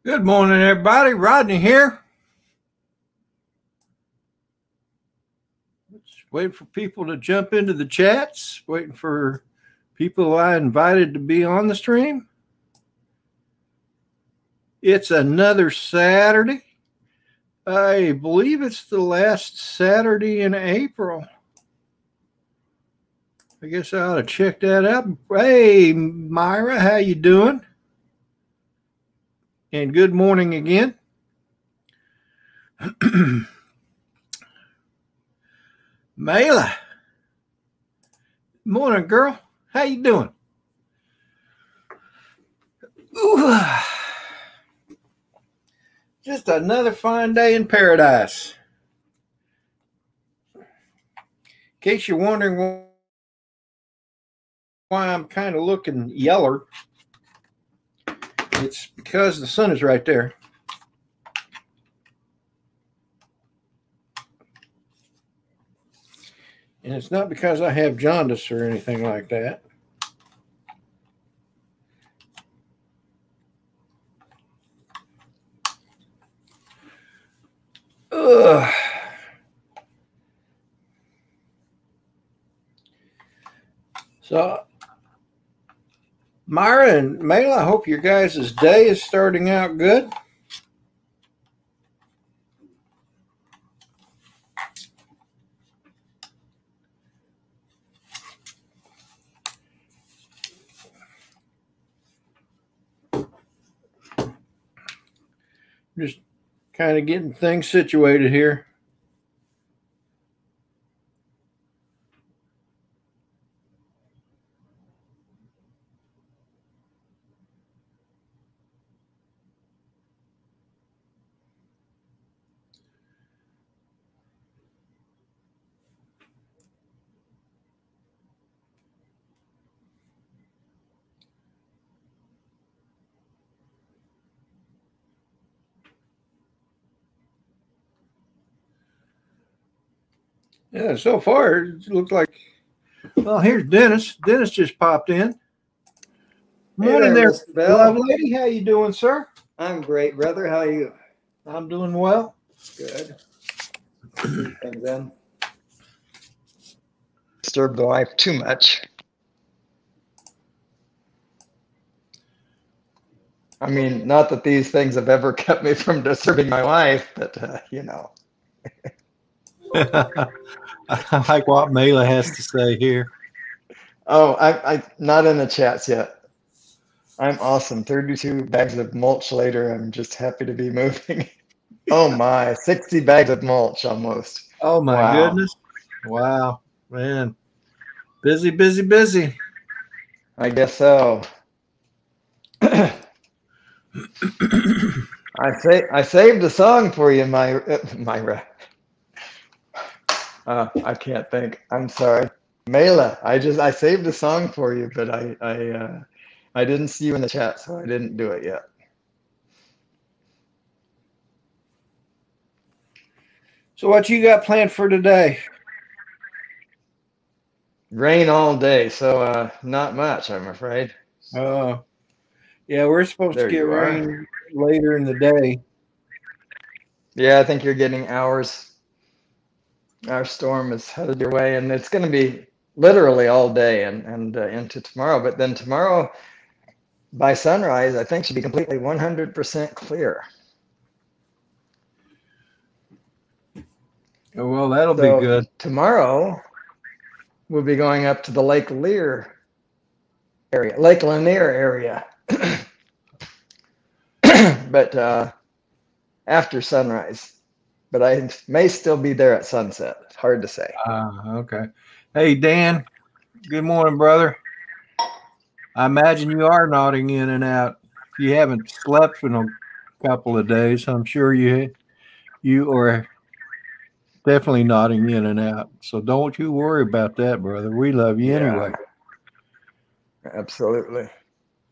Good morning, everybody. Rodney here. Waiting for people to jump into the chats. Waiting for people I invited to be on the stream. It's another Saturday. I believe it's the last Saturday in April. I guess I ought to check that out. Hey, Myra, how you doing? And good morning again. Mayla. Morning, girl. How you doing? Ooh. Just another fine day in paradise. In case you're wondering why I'm kind of looking yeller, it's because the sun is right there. And it's not because I have jaundice or anything like that. Ugh. So, Myra and Mayla, I hope your guys' day is starting out good. Just kind of getting things situated here. Yeah, so far it looks like, well, here's Dennis. Dennis just popped in. Morning there, Mr. Bell. love lady. How you doing, sir? I'm great, brother. How are you? I'm doing well. Good. And then disturb the wife too much. I mean, not that these things have ever kept me from disturbing my wife, but you know. I like what Mayla has to say here. Oh, I not in the chats yet. I'm awesome. 32 bags of mulch later. I'm just happy to be moving. Oh my, 60 bags of mulch almost. Oh my goodness. Wow, man. Busy, busy, busy. I guess so. I saved a song for you, Myra. I can't think. I'm sorry, Mayla. I saved a song for you, but I didn't see you in the chat, so I didn't do it yet. So what you got planned for today? Rain all day, so not much, I'm afraid. Yeah, we're supposed to get rain later in the day. Yeah, I think you're getting hours. Our storm is headed your way, and it's going to be literally all day and into tomorrow. But then tomorrow, by sunrise, I think should be completely 100% clear. Oh, well, that'll be good. Tomorrow, we'll be going up to the Lake Lanier area. But after sunrise. But I may still be there at sunset. It's hard to say. Okay. Hey, Dan. Good morning, brother. I imagine you are nodding in and out. If you haven't slept in a couple of days, I'm sure you are definitely nodding in and out. So don't you worry about that, brother. We love you anyway. Absolutely.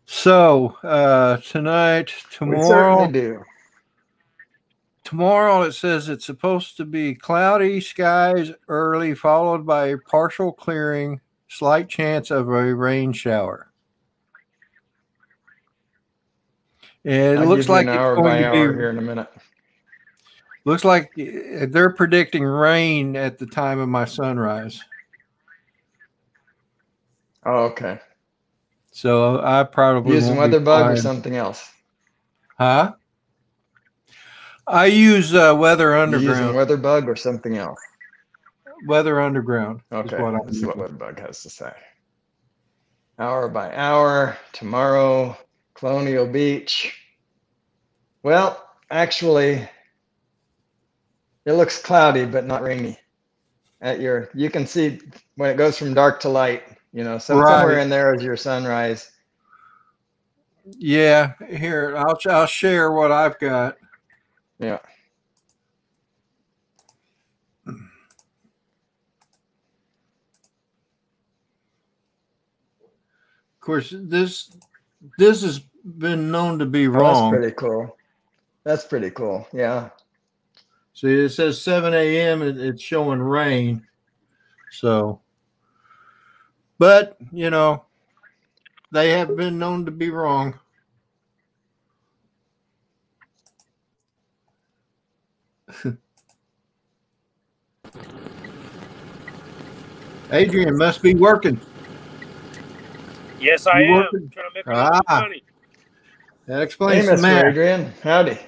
So tonight, tomorrow. We certainly do. Tomorrow it says it's supposed to be cloudy skies early, followed by a partial clearing, slight chance of a rain shower. It I'll looks give you like an it's hour going by to be. hour here in a minute. Looks like they're predicting rain at the time of my sunrise. Oh, okay. So I probably Using won't be WeatherBug or flying. something else? Huh? I use Weather You using Underground. WeatherBug or something else? Weather Underground is Okay, what I'm let's see what using. WeatherBug has to say. Hour by hour, tomorrow, Colonial Beach. Well, actually, it looks cloudy, but not rainy. You can see when it goes from dark to light, somewhere Right. in there is your sunrise. Yeah. Here, I'll share what I've got. Yeah. Of course, this has been known to be Oh, that's wrong. pretty cool. That's pretty cool. Yeah. See, it says 7 a.m. and it's showing rain. So, but they have been known to be wrong. Adrian must be working. Yes, I You am. working? Trying to make a little bit of Ah, money. that Hey, explains the Mr. math. Adrian. Howdy.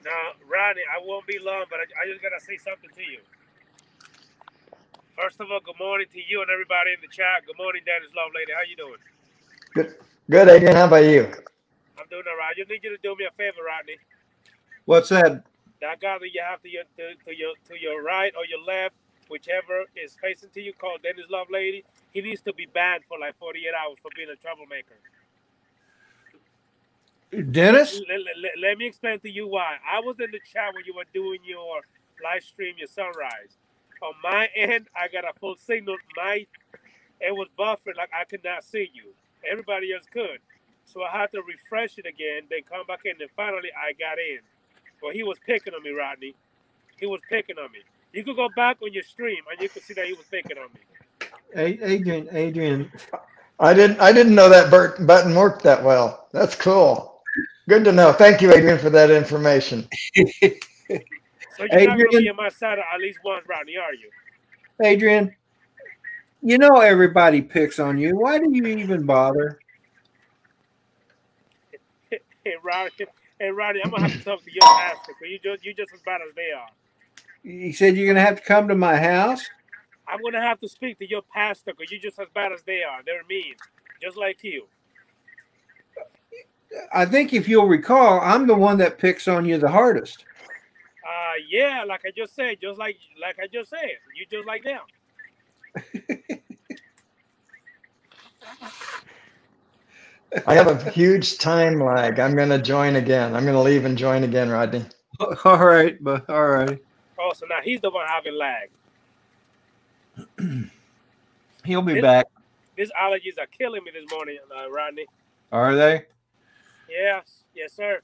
Now, Rodney, I won't be long, but I just got to say something to you. First of all, good morning to you and everybody in the chat. Good morning, Dennis Love Lady. How you doing? Good, Adrian. How about you? I'm doing all right. I just need you to do me a favor, Rodney. What's that? That guy that you have to your right or your left, whichever is facing to you, called Dennis Love Lady. He needs to be banned for like 48 hours for being a troublemaker. Dennis? Let me explain to you why. I was in the chat when you were doing your live stream, your sunrise. On my end, I got a full signal. It was buffered, like I could not see you. Everybody else could. So I had to refresh it again, then come back in, and finally I got in. Well, he was picking on me, Rodney. He was picking on me. You could go back on your stream and you could see that he was picking on me. Adrian. I didn't know that button worked that well. That's cool. Good to know. Thank you, Adrian, for that information. So you're not going to be on my side at least once, Rodney, are you? Adrian, everybody picks on you. Why do you even bother? Hey, Rodney, I'm going to have to talk to your pastor because you just as bad as they are. You said you're going to have to come to my house? I'm going to have to speak to your pastor because you're just as bad as they are. They're mean, just like you. I think if you'll recall, I'm the one that picks on you the hardest. Yeah, like I just said, just like I just said, you just like them. I have a huge time lag. I'm going to join again. I'm going to leave and join again, Rodney. All right. Oh, so now he's the one having lag. He'll be back. These allergies are killing me this morning, Rodney. Are they? Yes, sir.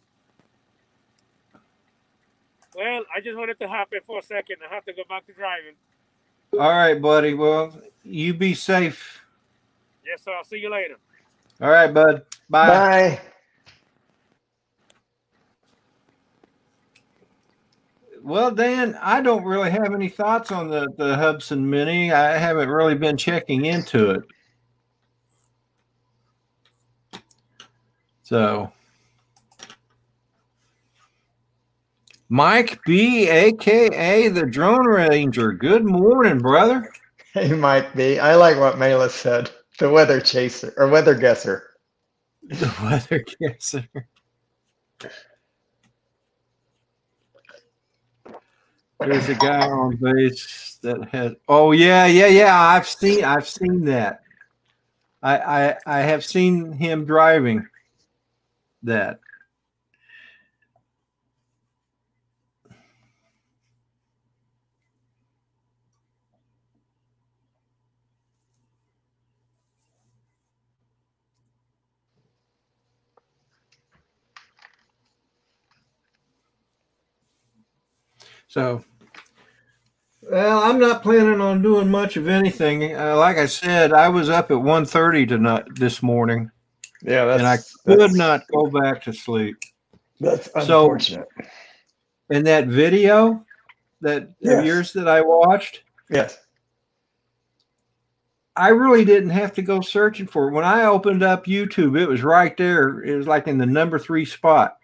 Well, I just wanted to hop in for a second. I have to go back to driving. All right, buddy. Well, you be safe. Yes, sir. I'll see you later. All right, bud. Bye. Bye. Well, Dan, I don't really have any thoughts on the Hubsan Mini. I haven't really been checking into it. So, Mike B, a.k.a. the Drone Ranger. Good morning, brother. He might be. I like what Mela said. The weather chaser or weather guesser. The weather guesser. There's a guy on base that has. Oh yeah. I've seen that. I have seen him driving that. So Well, I'm not planning on doing much of anything. Like I said, I was up at 1:30 tonight this morning, Yeah, and I that's could that's not go back to sleep. that's So, unfortunate. in that video that of Yes. yours that I watched, Yes. I really didn't have to go searching for it. When I opened up YouTube, it was right there. It was like in the number 3 spot.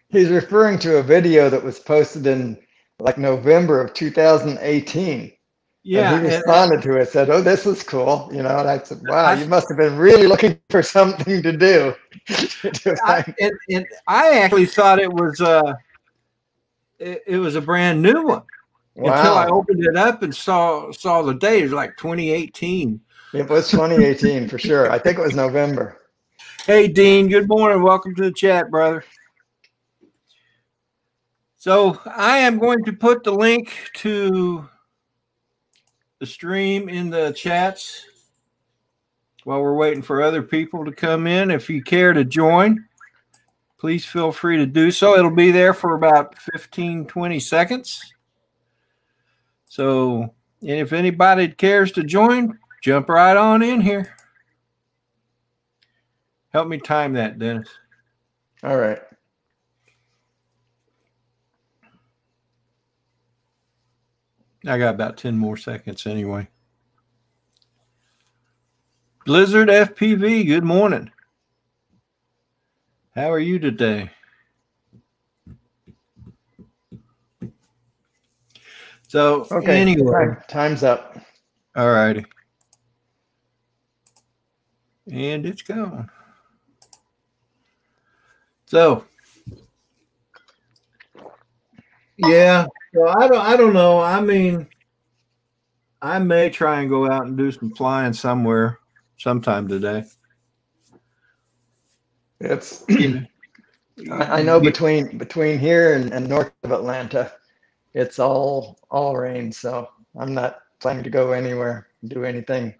He's referring to a video that was posted in like November of 2018. And he Yeah, responded to it, said, "Oh, this is cool," you know. And I said, "Wow, I, you must have been really looking for something to do." To I find. and I actually thought it was a brand new one until I Wow, opened it up and saw the date. It was like 2018. it was 2018 for sure. I think it was November. Hey, Dean. Good morning. Welcome to the chat, brother. So I am going to put the link to the stream in the chats while we're waiting for other people to come in. If you care to join, please feel free to do so. It'll be there for about 15, 20 seconds. So, and if anybody cares to join, jump right on in here. Help me time that, Dennis. All right. I got about 10 more seconds anyway. Blizzard FPV, good morning. How are you today? So, Okay. anyway. Time's up. All righty. And it's gone. So, yeah. So I don't know. I mean, I may try and go out and do some flying somewhere sometime today. It's I know between here and north of Atlanta, it's all rain. So I'm not planning to go anywhere, do anything.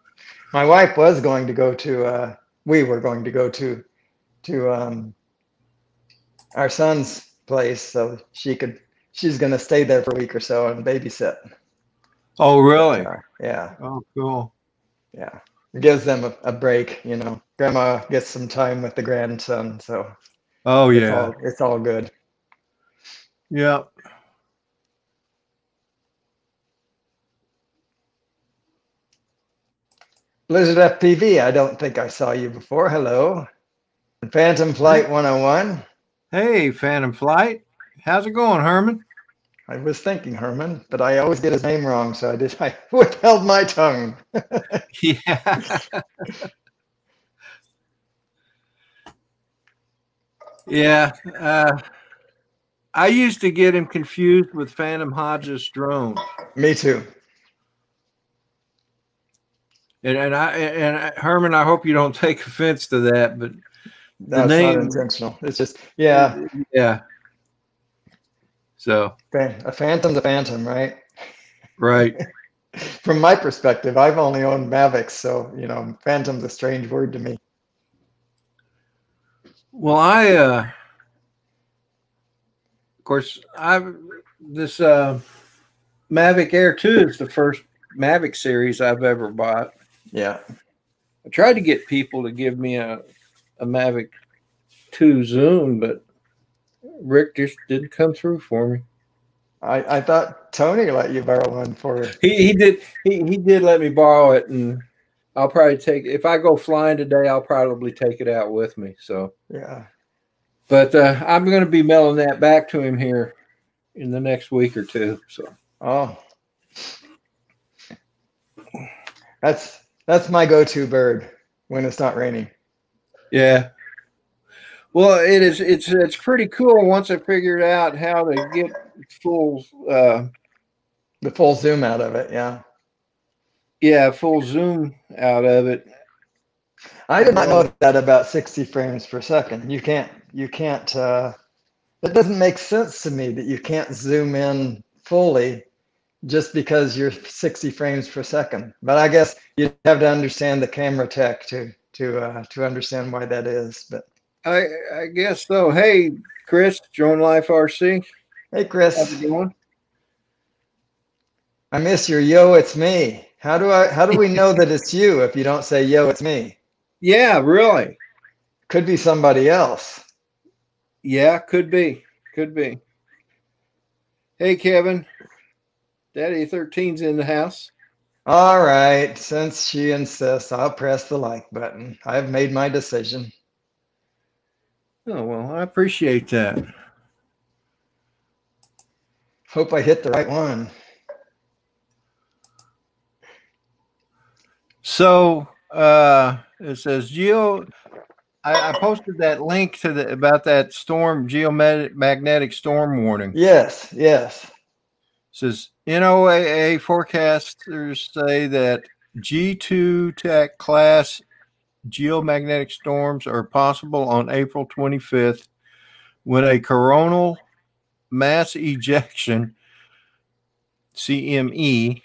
My wife was going to go to. We were going to go to our son's place, so she's going to stay there for a week or so and babysit. Oh, really? Yeah. Oh, cool. Yeah. It gives them a break, you know. Grandma gets some time with the grandson, so oh yeah, it's all good. Yeah. Blizzard FPV, I don't think I saw you before. Hello. Phantom Flight 101. Hey, Phantom Flight. How's it going, Herman? I was thinking Herman, but I always get his name wrong, so I withheld my tongue. Yeah. Yeah. I used to get him confused with Phantom Hodges drone. Me too. And Herman, I hope you don't take offense to that, but That's not intentional. It's just yeah. So a phantom's a phantom, right? Right. From my perspective, I've only owned Mavics, so you know, phantom's a strange word to me. Well, of course, this Mavic Air 2 is the first Mavic series I've ever bought. Yeah. I tried to get people to give me a Mavic 2 Zoom, but Rick just didn't come through for me. I thought Tony let you borrow one for he did he did let me borrow it, and I'll probably if I go flying today, I'll probably take it out with me. So yeah. But I'm going to be mailing that back to him here in the next week or two. So that's my go-to bird when it's not raining. Yeah. Well, it's pretty cool once I figured out how to get the full zoom out of it. Yeah. Yeah, full zoom out of it. I did not know that about 60 frames per second. You can't it doesn't make sense to me that you can't zoom in fully just because you're 60 frames per second. But I guess you have to understand the camera tech to understand why that is. But I guess so. Hey, Chris, Drone Life RC. Hey, Chris. How's it going? I miss your yo, it's me. How do we know that it's you if you don't say yo, it's me? Yeah, really. Could be somebody else. Yeah, could be. Could be. Hey, Kevin. Daddy 13's in the house. All right. Since she insists, I'll press the like button. I've made my decision. Oh, well, I appreciate that. Hope I hit the right one. So it says Geo. I posted that link to about that storm, geomagnetic storm warning. Yes, yes. It says NOAA forecasters say that G2 Tech class geomagnetic storms are possible on April 25th when a coronal mass ejection, CME,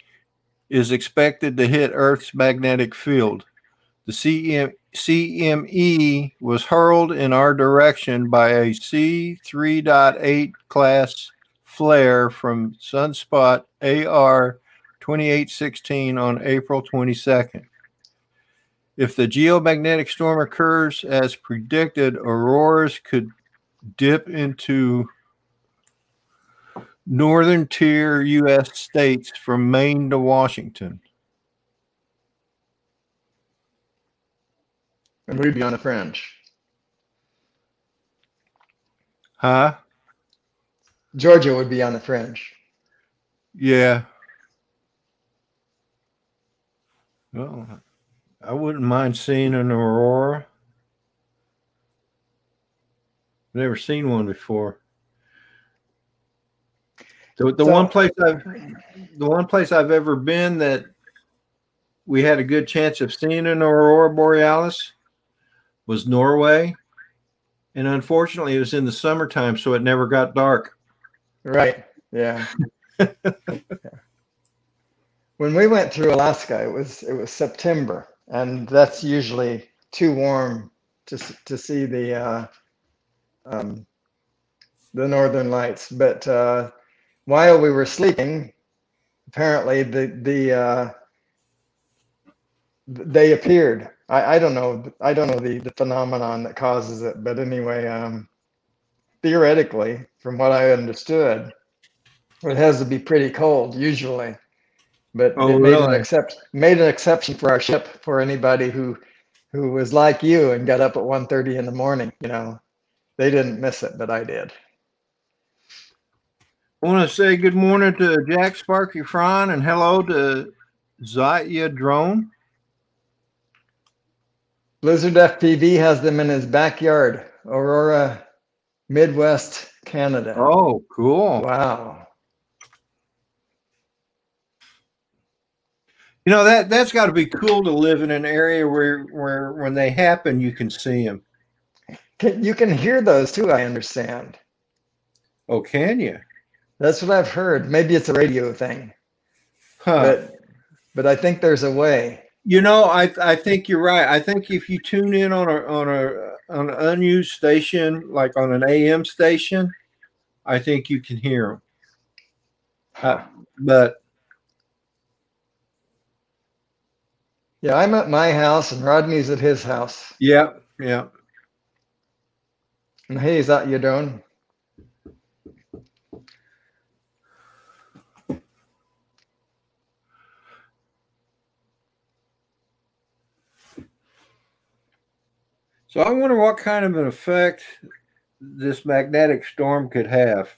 is expected to hit Earth's magnetic field. The CME was hurled in our direction by a C3.8 class flare from sunspot AR 2816 on April 22nd. If the geomagnetic storm occurs as predicted, auroras could dip into northern tier U.S. states from Maine to Washington. And we'd be on the fringe. Huh? Georgia would be on the fringe. Yeah. Well, I wouldn't mind seeing an aurora. Never seen one before. The one place I've ever been that we had a good chance of seeing an aurora borealis was Norway, and unfortunately, it was in the summertime, so it never got dark. Right. Yeah. When we went through Alaska, it was September, and that's usually too warm to see the northern lights. But while we were sleeping, apparently they appeared. I don't know the phenomenon that causes it, but anyway, theoretically, from what I understood, it has to be pretty cold usually. But Oh, it made really? made an exception for our ship for anybody who was like you and got up at 1:30 in the morning. You know, they didn't miss it, but I did. I want to say good morning to Jack Sparky Fron and hello to Zaya Drone. Blizzard FPV has them in his backyard, Aurora, Midwest, Canada. Oh, cool. Wow. You know, that's got to be cool to live in an area where when they happen, you can see them. You can hear those too, I understand. Oh, can you? That's what I've heard. Maybe it's a radio thing. Huh. But I think there's a way. You know, I think you're right. I think if you tune in on an unused station, like on an AM station, I think you can hear them. But yeah, I'm at my house and Rodney's at his house. Yeah. And hey, is that your drone? So I wonder what kind of an effect this magnetic storm could have.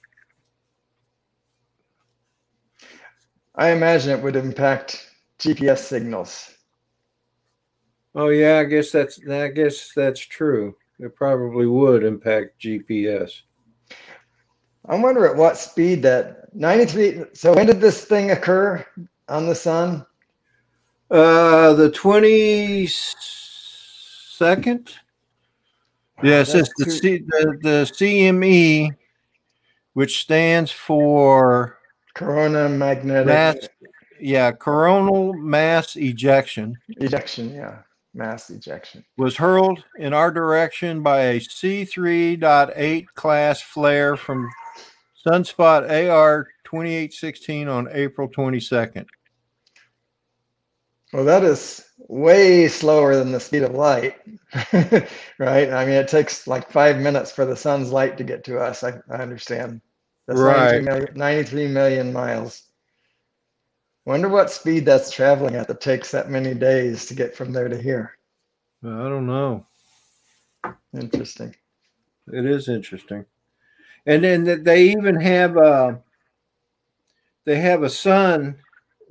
I imagine it would impact GPS signals. Oh yeah, I guess that's true. It probably would impact GPS. I wonder at what speed that 93. So when did this thing occur on the sun? The 22nd. Yeah, it says the CME, which stands for Corona magnetic mass. Yeah, coronal mass ejection. Ejection, yeah. Mass ejection. Was hurled in our direction by a C3.8 class flare from sunspot AR 2816 on April 22nd. Well, that is way slower than the speed of light, right? I mean, it takes like 5 minutes for the sun's light to get to us. I understand. That's Right. 93 million miles. Wonder what speed that's traveling at that takes that many days to get from there to here. I don't know. Interesting. It is interesting. And then they even have a sun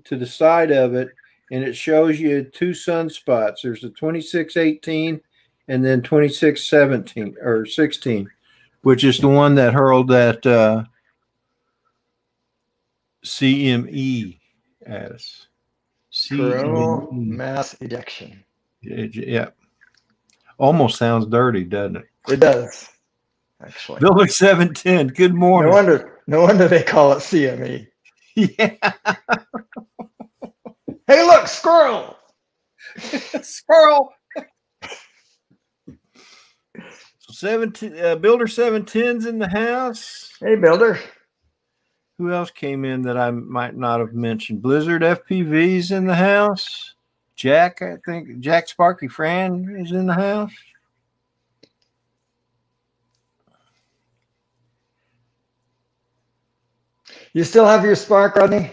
to the side of it, and it shows you 2 sunspots. There's a 2618 and then 2617 or 16, which is the one that hurled that CME at us. Coronal mass ejection. Yeah. Almost sounds dirty, doesn't it? It does, actually. Builder 710. Good morning. No wonder they call it CME. Yeah. Hey, look, squirrel. Squirrel. Builder 710's in the house. Hey, Builder. Who else came in that I might not have mentioned? Blizzard FPV's in the house. Jack, I think Jack Sparky Fran is in the house. You still have your Spark, Rodney?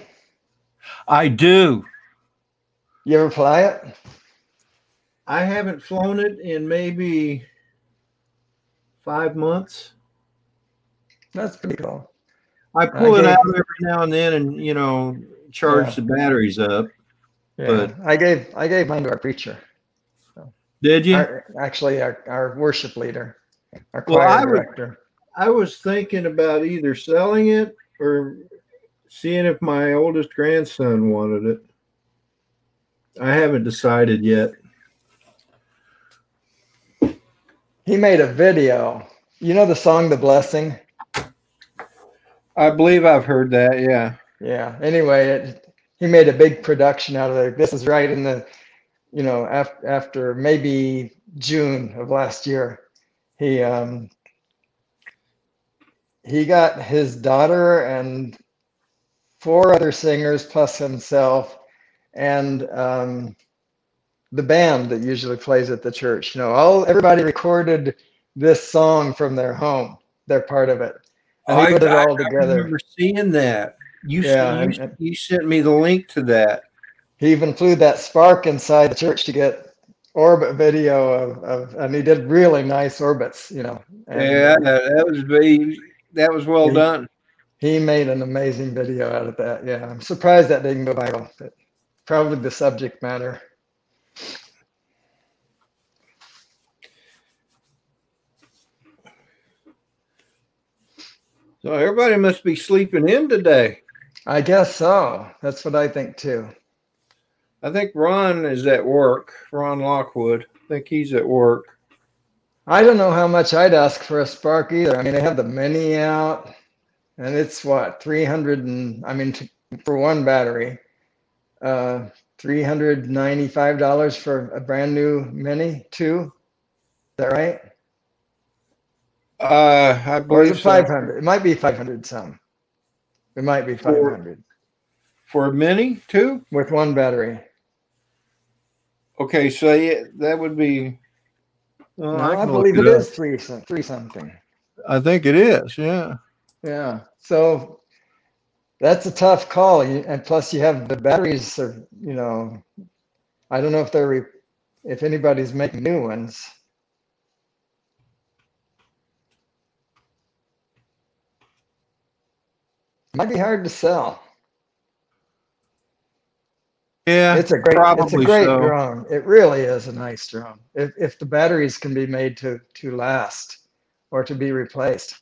I do. You ever fly it? I haven't flown it in maybe 5 months. That's pretty cool. I pull it out every now and then and, charge the batteries up. Yeah, but I gave mine to our preacher. So. Did you? Our worship leader, our choir director. I was thinking about either selling it or seeing if my oldest grandson wanted it. I haven't decided yet. He made a video. You know the song "The Blessing"? I believe I've heard that. Yeah. Yeah. Anyway, he made a big production out of it. This is right in the, after maybe June of last year. He got his daughter and 4 other singers plus himself and the band that usually plays at the church. Everybody recorded this song from their home. They're part of it. And he put it all together. I remember seeing that. You sent me the link to that. He even flew that Spark inside the church to get orbit video of and he did really nice orbits, And, that was well done. He made an amazing video out of that. Yeah, I'm surprised that didn't go viral. But probably the subject matter. So everybody must be sleeping in today. I guess so. That's what I think too. I think Ron is at work. Ron Lockwood. I think he's at work. I don't know how much I'd ask for a Spark either. I mean, they have the Mini out, and it's what, 300 and for one battery, $395 for a brand new Mini 2. Is that right? I believe or is it 500? It might be 500 some. It might be 500 for a Mini 2 with one battery. Okay, so yeah, that would be. I believe it is three something. I think it is. Yeah. Yeah. So that's a tough call, and plus you have the batteries. I don't know if anybody's making new ones. Might be hard to sell. Yeah, it's a great drone. It really is a nice drone. If the batteries can be made to last or to be replaced.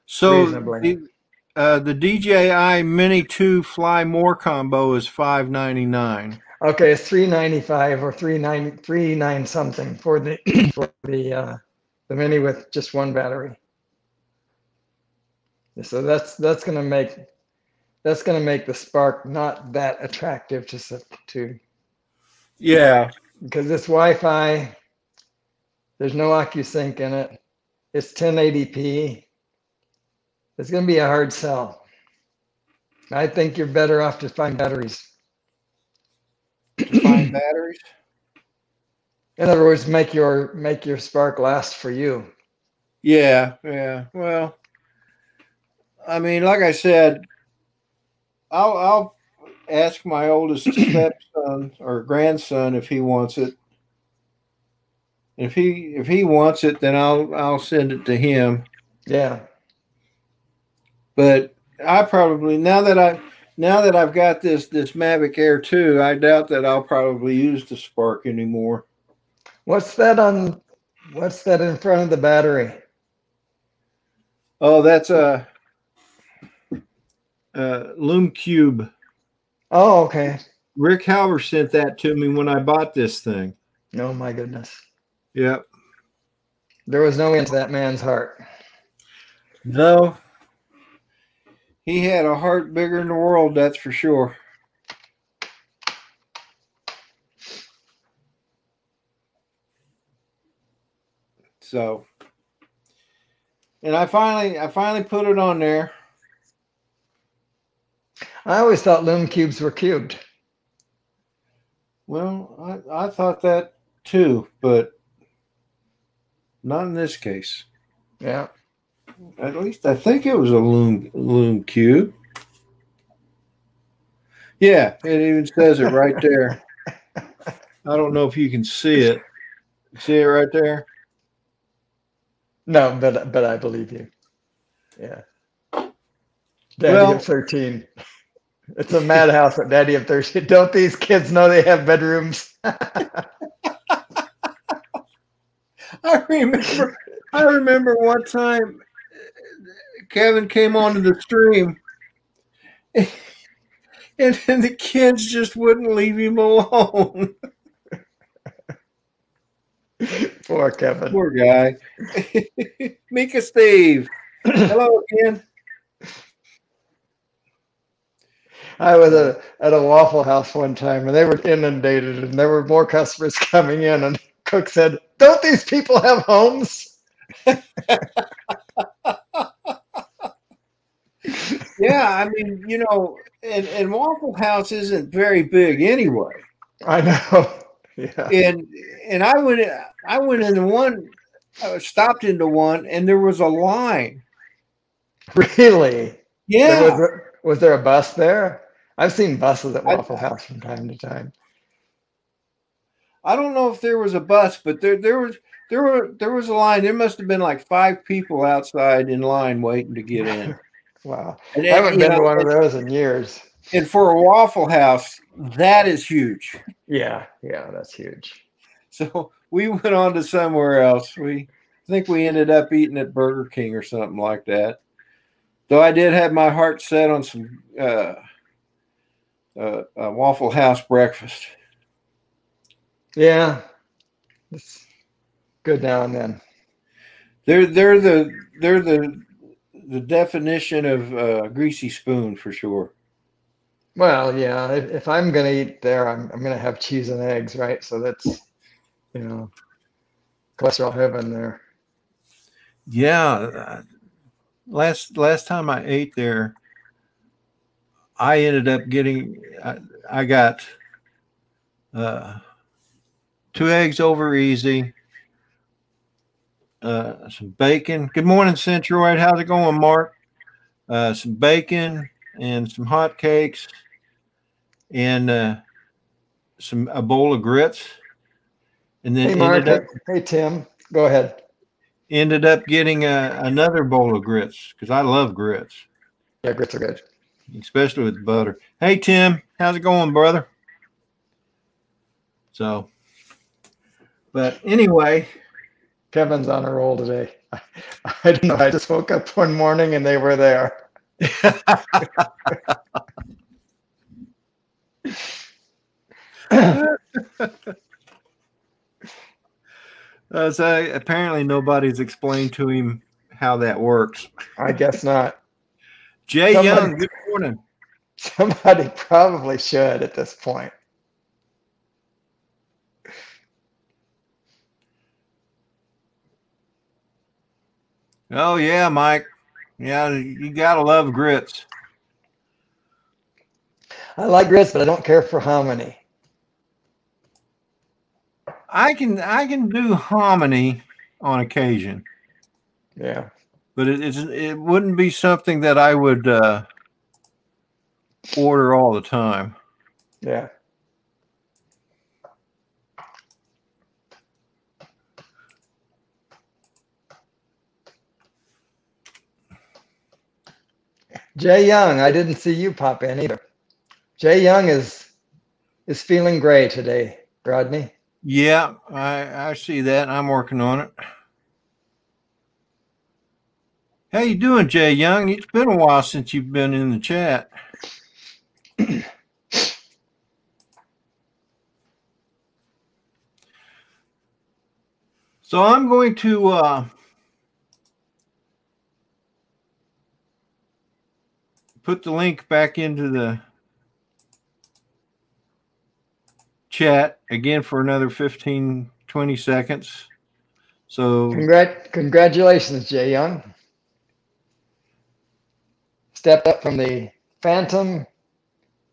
So the DJI Mini 2 Fly More combo is $599. Okay, it's $395 or $399 something for the the Mini with just one battery. So that's gonna make the Spark not that attractive to. Yeah. Because this Wi-Fi, there's no OcuSync in it. It's 1080p. It's gonna be a hard sell. I think you're better off to find batteries. To find batteries? In other words, make your spark last for you. Yeah, yeah. Well, I mean, like I said, I'll ask my oldest stepson or grandson if he wants it. If he wants it, then I'll send it to him. Yeah. But I probably now that I've got this Mavic Air 2, I doubt that I'll probably use the spark anymore. What's that in front of the battery? Oh, that's a Loom Cube. Oh, okay. Rick Halver sent that to me when I bought this thing. Oh my goodness. Yep. There was no end to that man's heart. No. He had a heart bigger than the world, that's for sure. So, and I finally put it on there. I always thought loom cubes were cubed. Well, I thought that too, but not in this case. Yeah. At least I think it was a loom cube. Yeah, it even says it right there. I don't know if you can see it. See it right there? No, but I believe you. Yeah. Daddy of 13. It's a madhouse at Daddy of 13. Don't these kids know they have bedrooms? I remember one time Kevin came onto the stream and the kids just wouldn't leave him alone. Poor Kevin. Poor guy. Mika Steve. Hello again. I was at a Waffle House one time and they were inundated and there were more customers coming in and Cook said, "Don't these people have homes?" Yeah, I mean, and Waffle House isn't very big anyway. I know. Yeah. And I went into one, stopped into one, and there was a line. Really? Yeah. Was there a bus there? I've seen buses at Waffle House from time to time. I don't know if there was a bus, but there was a line. There must have been like 5 people outside in line waiting to get in. Wow. And, I haven't been to one of those in years. And for a Waffle House, that is huge. Yeah, that's huge. So we went on to somewhere else. I think we ended up eating at Burger King or something like that. Though I did have my heart set on some Waffle House breakfast. Yeah, it's good now and then. They're the definition of greasy spoon for sure. Well, yeah. If I'm gonna eat there, I'm gonna have cheese and eggs, right? So that's cholesterol heaven there. Yeah. Last time I ate there, I ended up getting. I got 2 eggs over easy. Some bacon. Good morning, Centroid. How's it going, Mark? Some bacon and some hot cakes and a bowl of grits. And then Hey, Mark. Hey, Tim. Go ahead. Ended up getting another bowl of grits because I love grits. Yeah, grits are good. Especially with butter. Hey, Tim. How's it going, brother? So, but anyway. Kevin's on a roll today. I don't know. I just woke up one morning and they were there. So apparently nobody's explained to him how that works. I guess not. Jay Young, good morning. Somebody probably should at this point. Oh, yeah, Mike. Yeah, you got to love grits. I like grits, but I don't care for hominy. I can do hominy on occasion. Yeah. But it wouldn't be something that I would order all the time. Yeah. Jay Young, I didn't see you pop in either. Jay Young is feeling gray today, Rodney. Yeah, I see that. I'm working on it. How you doing, Jay Young? It's been a while since you've been in the chat. So I'm going to put the link back into the chat again for another 15, 20 seconds. So congratulations, Jay Young. Stepped up from the Phantom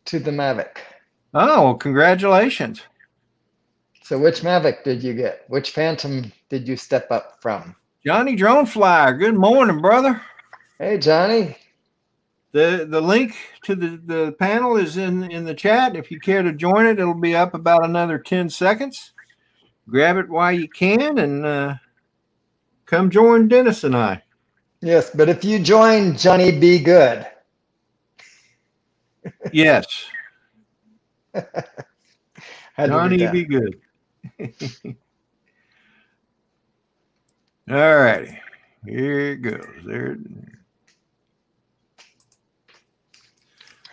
to the Mavic. Oh, well, congratulations. So which Mavic did you get? Which Phantom did you step up from? Johnny Drone Flyer, good morning, brother. Hey, Johnny. The link to the panel is in the chat. If you care to join it, it'll be up about another 10 seconds. Grab it while you can and come join Dennis and I. Yes, but if you join, Johnny, be good. Yes. Johnny, be good. All righty. Here it goes. There.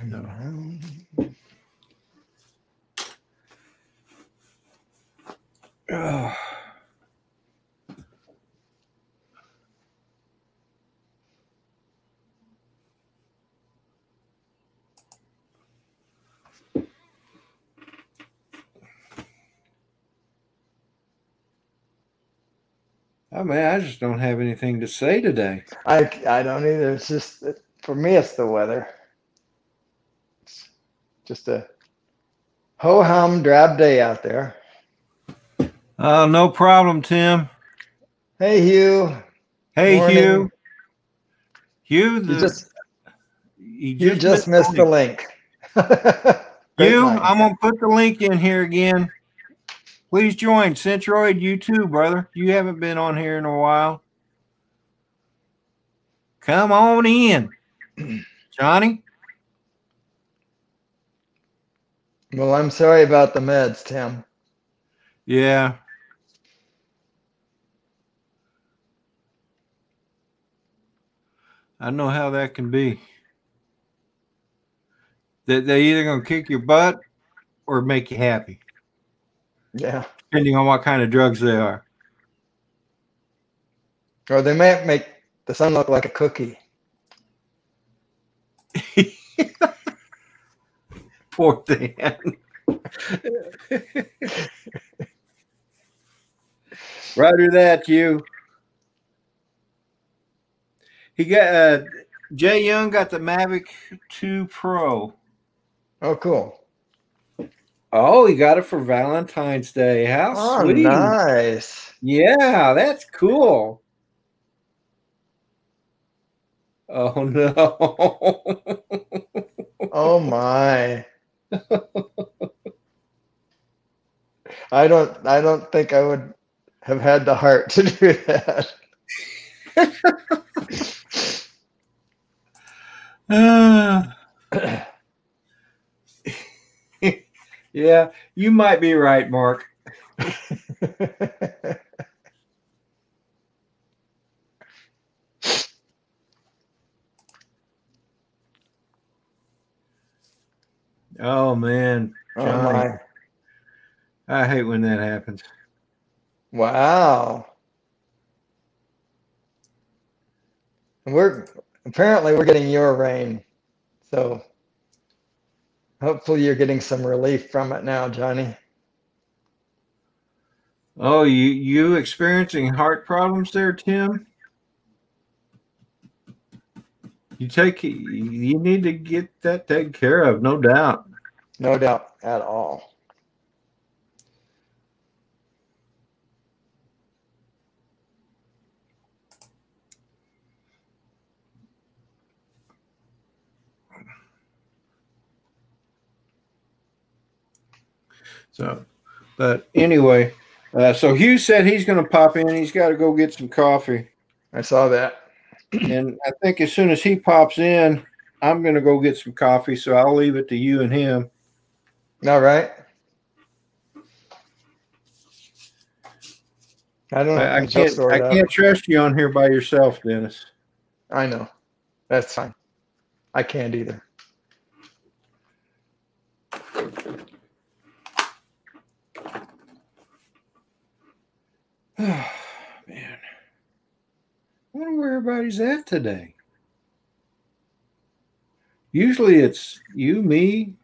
No. Oh. Oh man, I just don't have anything to say today. I don't either. It's just, for me, it's the weather. It's just a ho-hum drab day out there. No problem, Tim. Hey, Hugh. Hey, Morning. Hugh. You just missed the link. Hugh, I'm going to put the link in here again. Please join Centroid, you too, brother. You haven't been on here in a while. Come on in. Johnny? Well, I'm sorry about the meds, Tim. Yeah. I know how that can be. They're either going to kick your butt or make you happy. Yeah. Depending on what kind of drugs they are. Or they might make the sun look like a cookie. Poor Dan. Roger that, you. He got Jay Young got the Mavic 2 Pro. Oh, cool. Oh, he got it for Valentine's Day. How sweet. Nice. Yeah, that's cool. Oh no. Oh my. I don't think I would have had the heart to do that. Yeah, you might be right, Mark. Oh man, Johnny. Oh my. I hate when that happens. Wow. We're getting your rain. So hopefully you're getting some relief from it now, Johnny. Oh, you experiencing heart problems there, Tim? You need to get that taken care of, no doubt. No doubt at all. So, but anyway, so Hugh said he's going to pop in. He's got to go get some coffee. I saw that. And I think as soon as he pops in, I'm going to go get some coffee. So I'll leave it to you and him. All right. I can't trust you on here by yourself, Dennis. I know. That's fine. I can't either. Oh, man. I wonder where everybody's at today. Usually it's you, me.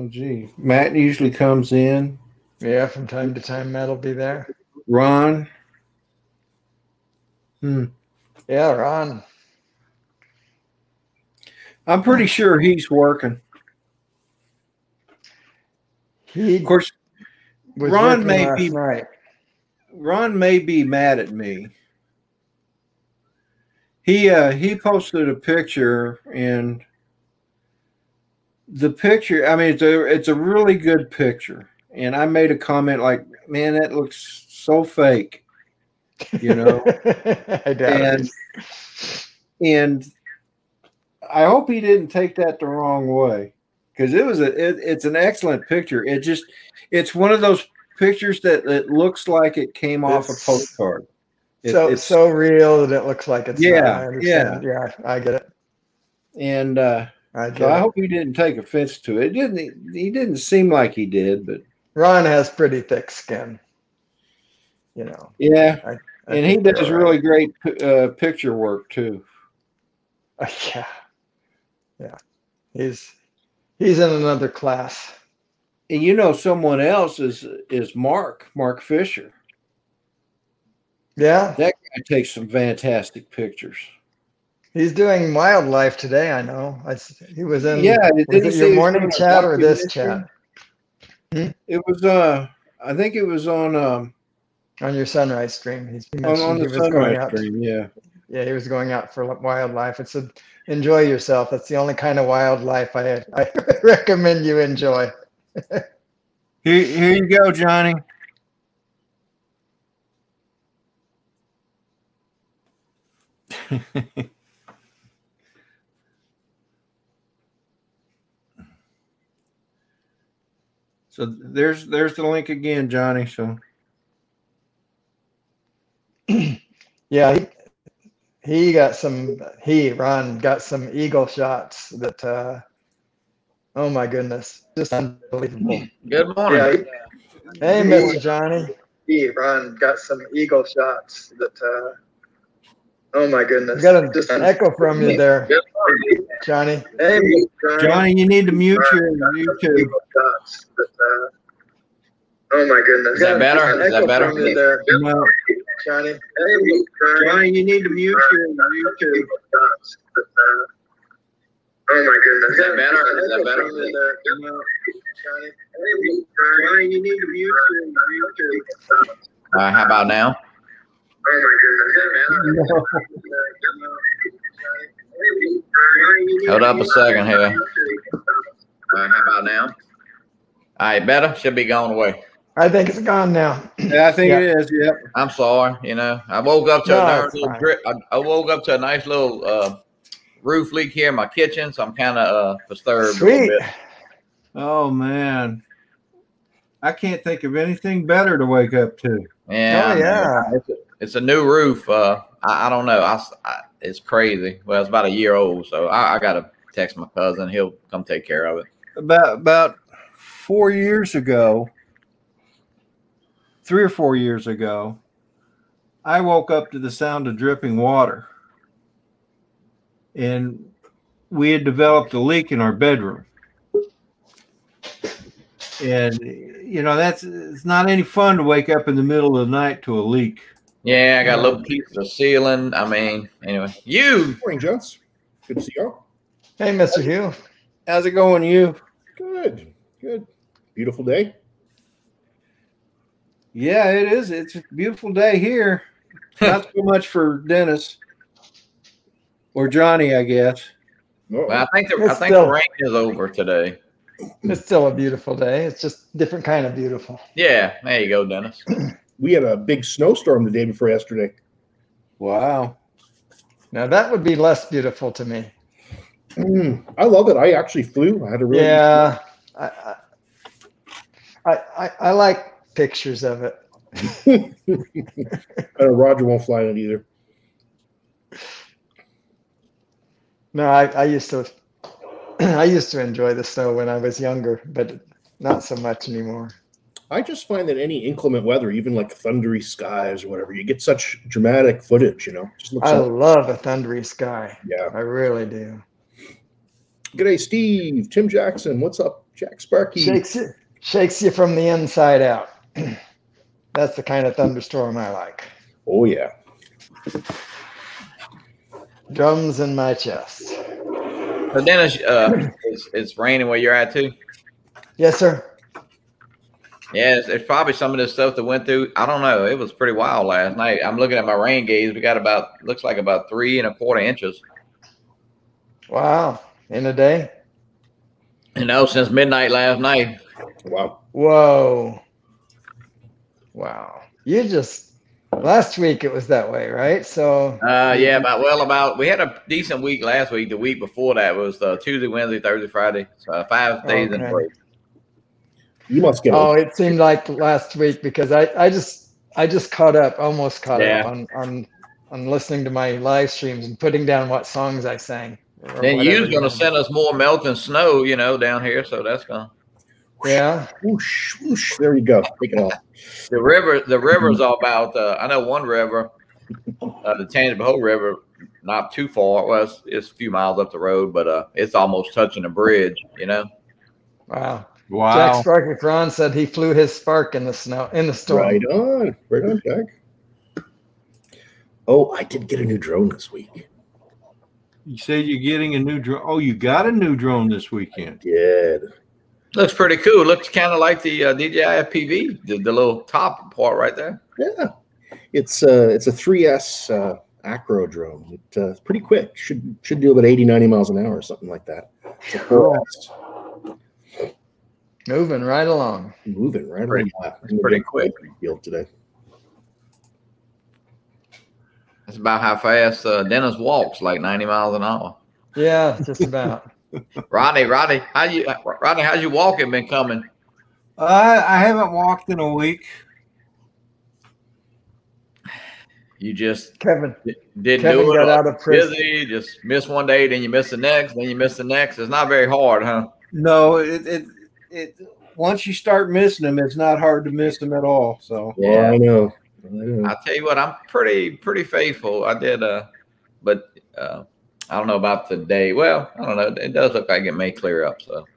Gee. Matt usually comes in. Yeah, from time to time, Matt'll be there. Ron. Yeah, Ron. I'm pretty sure he's working. Of course, Ron may be mad at me. He posted a picture, and the picture, I mean, it's a really good picture. And I made a comment like, man, that looks so fake, you know? I doubt it. And I hope he didn't take that the wrong way, because it's an excellent picture. It's one of those pictures that it looks like it came off a postcard. It's so real that it looks like it's not. I understand. Yeah, I get it. And I hope he didn't take offense to it. He didn't seem like he did, but Ron has pretty thick skin, you know. Yeah, and he does really great picture work too. Yeah, he's in another class. And you know, someone else is Mark Fisher. Yeah, that guy takes some fantastic pictures. He's doing wildlife today. I know. He was in. Yeah, was it your morning chat or this chat? It was. I think it was on your sunrise stream. He on the sunrise stream. Yeah. Yeah, he was going out for wildlife. It said, "Enjoy yourself." That's the only kind of wildlife I recommend you enjoy. Here you go, Johnny. So there's the link again, Johnny. So yeah, Ron got some eagle shots that oh my goodness, just unbelievable. Good morning. Hey, Mr. Johnny. Ron got some eagle shots that oh my goodness. We got an echo from you there, Johnny. Hey, Johnny, you need to mute your YouTube. Oh my goodness. Is that better? Is that better? No. Johnny. Johnny, you need to mute your YouTube. Oh my goodness. Is that better? Is that better? No. Johnny, you need to mute your YouTube. How about now? Oh my goodness. Hold up a second here. How about now? All right, better? Should be going away. I think it's gone now. Yeah, I think it is. Yep. I'm sorry. You know, I woke up to I woke up to a nice little roof leak here in my kitchen, so I'm kind of disturbed a little bit. Oh man, I can't think of anything better to wake up to. Yeah. Oh yeah. It's a new roof. I don't know. It's crazy. Well, it's about a year old, so I got to text my cousin. He'll come take care of it. About 4 years ago, 3 or 4 years ago, I woke up to the sound of dripping water, and we had developed a leak in our bedroom. And you know, it's not any fun to wake up in the middle of the night to a leak. Yeah, I got a little piece of the ceiling. I mean, anyway, Morning, Jones. Good to see you. Hey, Mr. Hugh. How's it going, you? Good. Beautiful day. Yeah, it is. It's a beautiful day here. Not so much for Dennis or Johnny, I guess. Well, I think the rain is over today. It's still a beautiful day. It's just different kind of beautiful. Yeah, there you go, Dennis. We had a big snowstorm the day before yesterday. Wow. Now that would be less beautiful to me. I love it. I actually flew. I had a really I like pictures of it. Roger won't fly in it either. No, I used to I used to enjoy the snow when I was younger, but not so much anymore. I just find that any inclement weather, even like thundery skies or whatever, you get such dramatic footage, you know. Just looks I love a thundery sky. Yeah. I really do. G'day, Steve. Tim Jackson. What's up? Jack Sparky. Shakes you from the inside out. That's the kind of thunderstorm I like. Oh, yeah. Drums in my chest. So Dennis, it's raining where you're at too? Yes, sir. Yeah, it's probably some of this stuff that went through. I don't know. It was pretty wild last night. I'm looking at my rain gauge. We got looks like about 3 1/4 inches. Wow. In a day? You know, since midnight last night. Wow. Whoa. Wow. Last week it was that way, right? So yeah, we had a decent week last week. The week before that was Tuesday, Wednesday, Thursday, Friday. So 5 days in a break. You must get it seemed like last week because I just almost caught up on listening to my live streams and putting down what songs I sang. Then you're gonna send us more melting snow, you know, down here. So that's gonna whoosh, whoosh. There you go. Take it off. The river's all about I know one river, the Tangipahoa River, not too far. Well, it's a few miles up the road, but it's almost touching a bridge, you know. Wow. Jack Sparky Franz said he flew his spark in the storm. Right on, Jack. Oh, I did get a new drone this week. You said you're getting a new drone. Oh, you got a new drone this weekend. I did. Looks pretty cool. Looks kind of like the DJI FPV, the little top part right there. Yeah, it's a 3S acro drone. It's pretty quick. Should do about 80, 90 miles an hour or something like that. It's a 4S. Moving right along. Pretty quick. Field today. That's about how fast Dennis walks, like 90 miles an hour. Yeah, just about. Rodney, how's your walking been coming? I haven't walked in a week. You just Kevin didn't Kevin do it. Got out of prison. Busy, just miss one day, then you miss the next, then you miss the next. It's not very hard, huh? No, it once you start missing them, it's not hard to miss them at all. So yeah, I know. I tell you what, I'm pretty faithful. I did, but I don't know about today. Well, I don't know. It does look like it may clear up. So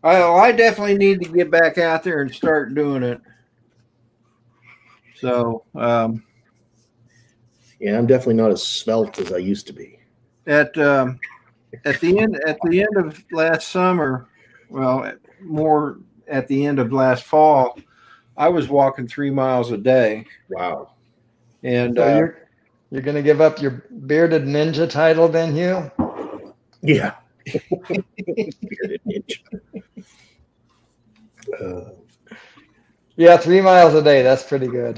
I definitely need to get back out there and start doing it. So yeah, I'm definitely not as svelte as I used to be. At the end of last summer, well, more at the end of last fall, I was walking 3 miles a day. Wow. And so you're going to give up your bearded ninja title then, Hugh? Yeah. Bearded ninja. Yeah, 3 miles a day. That's pretty good.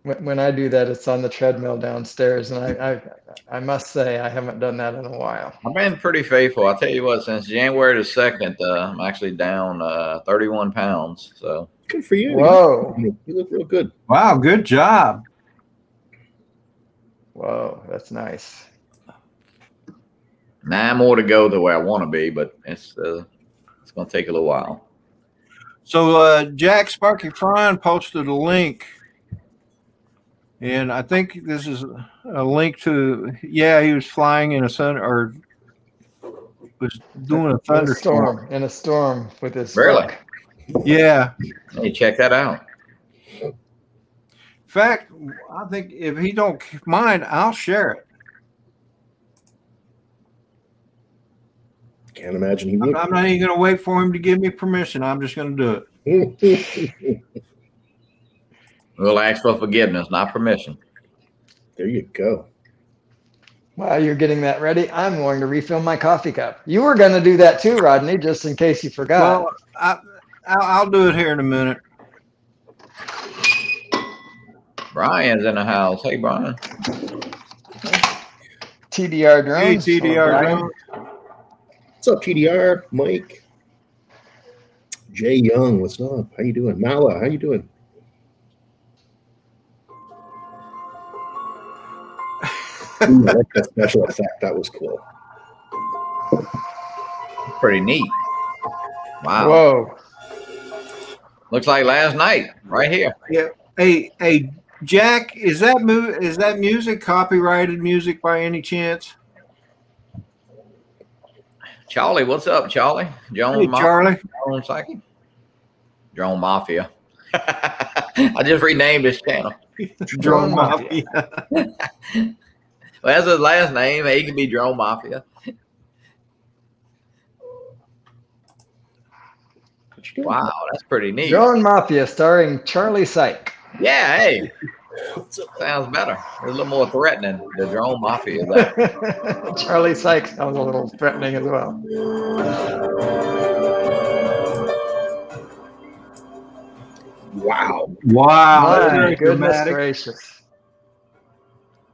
When I do that, it's on the treadmill downstairs, and I must say I haven't done that in a while. I've been pretty faithful. I'll tell you what, since January the 2nd, I'm actually down 31 pounds. So good for you. Whoa. You look real good. Wow, good job. Whoa, that's nice. 9 more to go to where I want to be, but it's going to take a little while. So Jack Sparky Fron posted a link. And I think this is a link to, he was flying in a was doing a thunderstorm. In a storm with his Really? truck. Yeah. Hey, check that out. fact, I think if he don't mind, I'll share it. Can't imagine he would. I'm not even going to wait for him to give me permission. I'm just going to do it. We'll ask for forgiveness, not permission. There you go. While you're getting that ready, I'm going to refill my coffee cup. You were going to do that too, Rodney, just in case you forgot. Well, I'll do it here in a minute. Brian's in the house. Hey, Brian. TDR drones. Hey, TDR drones. What's up, TDR? Mike. Jay Young, what's up? How you doing? Mala, how you doing? Ooh, I like that special effect. That was cool. Pretty neat. Wow. Whoa. Looks like last night, right here. Yeah. Hey, Jack, is that music copyrighted music by any chance? Charlie, what's up, Charlie? Hey, Charlie. Drone Psychic? Drone Mafia. I just renamed his channel. Drone Mafia. Well, that's his last name. He can be Drone Mafia. Wow, that's pretty neat. Drone Mafia starring Charlie Syke. Yeah, hey. Sounds better. It's a little more threatening. The Drone Mafia. Charlie Syke sounds a little threatening as well. Wow. My goodness gracious.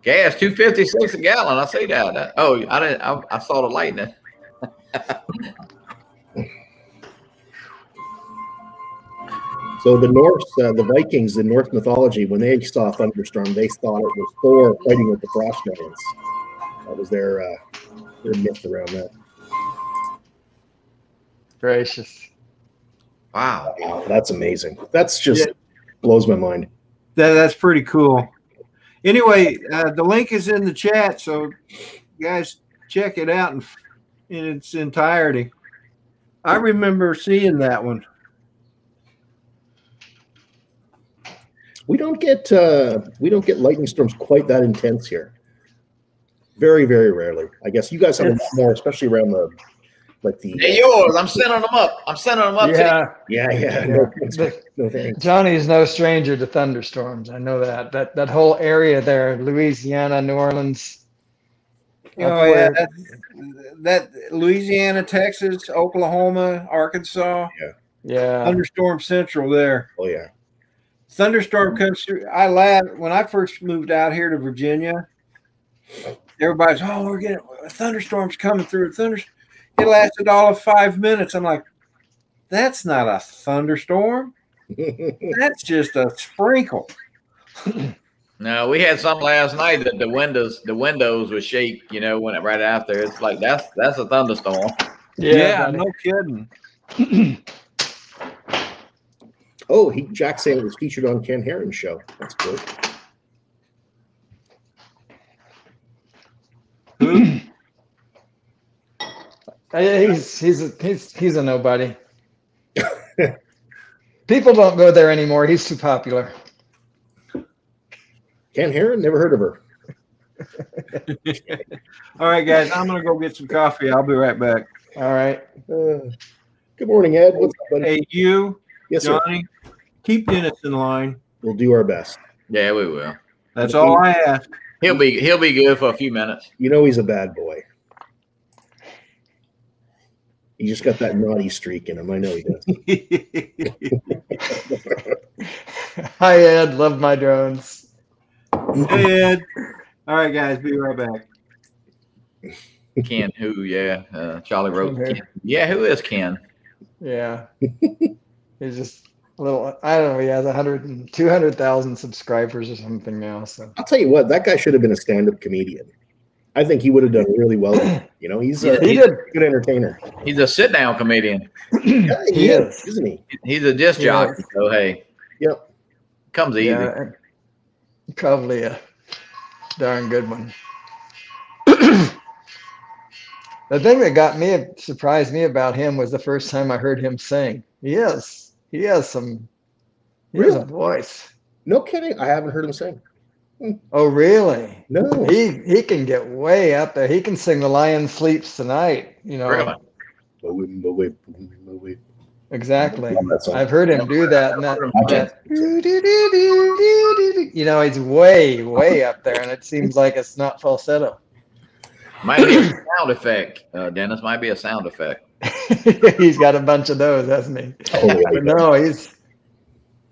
Gas, $2.56 a gallon. I see that. Oh, I didn't. I saw the lightning. So the Norse, the Vikings in Norse mythology, when they saw a thunderstorm, they thought it was Thor fighting with the frost giants. That was their myth around that. Gracious. Wow, that's amazing. That's just blows my mind. That's pretty cool. Anyway, the link is in the chat, so guys check it out in its entirety. I remember seeing that one. We don't get lightning storms quite that intense here. Very, very rarely. I guess you guys have a lot more, especially around the They're yours. I'm sending them up. Yeah. Yeah. No thanks. Johnny's no stranger to thunderstorms. I know that. That whole area there, Louisiana, New Orleans. Oh yeah, that Louisiana, Texas, Oklahoma, Arkansas. Yeah. Thunderstorm central there. Oh yeah. Thunderstorm comes through. I laughed when I first moved out here to Virginia. Everybody's, we're getting a thunderstorm's coming through. It lasted all of 5 minutes. I'm like, that's not a thunderstorm. That's just a sprinkle. No, we had some last night that the windows would shake, when it right after. It's like that's a thunderstorm. Yeah, no kidding. Oh, Jack saying it was featured on Ken Heron's show. That's good. Who? He's a nobody. People don't go there anymore. He's too popular. Ken Heron? Never heard of her. All right, guys, I'm going to go get some coffee. I'll be right back. All right. Good morning, Ed. What's up, buddy? Hey, you, yes, Johnny, sir. Keep Dennis in line. We'll do our best. Yeah, we will. That's all I ask. He'll be good for a few minutes. He's a bad boy. He just got that naughty streak in him. I know he does. Hi, Ed. Love my drones. Hey, Ed. All right, guys. Be right back. Ken who? Yeah. Charlie wrote Ken. Yeah, who is Ken? Yeah. He's just a little, I don't know. He has 200,000 subscribers or something now. So I'll tell you what, that guy should have been a stand-up comedian. I think he would have done really well. He's a good entertainer. He's a sit-down comedian. Yeah, he is, isn't he? He's a disc jockey. So hey, yep, comes easy. Yeah, probably a darn good one. The thing that surprised me about him was the first time I heard him sing. He has a voice. No kidding. I haven't heard him sing. Oh, really? No. He can get way up there. He can sing "The Lion Sleeps Tonight." You know. Really? Exactly. Love that song. I've heard him do that. And Okay. you know, he's way up there, and it seems like it's not falsetto. Might be a sound effect, Dennis. Might be a sound effect. He's got a bunch of those, hasn't he? Oh, yeah, But no,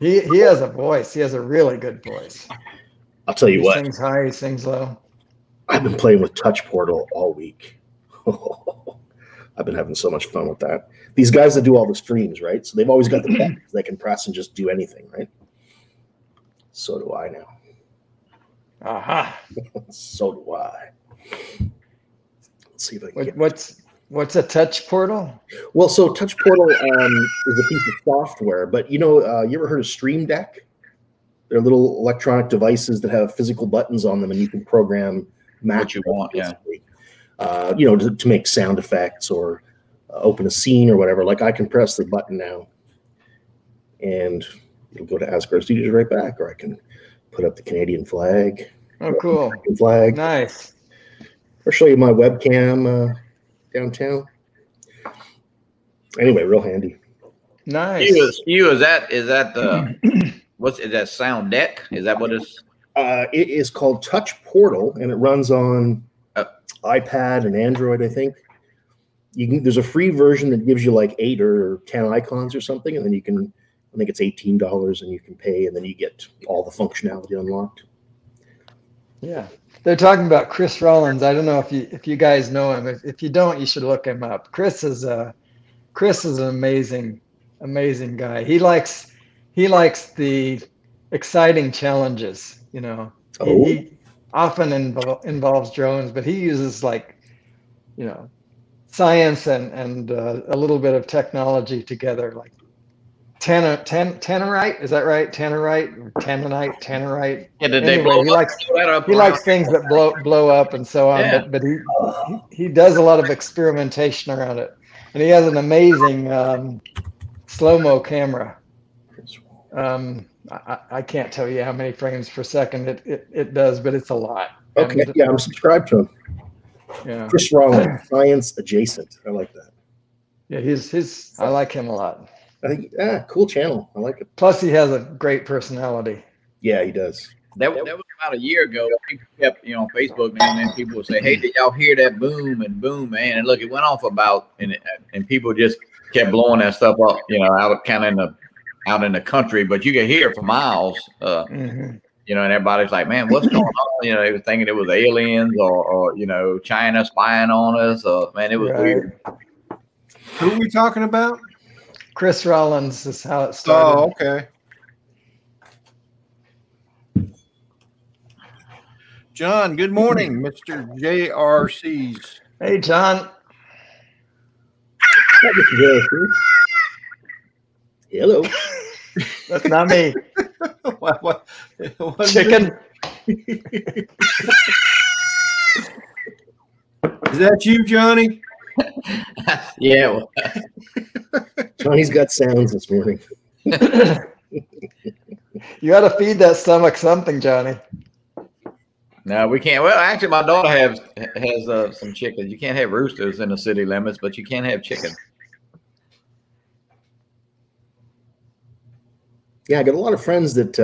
he has a voice. He has a really good voice. I'll tell you He what. sings high, he sings low. I've been playing with Touch Portal all week. I've been having so much fun with that. These guys that do all the streams, right? So they've always got the buttons they can press and just do anything, right? So do I now. Aha. So do I. Let's see if I can get. What's a touch portal? Well, so Touch Portal is a piece of software, but you know, you ever heard of Stream Deck? They're little electronic devices that have physical buttons on them, and you can program What you want, basically. You know, to make sound effects or open a scene or whatever. Like I can press the button now, and it'll go to Asgard Studios right back, or I can put up the Canadian flag. Oh, cool. Flag. Nice. Or show you my webcam downtown. Anyway, real handy. Nice. Is that is that Sound Deck? Is that what it's? It is called Touch Portal, and it runs on iPad and Android, I think. There's a free version that gives you like 8 or 10 icons or something, and then you can, I think it's $18, and you can pay, and then you get all the functionality unlocked. Yeah, they're talking about Chris Rollins. I don't know if you guys know him. If you don't, you should look him up. Chris is an amazing guy. He likes the exciting challenges. You know, he often involves drones, but he uses science and a little bit of technology together, like tannerite. Is that right? Tannerite or tannerite. Yeah, did anyway, they blow he up? he likes things that blow up and so on. Yeah. But he does a lot of experimentation around it, and he has an amazing slow-mo camera. I can't tell you how many frames per second it does, but it's a lot. Okay, And, yeah, I'm subscribed to him. yeah, Chris Rollins, Science Adjacent. I like that. yeah, I like him a lot. I think, cool channel. I like it. Plus, he has a great personality. Yeah, he does. That was about a year ago. People kept, on Facebook now and then people would say, "Hey, did y'all hear that boom and boom, man?" And look, it went on for about, and people just kept blowing that stuff up, out kind of out in the country, but you could hear it for miles. And everybody's like, "Man, what's going on?" They were thinking it was aliens or China spying on us. Man, it was weird. Who are we talking about? Chris Rollins is how it started. Oh, okay. John, good morning, Mr. JRC's. Hey, John. Hello. That's not me. What Chicken. Is that you, Johnny? Yeah. Johnny's got sounds this morning. You got to feed that stomach something, Johnny. No, we can't. Well, actually, my daughter has some chickens. You can't have roosters in the city limits, but you can have chicken. Yeah, I got a lot of friends that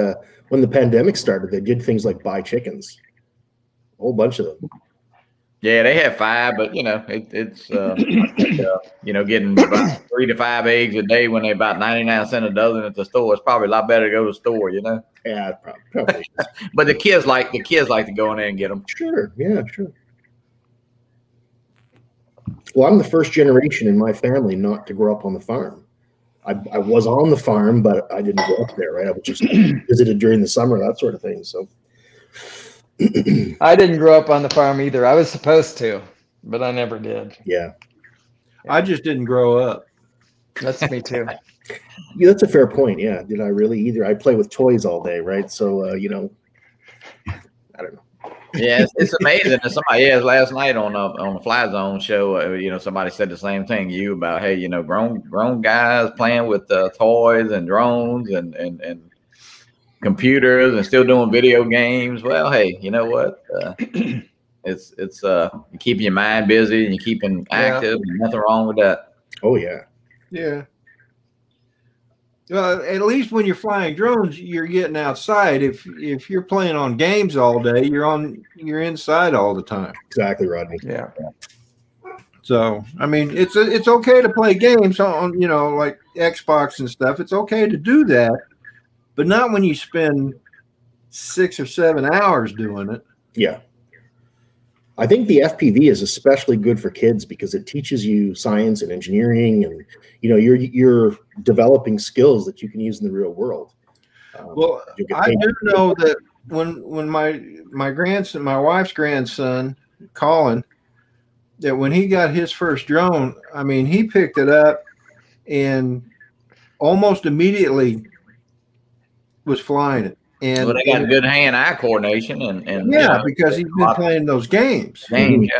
when the pandemic started, they did things like buy chickens. A whole bunch of them. Yeah, they have 5, but it's getting about 3 to 5 eggs a day when they're about 99 cents a dozen at the store. It's probably a lot better to go to the store, Yeah, probably. But the kids like to go in there and get them. Sure, yeah, sure. Well, I'm the first generation in my family not to grow up on the farm. I was on the farm, but I didn't grow up there, right? I was just visited during the summer, that sort of thing. So. I didn't grow up on the farm either. I was supposed to, but I never did. Yeah. I just didn't grow up. That's me too. Yeah, that's a fair point. Yeah. Did I really either? I play with toys all day, right? So, I don't know. Yeah, it's amazing. Somebody last night on the Fly Zone show, somebody said the same thing to you about, hey, grown guys playing with toys and drones and computers and still doing video games. Well, hey, you know what? It's you keep your mind busy and you keep them active. And nothing wrong with that. Oh yeah. Yeah. At least when you're flying drones, you're getting outside. If you're playing on games all day, you're inside all the time. Exactly, Rodney. Yeah. So I mean, it's okay to play games on like Xbox and stuff. It's okay to do that, but not when you spend 6 or 7 hours doing it. Yeah. I think the FPV is especially good for kids because it teaches you science and engineering, and you're developing skills that you can use in the real world. Well, I do know that when my grandson, my wife's grandson, Colin, that when he got his first drone, I mean, he picked it up and almost immediately was flying it. And well, they got good hand-eye coordination, and because he's been playing those games. Especially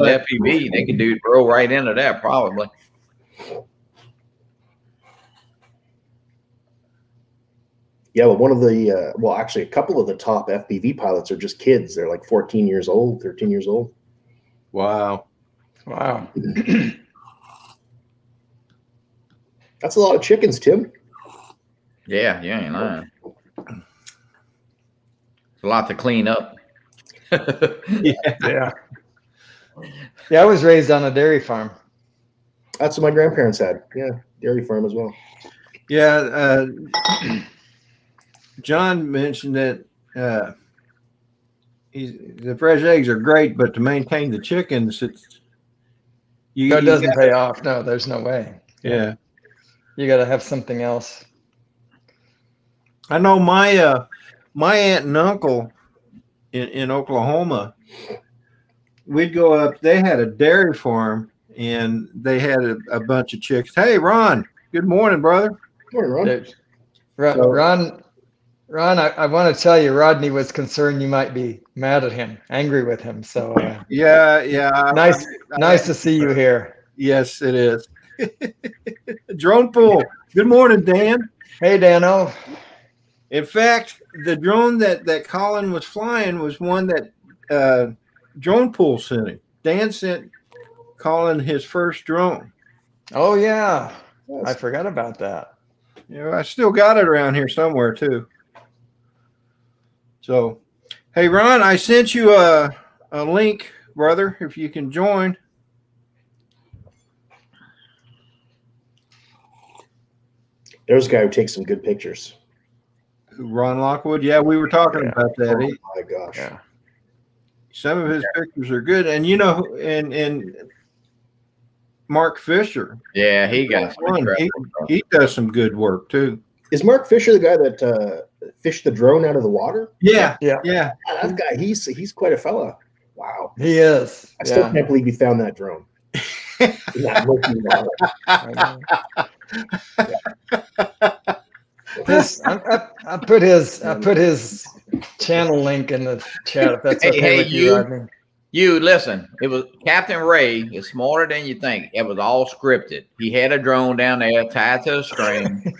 FPV, they can roll right into that probably. Yeah, but one of the actually a couple of the top FPV pilots are just kids. They're like 14 years old, 13 years old. Wow. That's a lot of chickens, Tim. Yeah, you ain't lying. It's a lot to clean up. Yeah. I was raised on a dairy farm. That's what my grandparents had. Yeah, dairy farm as well. Yeah, John mentioned that the fresh eggs are great, but to maintain the chickens, it doesn't pay off. No, there's no way. Yeah, you got to have something else. I know my aunt and uncle in Oklahoma. We'd go up. They had a dairy farm, and they had a bunch of chicks. Hey, Ron. Good morning, brother. Good morning, Ron. Ron, I want to tell you, Rodney was concerned you might be mad at him, angry with him. So yeah. Nice to see you here. Yes, it is. Drone pool. Good morning, Dan. Hey, Dano. In fact, the drone that Colin was flying was one that Drone Pool sent him. Dan sent Colin his first drone. Oh yeah, I forgot about that. I still got it around here somewhere too. So, hey Ron, I sent you a link, brother. If you can join. There's a guy who takes some good pictures. Ron Lockwood. Yeah, we were talking about that. Oh my gosh. Yeah. Some of his pictures are good, and and Mark Fisher. Yeah, he got he does some good work too. Is Mark Fisher the guy that fished the drone out of the water? Yeah. That guy, he's quite a fella. Wow. He is. I still can't believe he found that drone. I put his channel link in the chat if that's okay with you, Rodney. You listen, it was Captain Ray is smarter than you think. It was all scripted. He had a drone down there tied to a string.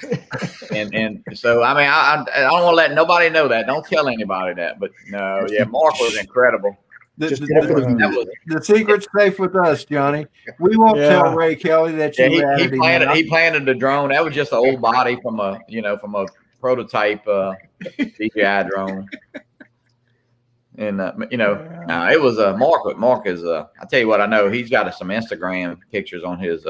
and so I mean I don't want to let nobody know that. Don't tell anybody that. But no, yeah, Mark was incredible. The secret's safe with us, Johnny. We won't tell Ray Kelly that he planted the drone. That was just an old body from a prototype DJI drone. And it was Mark is I tell you what, I know he's got some Instagram pictures on his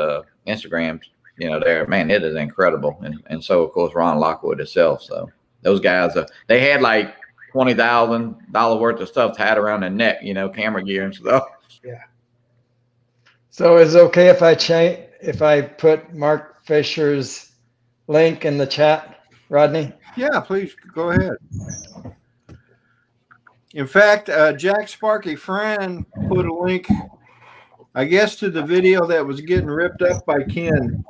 Instagram. There, man, it is incredible. And so of course Ron Lockwood himself. So those guys, they had like $20,000 worth of stuff tied around their neck, camera gear and stuff. Yeah. So is it okay if I put Mark Fisher's link in the chat, Rodney? Yeah, please go ahead. In fact, Jack Sparky Fran put a link, I guess, to the video that was getting ripped up by Ken.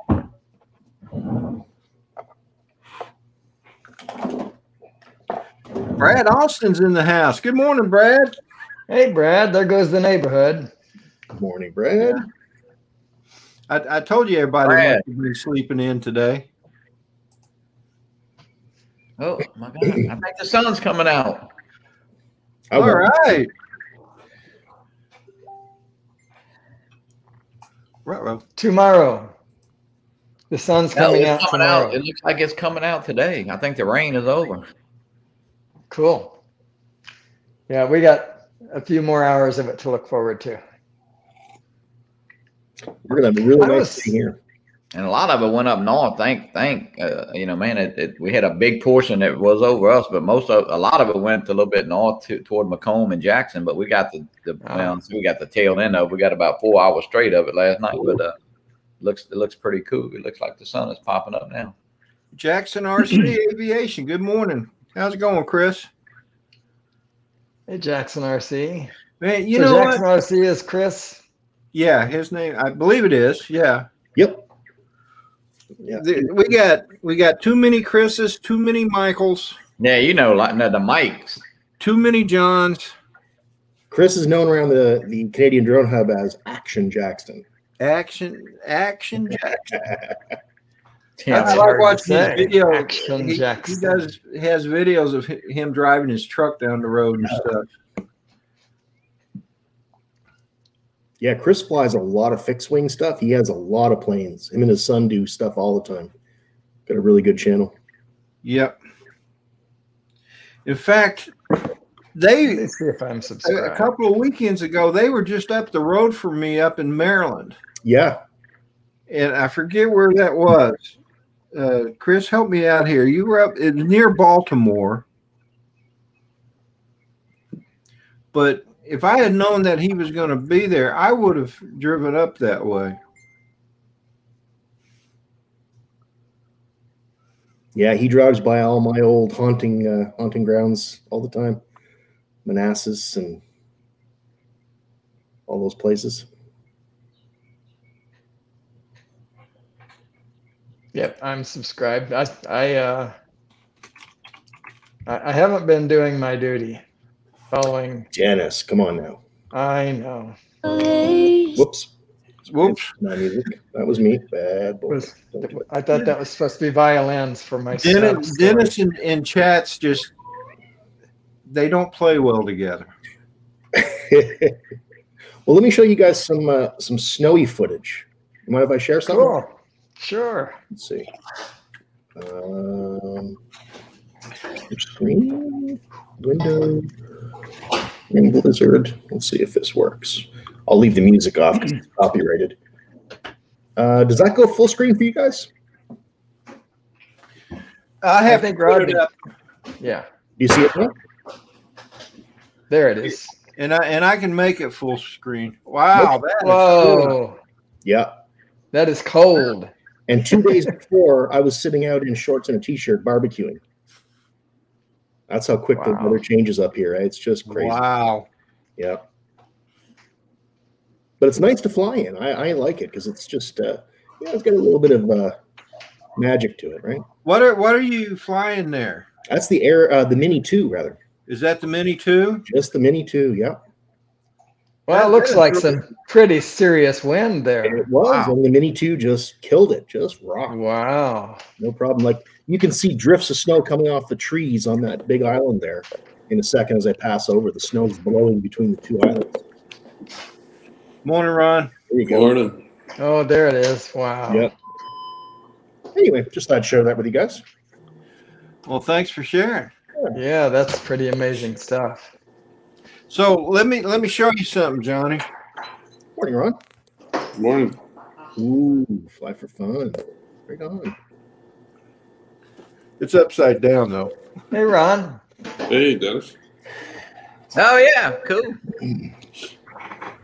Brad Austin's in the house. Good morning, Brad. Hey, Brad. There goes the neighborhood. Good morning, Brad. I told you everybody must have been sleeping in today. Oh my God! I think the sun's coming out. All right. Tomorrow. The sun's coming out tomorrow. It looks like it's coming out today. I think the rain is over. Cool. Yeah, we got a few more hours of it to look forward to. We're gonna have a really nice day here. And a lot of it went up north. You know, man, we had a big portion that was over us, but a lot of it went a little bit north toward Macomb and Jackson. But we got we got the tail end of it. We got about 4 hours straight of it last night. But it looks pretty cool. It looks like the sun is popping up now. Jackson RC Aviation. Good morning. How's it going, Chris? Hey, Jackson RC. Man, you know Jackson RC is Chris. Yeah, his name. I believe it is. Yeah. Yep. Yeah. We got too many Chris's, too many Michaels. Yeah, you know, like the Mikes. Too many Johns. Chris is known around the Canadian Drone Hub as Action Jackson. Action Jackson. Yeah, I like watching his videos. Action Jackson. He has videos of him driving his truck down the road and stuff. Yeah, Chris flies a lot of fixed wing stuff. He has a lot of planes. Him and his son do stuff all the time. Got a really good channel. Yep. In fact, Let's see if I'm subscribed. a couple of weekends ago, they were just up the road from me up in Maryland. Yeah. And I forget where that was. Chris, help me out here. You were up near Baltimore. But if I had known that he was going to be there, I would have driven up that way. Yeah, he drives by all my old haunting grounds all the time. Manassas and all those places. Yep, I'm subscribed. I haven't been doing my duty. Following. Janice, come on now. I know. Whoops. Whoops. Not music. That was me. Bad boy. I thought that was supposed to be violins for my Dennis and Chats just, they don't play well together. Well, let me show you guys some snowy footage. You mind if I share something? Cool. Sure. Let's see. Screen, window, and Blizzard. Let's see if this works. I'll leave the music off because it's copyrighted. Does that go full screen for you guys? I think Rodney. Yeah. Do you see it now? There it is. And I can make it full screen. Wow. Whoa. Cool. Yeah. That is cold. And 2 days before, I was sitting out in shorts and a T-shirt barbecuing. That's how quick the weather changes up here. Right? It's just crazy. Wow. Yeah. But it's nice to fly in. I like it because it's just, it's got a little bit of magic to it, right? What are you flying there? That's the the Mini 2, rather. Is that the Mini 2? Just the Mini 2, yeah. Well, it looks like some pretty serious wind there. It was, and the Mini 2 just killed it, just rocked. Wow. No problem. Like, you can see drifts of snow coming off the trees on that big island there in a second as I pass over. The snow's blowing between the two islands. Morning, Ron. There you go. Morning. Oh, there it is. Wow. Yep. Anyway, just thought I'd share that with you guys. Well, thanks for sharing. Yeah, that's pretty amazing stuff. So let me show you something, Johnny. Morning, Ron. Morning. Ooh, fly for fun. Right on. It's upside down though. Hey, Ron. Hey, Dennis. Oh yeah, cool.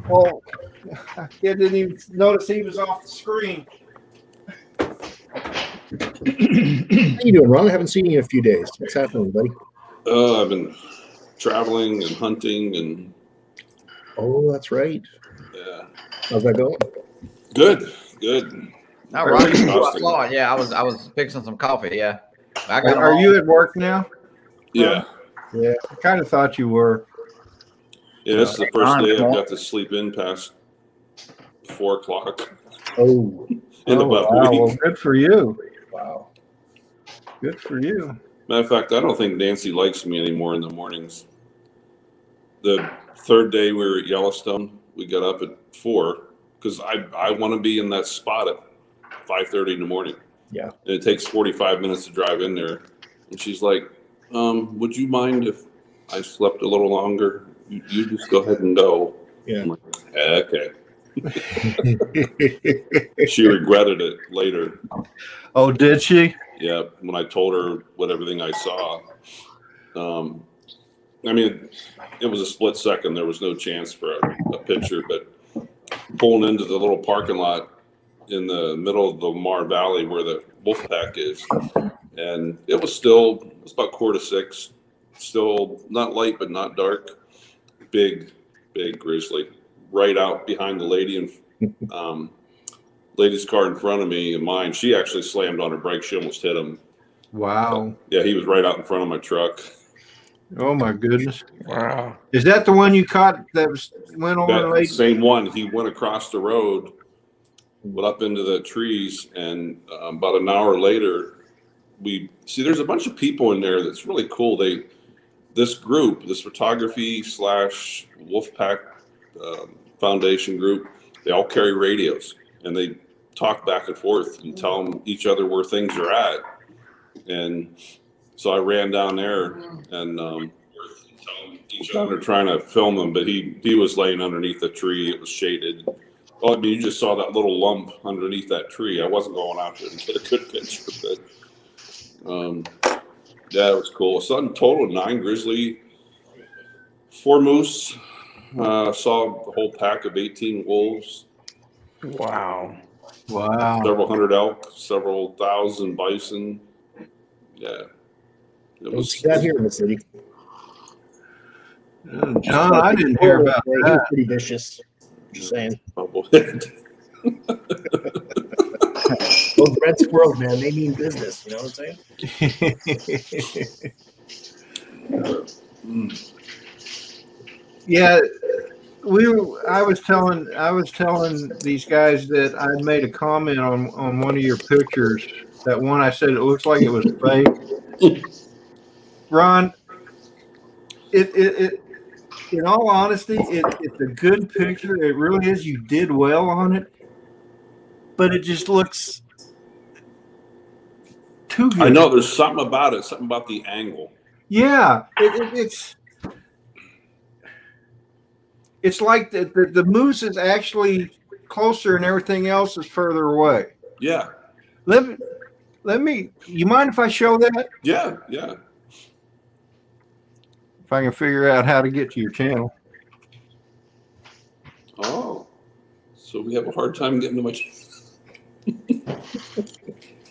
Well, I didn't even notice he was off the screen. How you doing, Ron? I haven't seen you in a few days. What's happening, buddy? I've been traveling and hunting and. Oh, that's right. Yeah. How's that going? Good. No, Ron, yeah, I was fixing some coffee. Yeah. Are you at work now? Yeah. Yeah, I kind of thought you were. Yeah, this is the first day I've got to sleep in past 4 o'clock. Oh. In about a wow. week. Well, good for you. Wow. Good for you. Matter of fact, I don't think Nancy likes me anymore in the mornings. The third day we were at Yellowstone, we got up at 4 because I want to be in that spot at 5:30 in the morning. Yeah. And it takes 45 minutes to drive in there. And she's like, would you mind if I slept a little longer? You just go ahead and go. Yeah. I'm like, okay. She regretted it later. Oh, did she? Yeah, when I told her what everything I saw. I mean, it was a split second. There was no chance for a picture, but pulling into the little parking lot in the middle of the Lamar Valley where the wolf pack is, and it was about 4 to 6, still not light but not dark. Big grizzly right out behind the lady and lady's car in front of me and mine. She actually slammed on her brakes. She almost hit him. Wow. Yeah, he was right out in front of my truck. Oh my goodness. Wow. Is that the one you caught that went over the lake? Same one. He went across the road, went up into the trees, and about an hour later, we see there's a bunch of people in there that's really cool. This group, this photography / Wolfpack Foundation group, they all carry radios and they talk back and forth and tell each other where things are at. And so I ran down there and each other trying to film him, but he was laying underneath the tree. It was shaded. Well, I mean, you just saw that little lump underneath that tree. I wasn't going out there to get a good picture, but yeah, it was cool. So in total, 9 grizzly, 4 moose. Saw a whole pack of 18 wolves. Wow. Wow. Several hundred elk, several thousand bison. Yeah. It was that here in the city. John, I didn't hear about He was that. pretty vicious. Just saying. Those red squirrels, man, they mean business. You know what I'm saying? Yeah, I was telling these guys that I made a comment on one of your pictures. That one I said it looks like it was fake. Ron, it in all honesty, it's a good picture. It really is. You did well on it, but it just looks too good. I know there's something about it, something about the angle. Yeah, it's like the moose is actually closer and everything else is further away. Yeah. Let me. You mind if I show that? Yeah. If I can figure out how to get to your channel. Oh, so we have a hard time getting to my channel.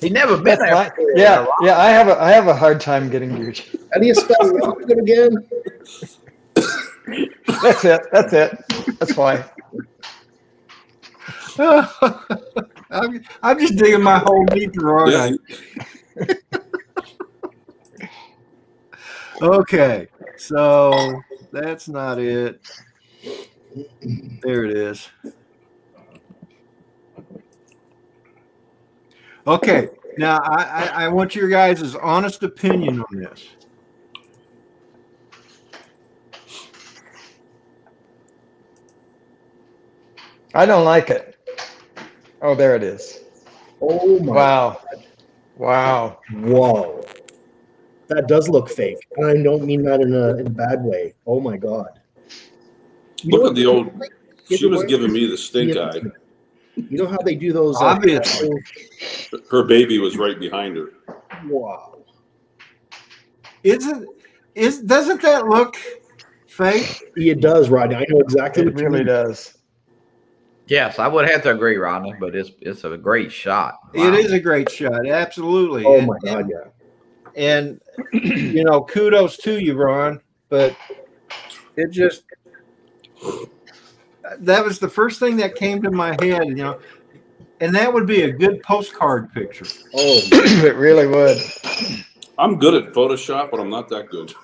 He never been there. Yeah. I have a hard time getting to your channel. How do you spell Rockford again? That's it. That's fine. I'm just digging my hole deeper, aren't I? Okay, so that's not it. There it is. Okay, now I want your guys' honest opinion on this. I don't like it. Oh, there it is. Oh my! Wow. Whoa! That does look fake, and I don't mean that in a bad way. Oh my God! Look at the old. She was giving me the stink eye. You know how they do those? Obviously. Her baby was right behind her. Wow! Doesn't that look fake? It does, Rodney. I know exactly It what you really mean. does. Yes, I would have to agree, Rodney, but it's a great shot. Wow. It is a great shot, absolutely. Oh my God! Yeah. And kudos to you, Ron. But it just that was the first thing that came to my head, and that would be a good postcard picture. Oh, It really would. I'm good at Photoshop, but I'm not that good.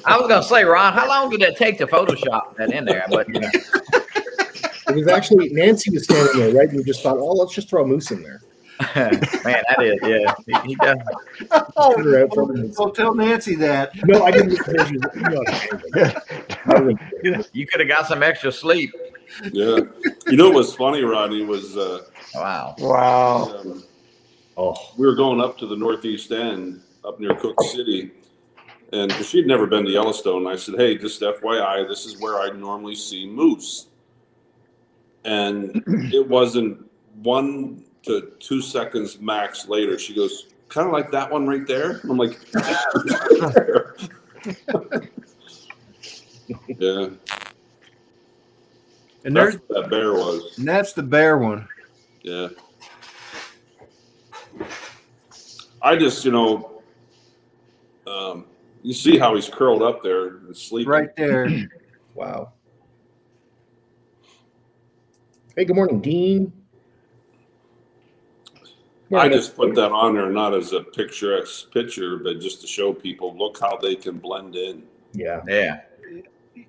I was going to say, Ron, how long did it take to Photoshop that in there? But it was actually Nancy was standing there, right? And we just thought, oh, let's just throw a moose in there. Man, that is, yeah. He does. Oh, don't tell Nancy that. No, I didn't. You could have got some extra sleep. Yeah. You know what was funny, Rodney, was Wow. we were going up to the northeast end, up near Cook City, and she'd never been to Yellowstone. I said, hey, just FYI, this is where I normally see moose. And it wasn't 1 to 2 seconds max later, she goes, kind of like that one right there. I'm like, yeah. And that's what that bear was. And that's the bear one. Yeah. I just, you see how he's curled up there and sleeping. Right there. Wow. Hey, good morning, Dean. I just put that on there not as a picturesque picture, but just to show people, look how they can blend in. Yeah. Yeah.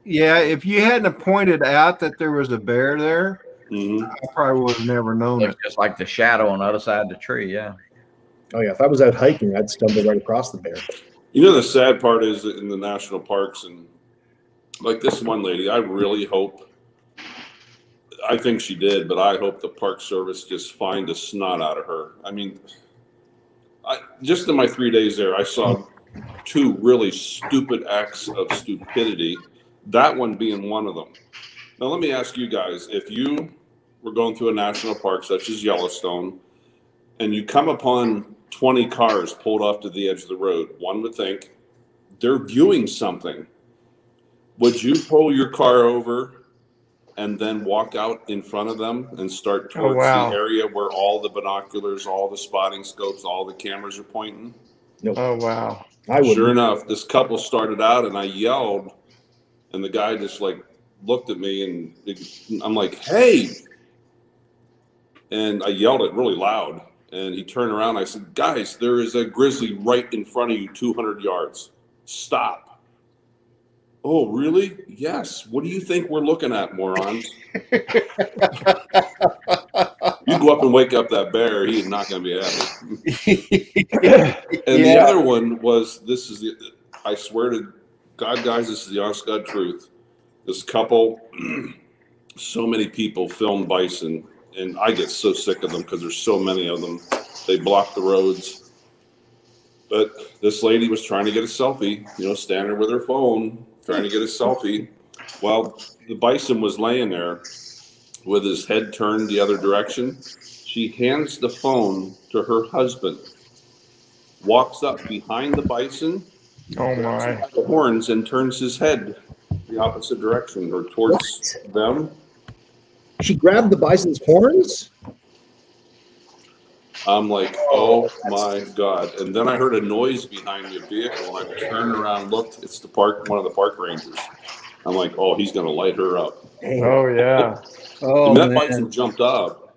Yeah, if you hadn't pointed out that there was a bear there, I probably would have never known it. Just like the shadow on the other side of the tree, yeah. Oh, yeah. If I was out hiking, I'd stumble right across the bear. You know, the sad part is that in the national parks, and like this one lady, I really hope, I think she did, but I hope the Park Service just find the snot out of her. I mean, just in my 3 days there, I saw 2 really stupid acts of stupidity, that one being one of them. Now, let me ask you guys, if you were going through a national park such as Yellowstone, and you come upon 20 cars pulled off to the edge of the road, one would think they're viewing something. Would you pull your car over and then walk out in front of them and start towards the area where all the binoculars, all the spotting scopes, all the cameras are pointing? Nope. Oh, wow. Sure enough, this couple started out and I yelled, and the guy just like looked at me and I'm like, hey. And I yelled it really loud. And he turned around. I said, guys, there is a grizzly right in front of you, 200 yards. Stop. Oh, really? Yes. What do you think we're looking at, morons? You go up and wake up that bear, he is not going to be happy. And the other one was, I swear to God, guys, this is the honest God truth. This couple, so many people film bison, and I get so sick of them because there's so many of them. They block the roads. But this lady was trying to get a selfie, standing with her phone, trying to get a selfie. Well, the bison was laying there with his head turned the other direction. She hands the phone to her husband, walks up behind the bison, the horns, and turns his head the opposite direction or towards them. She grabbed the bison's horns? I'm like, oh my God. And then I heard a noise behind the vehicle. And I turned around, looked, it's one of the park rangers. I'm like, oh, he's going to light her up. Oh, yeah. And that bison jumped up.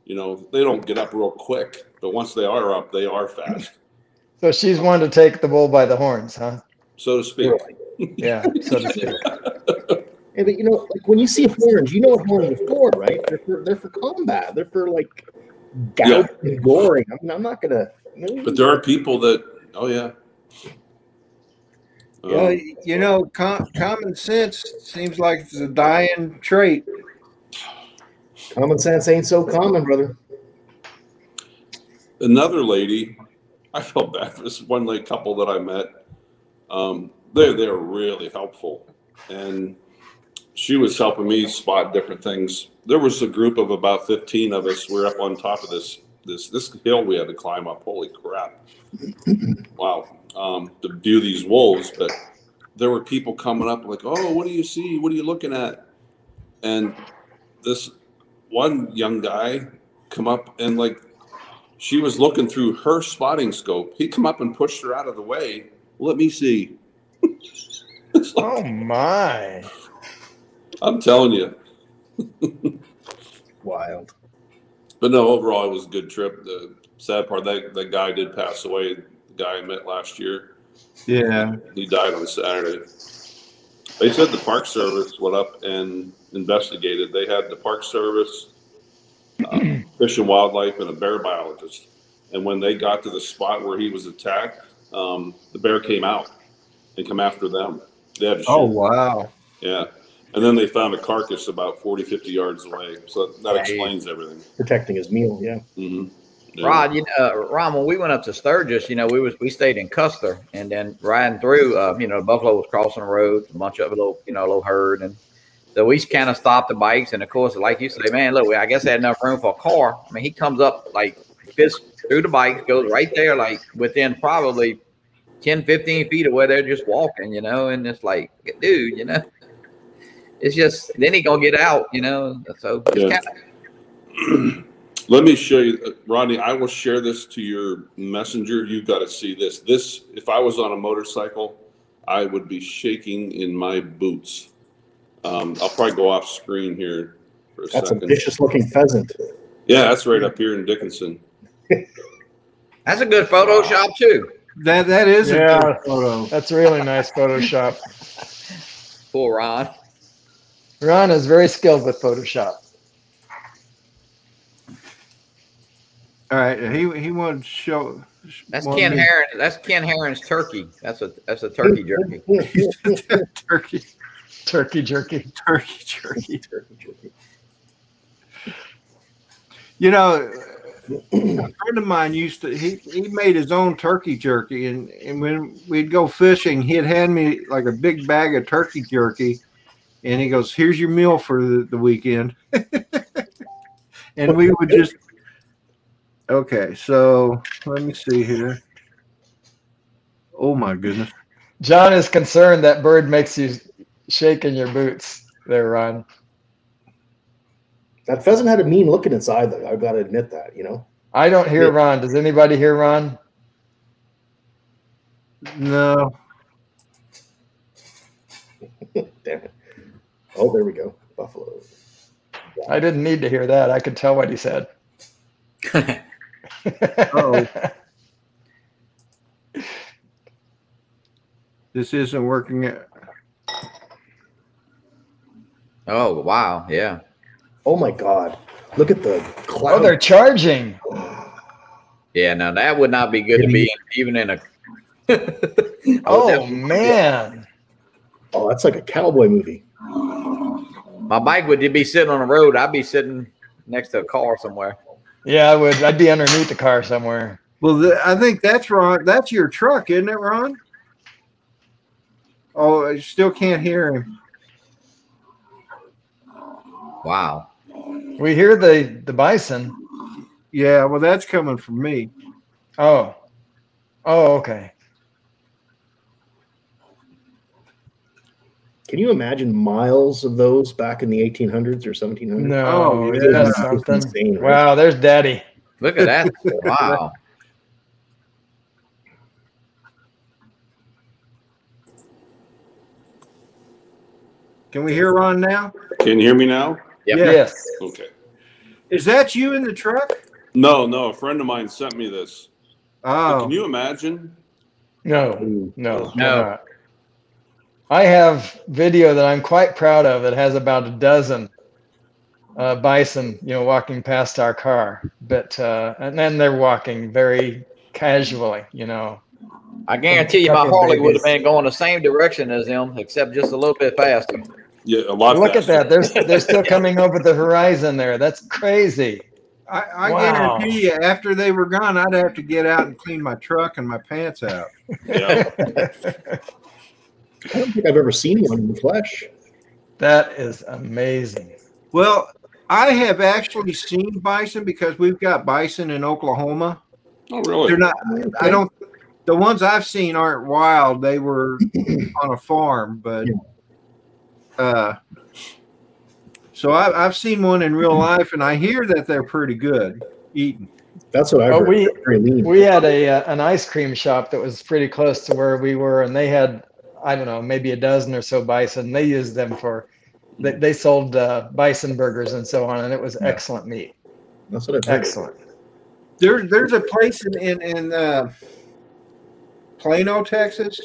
They don't get up real quick, but once they are up, they are fast. So she's one to take the bull by the horns, huh? So to speak. Yeah, so to speak. Yeah, but like when you see horns, you know what horns are for, right? They're for combat. They're for like gouging and goring. I mean, I'm not gonna. But there are people that, common sense seems like it's a dying trait. Common sense ain't so common, brother. Another lady, I felt bad for this one couple that I met. They're really helpful, and she was helping me spot different things. There was a group of about 15 of us. We're up on top of this hill we had to climb up. Holy crap! Wow, to view these wolves. But there were people coming up like, "Oh, what do you see? What are you looking at?" And this one young guy come up and she was looking through her spotting scope. He come up and pushed her out of the way. Let me see. Oh my. I'm telling you. Wild. But no, overall, it was a good trip. The sad part, that guy did pass away, the guy I met last year. Yeah. He died on Saturday. They said the Park Service went up and investigated. They had the Park Service, Fish and Wildlife and a bear biologist. And when they got to the spot where he was attacked, the bear came out and come after them. They had to shoot. Oh, wow. Yeah. And then they found a carcass about 40, 50 yards away. So that explains everything. Protecting his meal, yeah. Mm-hmm. Yeah. Rod, Ron, when we went up to Sturgis, we stayed in Custer, and then riding through, Buffalo was crossing the road, a bunch of little herd, and so we kind of stopped the bikes, and of course, like you say, man, look, I guess they had enough room for a car. I mean, he comes up like this through the bike, goes right there, like within probably 10, 15 feet of where they're just walking, and it's like, dude, it's just, then he gonna get out, so it's kind of. Let me show you, Rodney, I will share this to your messenger. You've got to see this. This, if I was on a motorcycle, I would be shaking in my boots. I'll probably go off screen here for a second. That's a vicious looking pheasant. Yeah, that's right up here in Dickinson. That's a good Photoshop too. That is a good photo. That's a really nice Photoshop. Poor Ron. Ron is very skilled with Photoshop. All right, he wanted to show. That's Ken Herron. That's Ken Herron's turkey. That's a turkey jerky. Turkey jerky. A friend of mine used to. He made his own turkey jerky, and when we'd go fishing, he'd hand me like a big bag of turkey jerky, and he goes, "Here's your meal for the weekend," and we would just. Okay, so let me see here. Oh my goodness. John is concerned that bird makes you shake in your boots there, Ron. That pheasant had a mean look in its eye, though. I've got to admit that, I don't hear Ron. Does anybody hear Ron? No. Damn it. Oh, there we go. Buffalo. I didn't need to hear that. I could tell what he said. Oh, this isn't working. Oh wow, yeah. Oh my God! Look at the cloud. Oh, they're charging. Yeah, now that would not be good to be even in a. Oh man! Oh, that's like a cowboy movie. My bike would be sitting on the road. I'd be sitting next to a car somewhere. Yeah, I would. I'd be underneath the car somewhere. Well, I think that's Ron. That's your truck, isn't it, Ron? Oh, I still can't hear him. Wow. We hear the bison. Yeah, well, that's coming from me. Oh. Oh, okay. Can you imagine miles of those back in the 1800s or 1700s? No, yeah, that's something. Insane, right? Wow, there's Daddy. Look at that. Wow. Can we hear Ron now? Can you hear me now? Yep. Yeah. Yes. Okay. Is that you in the truck? No, a friend of mine sent me this. Oh. Can you imagine? No. I have video that I'm quite proud of. It has about a dozen bison, walking past our car. But and then they're walking very casually, I guarantee you, my Couple Harley would babies. have been going the same direction as them, except just a little bit faster. Yeah, a lot. Look faster. at that. They're still coming over the horizon there. That's crazy. I Wow. guarantee you, after they were gone, I'd have to get out and clean my truck and my pants out. Yeah. I don't think I've ever seen one in the flesh. That is amazing. Well, I have actually seen bison because we've got bison in Oklahoma. Oh, really? They're not. I don't. The ones I've seen aren't wild. They were on a farm, but so I've seen one in real life, and I hear that they're pretty good eating. That's what I've heard. we They're very lean. we had an ice cream shop that was pretty close to where we were, and they had, I don't know, maybe a dozen or so bison. They used them for, they sold bison burgers and so on, and it was excellent meat. That's what I've heard. Excellent. There's a place in Plano, Texas,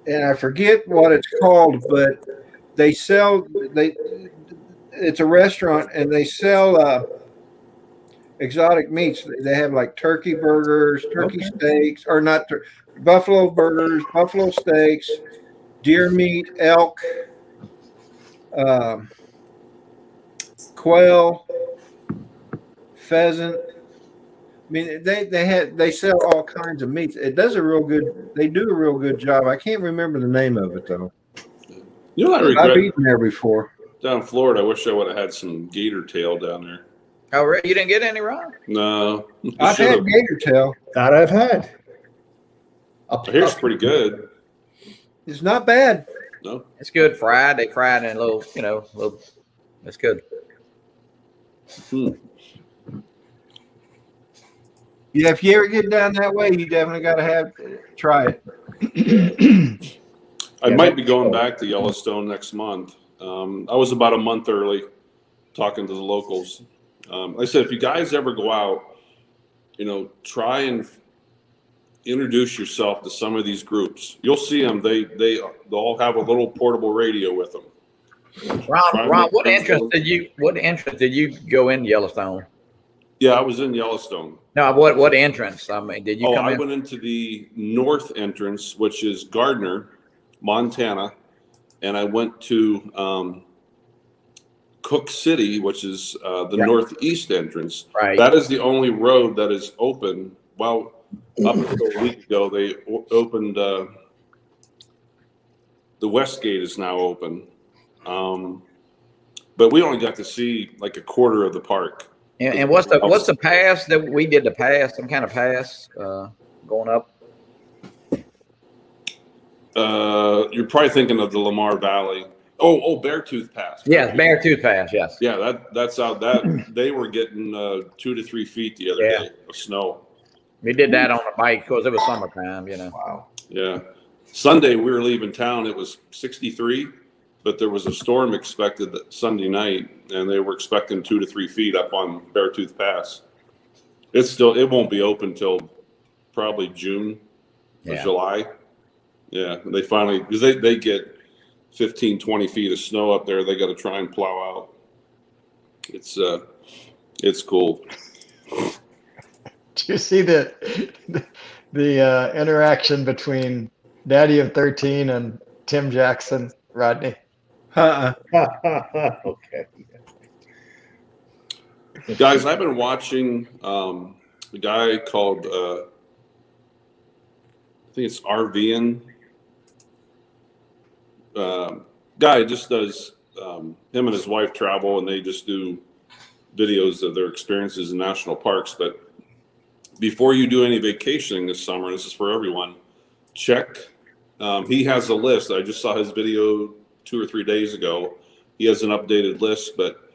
and I forget what it's called, but it's a restaurant, and they sell exotic meats. They have like turkey burgers, turkey steaks, or not buffalo burgers, buffalo steaks, deer meat, elk, quail, pheasant. I mean, they sell all kinds of meats. It does a real good. They do a real good job. I can't remember the name of it though. You know what I regret? I've eaten there before. Down in Florida, I wish I would have had some gator tail down there. Oh, really? You didn't get any, Ron? No. I've had gator tail. That I've had. Here's pretty good. It's not bad. No. It's good fried. They fry it in a little, it's good. Yeah, if you ever get down that way, you definitely got to try it. I might be going back to Yellowstone next month. I was about a month early talking to the locals. Like I said, if you guys ever go out, try and introduce yourself to some of these groups. You'll see them. They all have a little portable radio with them. Ron, what entrance did you go in Yellowstone? Yeah, I was in Yellowstone. No, what entrance? I mean, did you come in? I went into the north entrance, which is Gardner, Montana, and I went to Cook City, which is the northeast entrance. Right. That is the only road that is open. Well, up until a week ago, they opened the west gate is now open, but we only got to see like a quarter of the park. And what's the pass that we did? The pass, some kind of pass going up. You're probably thinking of the Lamar Valley. Oh, Beartooth Pass. Yes, Beartooth Pass. Yes. Yeah, that's out. That they were getting 2 to 3 feet the other day of snow. We did that on a bike because it was summertime. Wow. Yeah. Sunday we were leaving town. It was 63, but there was a storm expected that Sunday night, and they were expecting 2 to 3 feet up on Beartooth Pass. It won't be open till probably June or July. Yeah, they finally, because they get 15, 20 feet of snow up there. They got to try and plow out. It's cool. Do you see the interaction between Daddy of 13 and Tim Jackson, Rodney? Okay. Guys, I've been watching a guy called I think it's RVN. Guy just does him and his wife travel, and they just do videos of their experiences in national parks. But before you do any vacationing this summer, this is for everyone, check. He has a list. I just saw his video 2 or 3 days ago. He has an updated list, but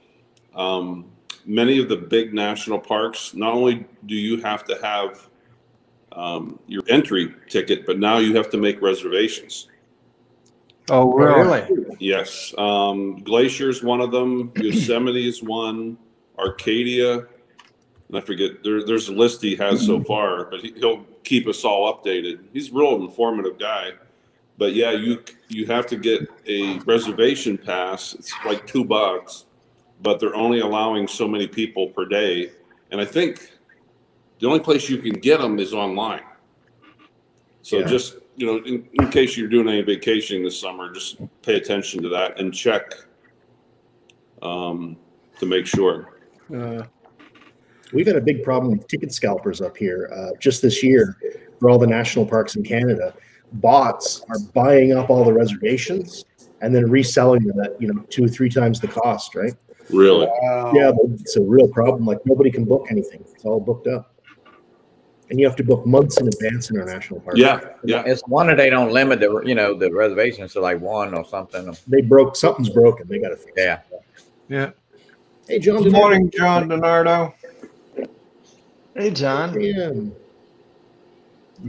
many of the big national parks, not only do you have to have your entry ticket, but now you have to make reservations. Oh, really? Yes. Glacier's one of them. Yosemite is one. Arcadia. And I forget, there's a list he has so far, but he'll keep us all updated. He's a real informative guy. But yeah, you have to get a reservation pass. It's like $2, but they're only allowing so many people per day. And I think the only place you can get them is online. So just, in case you're doing any vacationing this summer, just pay attention to that and check to make sure. We've had a big problem with ticket scalpers up here. Just this year, for all the national parks in Canada, bots are buying up all the reservations and then reselling them at 2 or 3 times the cost, right? Really? Wow. Yeah, it's a real problem. Like nobody can book anything; it's all booked up, and you have to book months in advance in our national parks. Yeah. It's wonder they don't limit the reservations to like 1 or something. Something's broken. They got to fix it. Yeah. Hey, John. Good morning, John DiNardo. Hey, John. Yeah.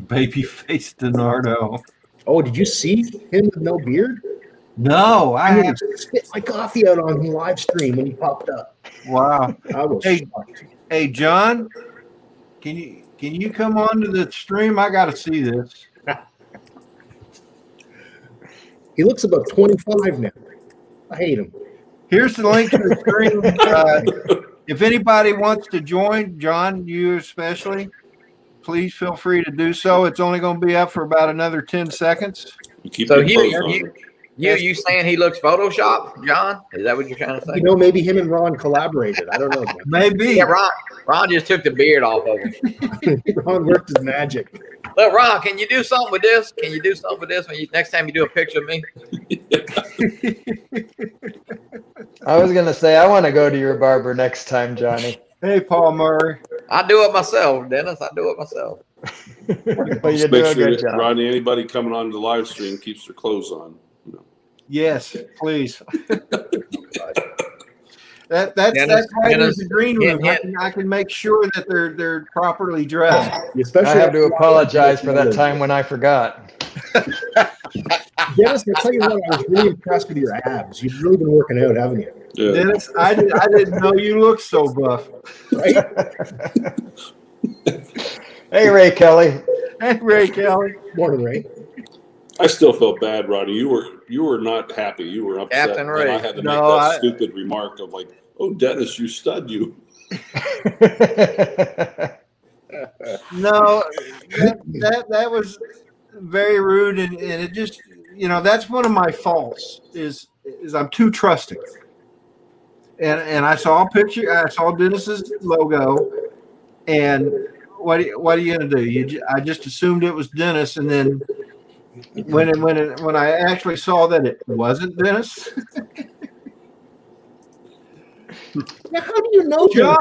Baby-faced DiNardo. Oh, did you see him with no beard? No, I have. Spit my coffee out on live stream when he popped up. Wow. I was shocked. Hey, John, can you come on to the stream? I got to see this. He looks about 25 now. I hate him. Here's the link to the stream. If anybody wants to join, John, you especially, please feel free to do so. It's only going to be up for about another 10 seconds. So you saying he looks Photoshop, John? Is that what you're trying to say? You know, maybe him and Ron collaborated. I don't know. Maybe. Yeah, Ron just took the beard off of him. Ron worked his magic. Look, Ron, can you do something with this? Can you do something with this when next time you do a picture of me? I was gonna say I want to go to your barber next time, Johnny. Hey, Paul Murray. I do it myself, Dennis. I do it myself. Well, you do Make a sure good that, job. Rodney, anybody coming on the live stream keeps their clothes on. Yes, please. That's why there's a green room. I can make sure that they're properly dressed. Especially I have to apologize for that time when I forgot. Dennis, I'll tell you what, I was really impressed with your abs. You've really been working out, haven't you? Yeah. Dennis, I didn't know you looked so buff. Right? Hey, Ray Kelly. Hey, Ray Kelly. Morning, Ray. I still felt bad, Rodney. You were not happy. You were upset. Captain and Ray. I had to make that stupid remark of like, "Oh, Dennis, you stud, you." No, that was very rude, and it just, that's one of my faults is I'm too trusting. And I saw a picture. I saw Dennis's logo, and what are you gonna do? I just assumed it was Dennis, and then when I actually saw that it wasn't Dennis. Now, how do you know, John?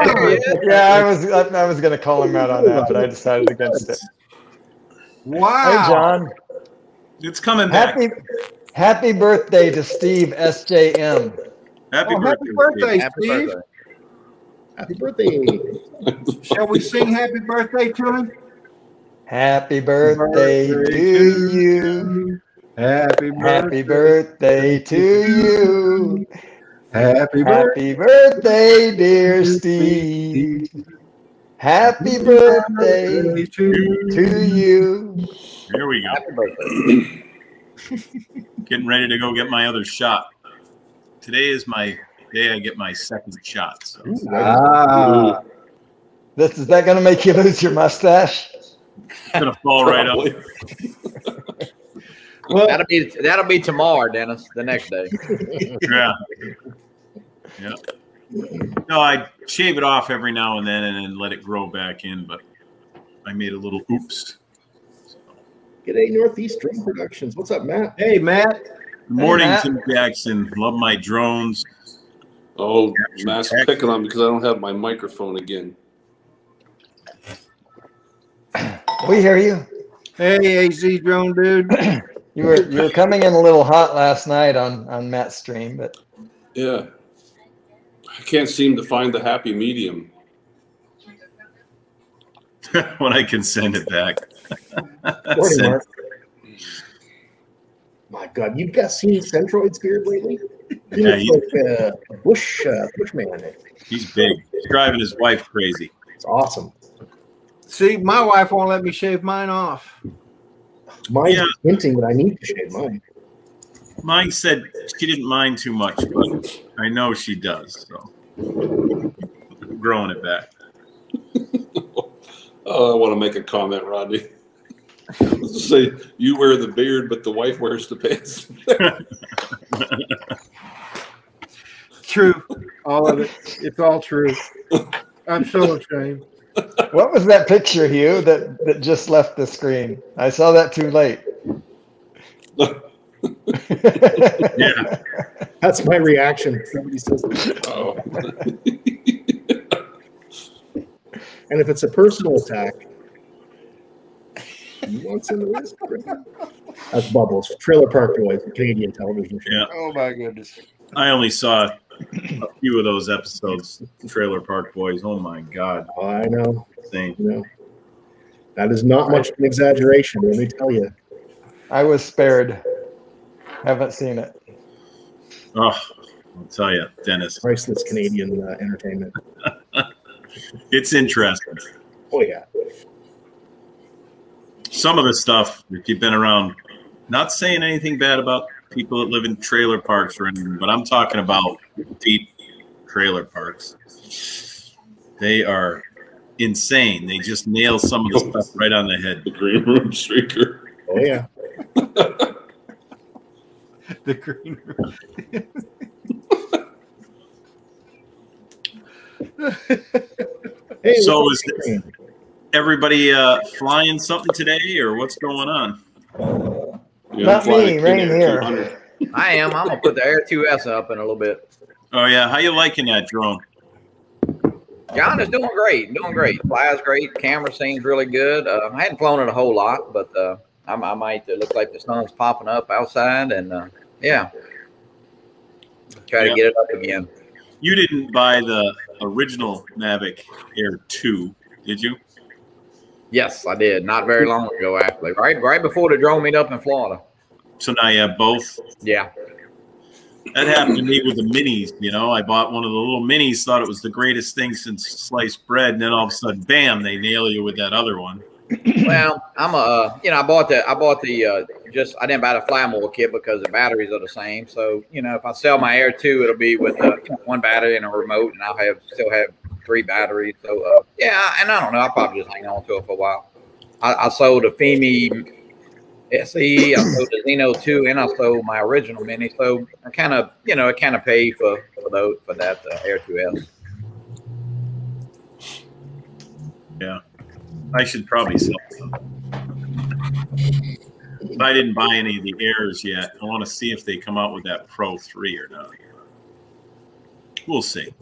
Yeah, I was going to call him out on that, but I decided against it. Wow. Hey, John. It's coming back. Happy birthday to Steve SJM. Happy birthday, Steve. Happy birthday. Shall we sing happy birthday to him? Happy birthday to you. Happy birthday to you. Happy birthday, dear Steve. Happy birthday to you. Here we go. Happy birthday. Getting ready to go get my other shot. Today is my day I get my second shot. So. Is that going to make you lose your mustache? It's going to fall right up. Well, that'll be tomorrow, Dennis, the next day. Yeah. No, I shave it off every now and then let it grow back in, but I made a little oops. G'day, Northeast Drone Productions. What's up, Matt? Hey, Matt. Good morning, Tim Jackson. Love my drones. Oh, Matt's picking on me because I don't have my microphone again. We hear you. Hey, AZ drone dude. You were coming in a little hot last night on Matt's stream, but Yeah. I can't seem to find the happy medium. When I can send it back. Morning, Mark. My God, you've got seen Centroid's beard lately? He looks like a bushman. He's big. He's driving his wife crazy. It's awesome. See, my wife won't let me shave mine off. Mine's hinting that I need to shave mine. Mine said she didn't mind too much, but I know she does. So I'm growing it back. Oh, I want to make a comment, Rodney. Let's say you wear the beard, but the wife wears the pants. True. All of it. It's all true. I'm so ashamed. what was that picture, Hugh, that just left the screen? I saw that too late. Yeah. That's my reaction. Somebody says, Oh. and if it's a personal attack, what's in the list? That's Bubbles. Trailer Park Boys, the Canadian television show. Yeah. Oh, my goodness. I only saw a few of those episodes, Trailer Park Boys. Oh, my God. Oh, I know. Insane. No. That is not much of an exaggeration, let me tell you. I was spared. Haven't seen it. Oh, I'll tell you, Dennis. Priceless Canadian entertainment. It's interesting. Oh, yeah. Some of the stuff, if you've been around, not saying anything bad about people that live in trailer parks or anything, but I'm talking about deep trailer parks. They are insane. They just nail some of the stuff right on the head. The green room streaker. Oh yeah. The green room. Hey, So is everybody flying something today, or what's going on? Yeah, Not flying me, a King Rain Air here. 200. I am. I'm gonna put the Air 2S up in a little bit. Oh yeah, how you liking that drone? John is doing great. Doing great. Flies great. Camera seems really good. I hadn't flown it a whole lot, but I might. It looks like the sun's popping up outside, and yeah, try to get it up again. You didn't buy the original Mavic Air 2, did you? Yes, I did. Not very long ago, actually. Right before the drone meet up in Florida. So now you have both. Yeah. That happened to me with the minis. You know, I bought one of the little minis, thought it was the greatest thing since sliced bread, and then all of a sudden, bam, they nail you with that other one. Well, I'm I bought the just I didn't buy the fly more kit because the batteries are the same. So if I sell my Air 2, it'll be with one battery and a remote, and I'll still have 3 batteries. So yeah, and I don't know, I'll probably just hang on to it for a while. I sold a Femi SE, I sold the Xeno 2, and I sold my original mini. So I kind of paid for that Air 2S. Yeah. I should probably sell some. But I didn't buy any of the Airs yet. I want to see if they come out with that Pro 3 or not. We'll see.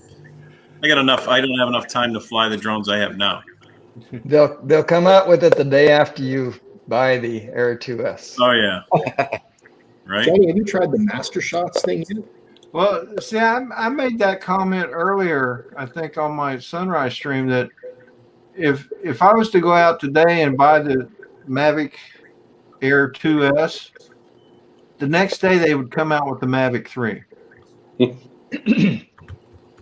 I don't have enough time to fly the drones I have now. They'll come out with it the day after you buy the Air 2S. Oh yeah. Right? Johnny, have you tried the Master Shots thing yet? Well, see, I made that comment earlier, I think, on my sunrise stream that if I was to go out today and buy the Mavic Air 2S, the next day they would come out with the Mavic 3.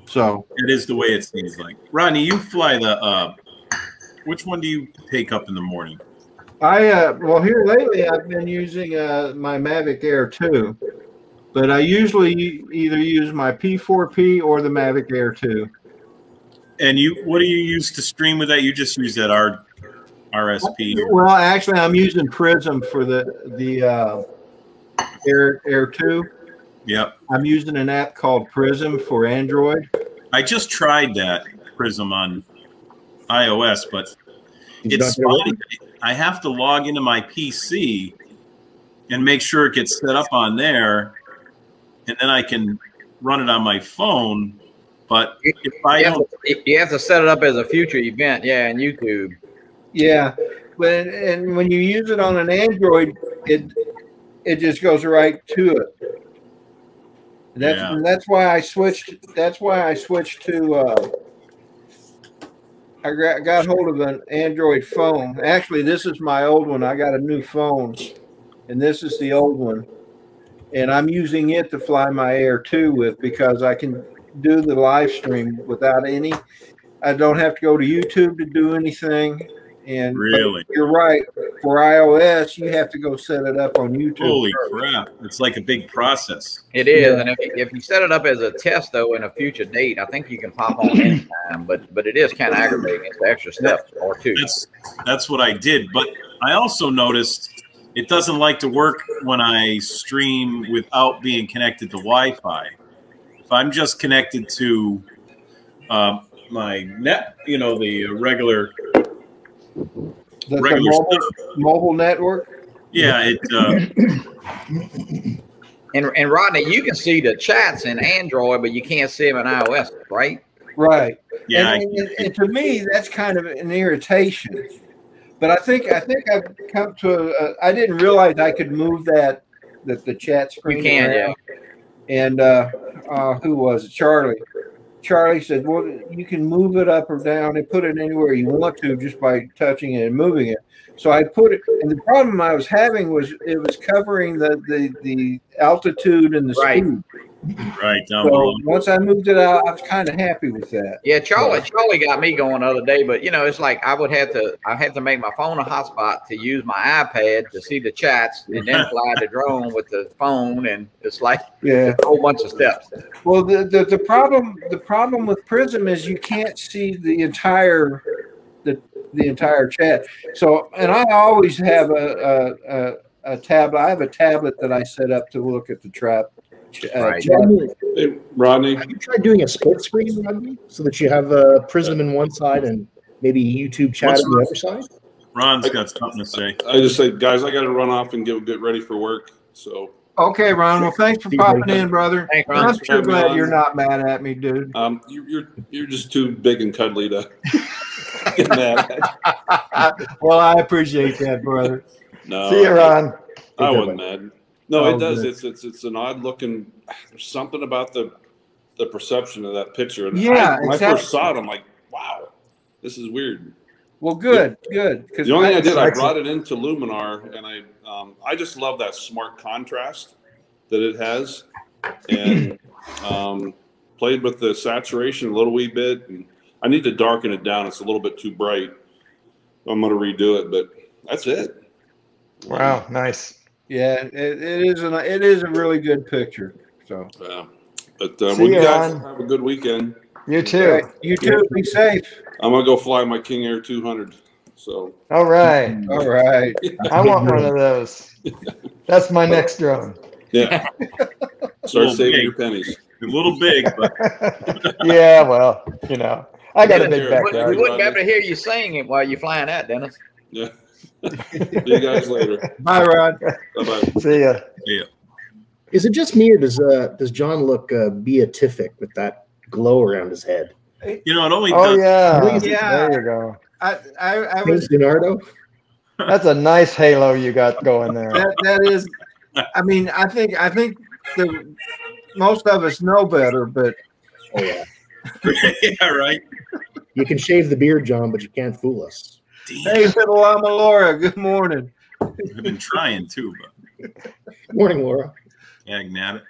So it is the way it seems like. Rodney, you fly the which one do you take up in the morning? Well, here lately I've been using my Mavic Air 2, but I usually either use my P4P or the Mavic Air 2. And what do you use to stream with that? You just use that RSP? Well, actually, I'm using Prism for the Air 2. Yep. I'm using an app called Prism for Android. I just tried that Prism on iOS, but it's funny. I have to log into my PC and make sure it gets set up on there, and then I can run it on my phone. But if you have to set it up as a future event, yeah, in YouTube. Yeah, and when you use it on an Android, it just goes right to it. And that's why I switched. That's why I switched to. I got hold of an Android phone. Actually, this is my old one. I got a new phone, and this is the old one, and I'm using it to fly my Air 2 with because I can do the live stream without any. I don't have to go to YouTube to do anything. And really, you're right. For iOS, you have to go set it up on YouTube. Holy crap! It's like a big process. It is, yeah. And if you set it up as a test though in a future date, I think you can pop on anytime. But it is kind of aggravating. It's the extra step or two. That's what I did. But I also noticed it doesn't like to work when I stream without being connected to Wi-Fi. If I'm just connected to my net, the regular. The mobile network. Yeah, and Rodney, you can see the chats in Android, but you can't see them in iOS, right? Right. Yeah. And to me, that's kind of an irritation. But I think I've come to. I didn't realize I could move the chat screen. You can, around. Yeah. And who was it? Charlie. Charlie said, well, you can move it up or down and put it anywhere you want to just by touching it and moving it. So I put it, and the problem I was having was it was covering the altitude and the speed. Right down So below. once I moved it out, I was kind of happy with that. Yeah, Charlie got me going the other day, but you know, it's like I had to make my phone a hotspot to use my iPad to see the chats and then fly the drone with the phone, and it's like a whole bunch of steps. Well, the problem with Prism is you can't see the entire chat. So, and I always have a tablet. I have a tablet that I set up to look at the trap. Right. Hey, Rodney. Have you tried doing a split screen, Rodney, so that you have Prism in one side and maybe YouTube chat on the other side? Ron's got something to say. I just say, guys, I got to run off and get ready for work. So. Okay, Ron. Well, thanks for popping in, brother. Thanks, Ron. I'm sure glad you're not mad at me, dude. You're just too big and cuddly to get mad at. Well, I appreciate that, brother. No, See you, Ron. I wasn't mad. No, it does. Good. It's an odd looking. There's something about the perception of that picture. And Yeah, when I exactly. first saw it, I'm like, wow, this is weird. Well, good. The only thing I did, I brought it into Luminar, and I just love that smart contrast that it has, and played with the saturation a little wee bit. And I need to darken it down. It's a little bit too bright. I'm going to redo it, but that's it. Wow, nice. Yeah, it is a really good picture. So, but See well, you you, guys Ron. have a good weekend. You too. you too. Be safe. I'm gonna go fly my King Air 200. So. All right. All right. I want one of those. That's my next drone. Yeah. Start saving big. your pennies. A little big, but Yeah, well, you know, I got a big We backyard. wouldn't be able to hear you sing it while you're flying that, Dennis. Yeah. See you guys later. Bye, Rod. Bye-bye. See ya. yeah. Is it just me, or does John look beatific with that glow around his head? You know, it only Oh does. yeah. Yeah. There you go. I was Leonardo? That's a nice halo you got going there. that is. I mean, I think most of us know better, but Oh yeah. Yeah, right. You can shave the beard, John, but you can't fool us. hey, little Lama Laura, good morning. I've been trying too, but Morning, Laura. gagging at it.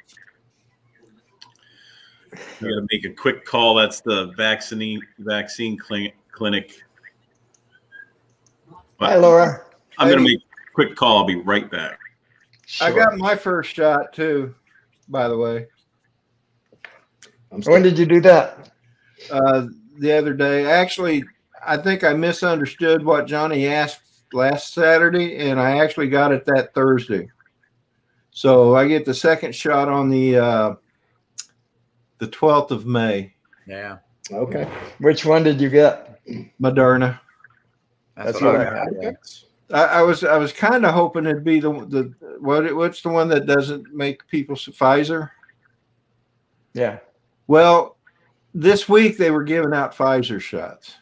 We got to make a quick call. That's the vaccine clinic. But Hi, Laura. I'm going to make a quick call. I'll be right back. I got my first shot too, by the way. When did you do that? The other day. Actually, I think I misunderstood what Johnny asked last Saturday, and I actually got it that Thursday. So I get the second shot on the 12th of May. Yeah. Okay. Which one did you get? Moderna. That's what what I I had. yeah. I was kind of hoping it'd be what's the one that doesn't make people Pfizer? Yeah. Well, this week they were giving out Pfizer shots.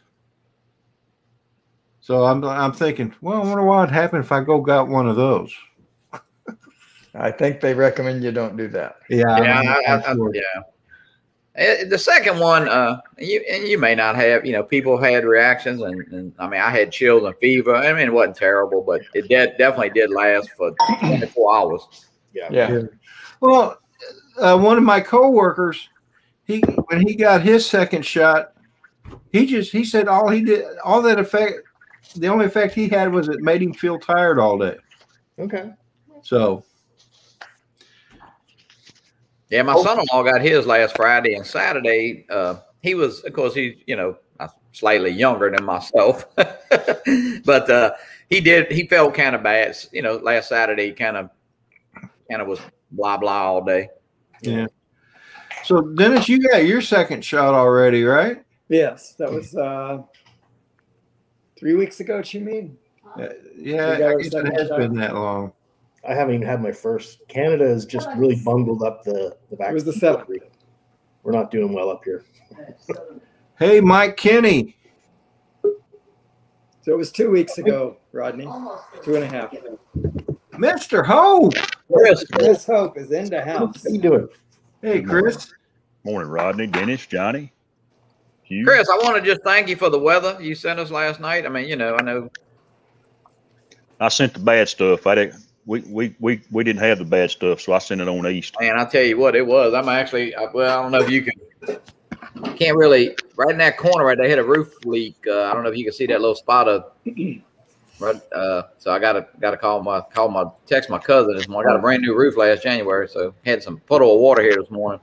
So I'm thinking, well, I wonder what would happen if I got one of those. I think they recommend you don't do that. Yeah. Yeah, yeah. The second one, you may not have. People had reactions, and I mean, I had chills and fever. I mean, it wasn't terrible, but it definitely did last for 24 hours. Yeah. Well, one of my coworkers, when he got his second shot, he said the only effect he had was it made him feel tired all day. Okay. So. Yeah, my son-in-law got his last Friday and Saturday. He was, of course, he's slightly younger than myself, but he felt kind of bad. Last Saturday, kind of was blah blah all day. Yeah. So Dennis, you got your second shot already, right? Yes, that was 3 weeks ago. You mean? Yeah, I guess it has been that long. I haven't even had my first. Canada has just really bungled up the vaccine. It was the 7th. We're not doing well up here. Hey, Mike Kinney. So it was 2 weeks ago, Rodney. 2.5. Mr. Hope. Chris Hope is in the house. How you doing? Hey, Chris. Morning, Rodney, Dennis, Johnny. Hugh. Chris, I want to just thank you for the weather you sent us last night. I mean, I know. I sent the bad stuff. I we didn't have the bad stuff, so I sent it on east. Man, I'll tell you what it was. I'm actually, well, I don't know if you can, can't really, right in that corner right there, hit a roof leak. I don't know if you can see that little spot of, right, so I gotta text my cousin this morning. I got a brand new roof last January, so had some puddle of water here this morning.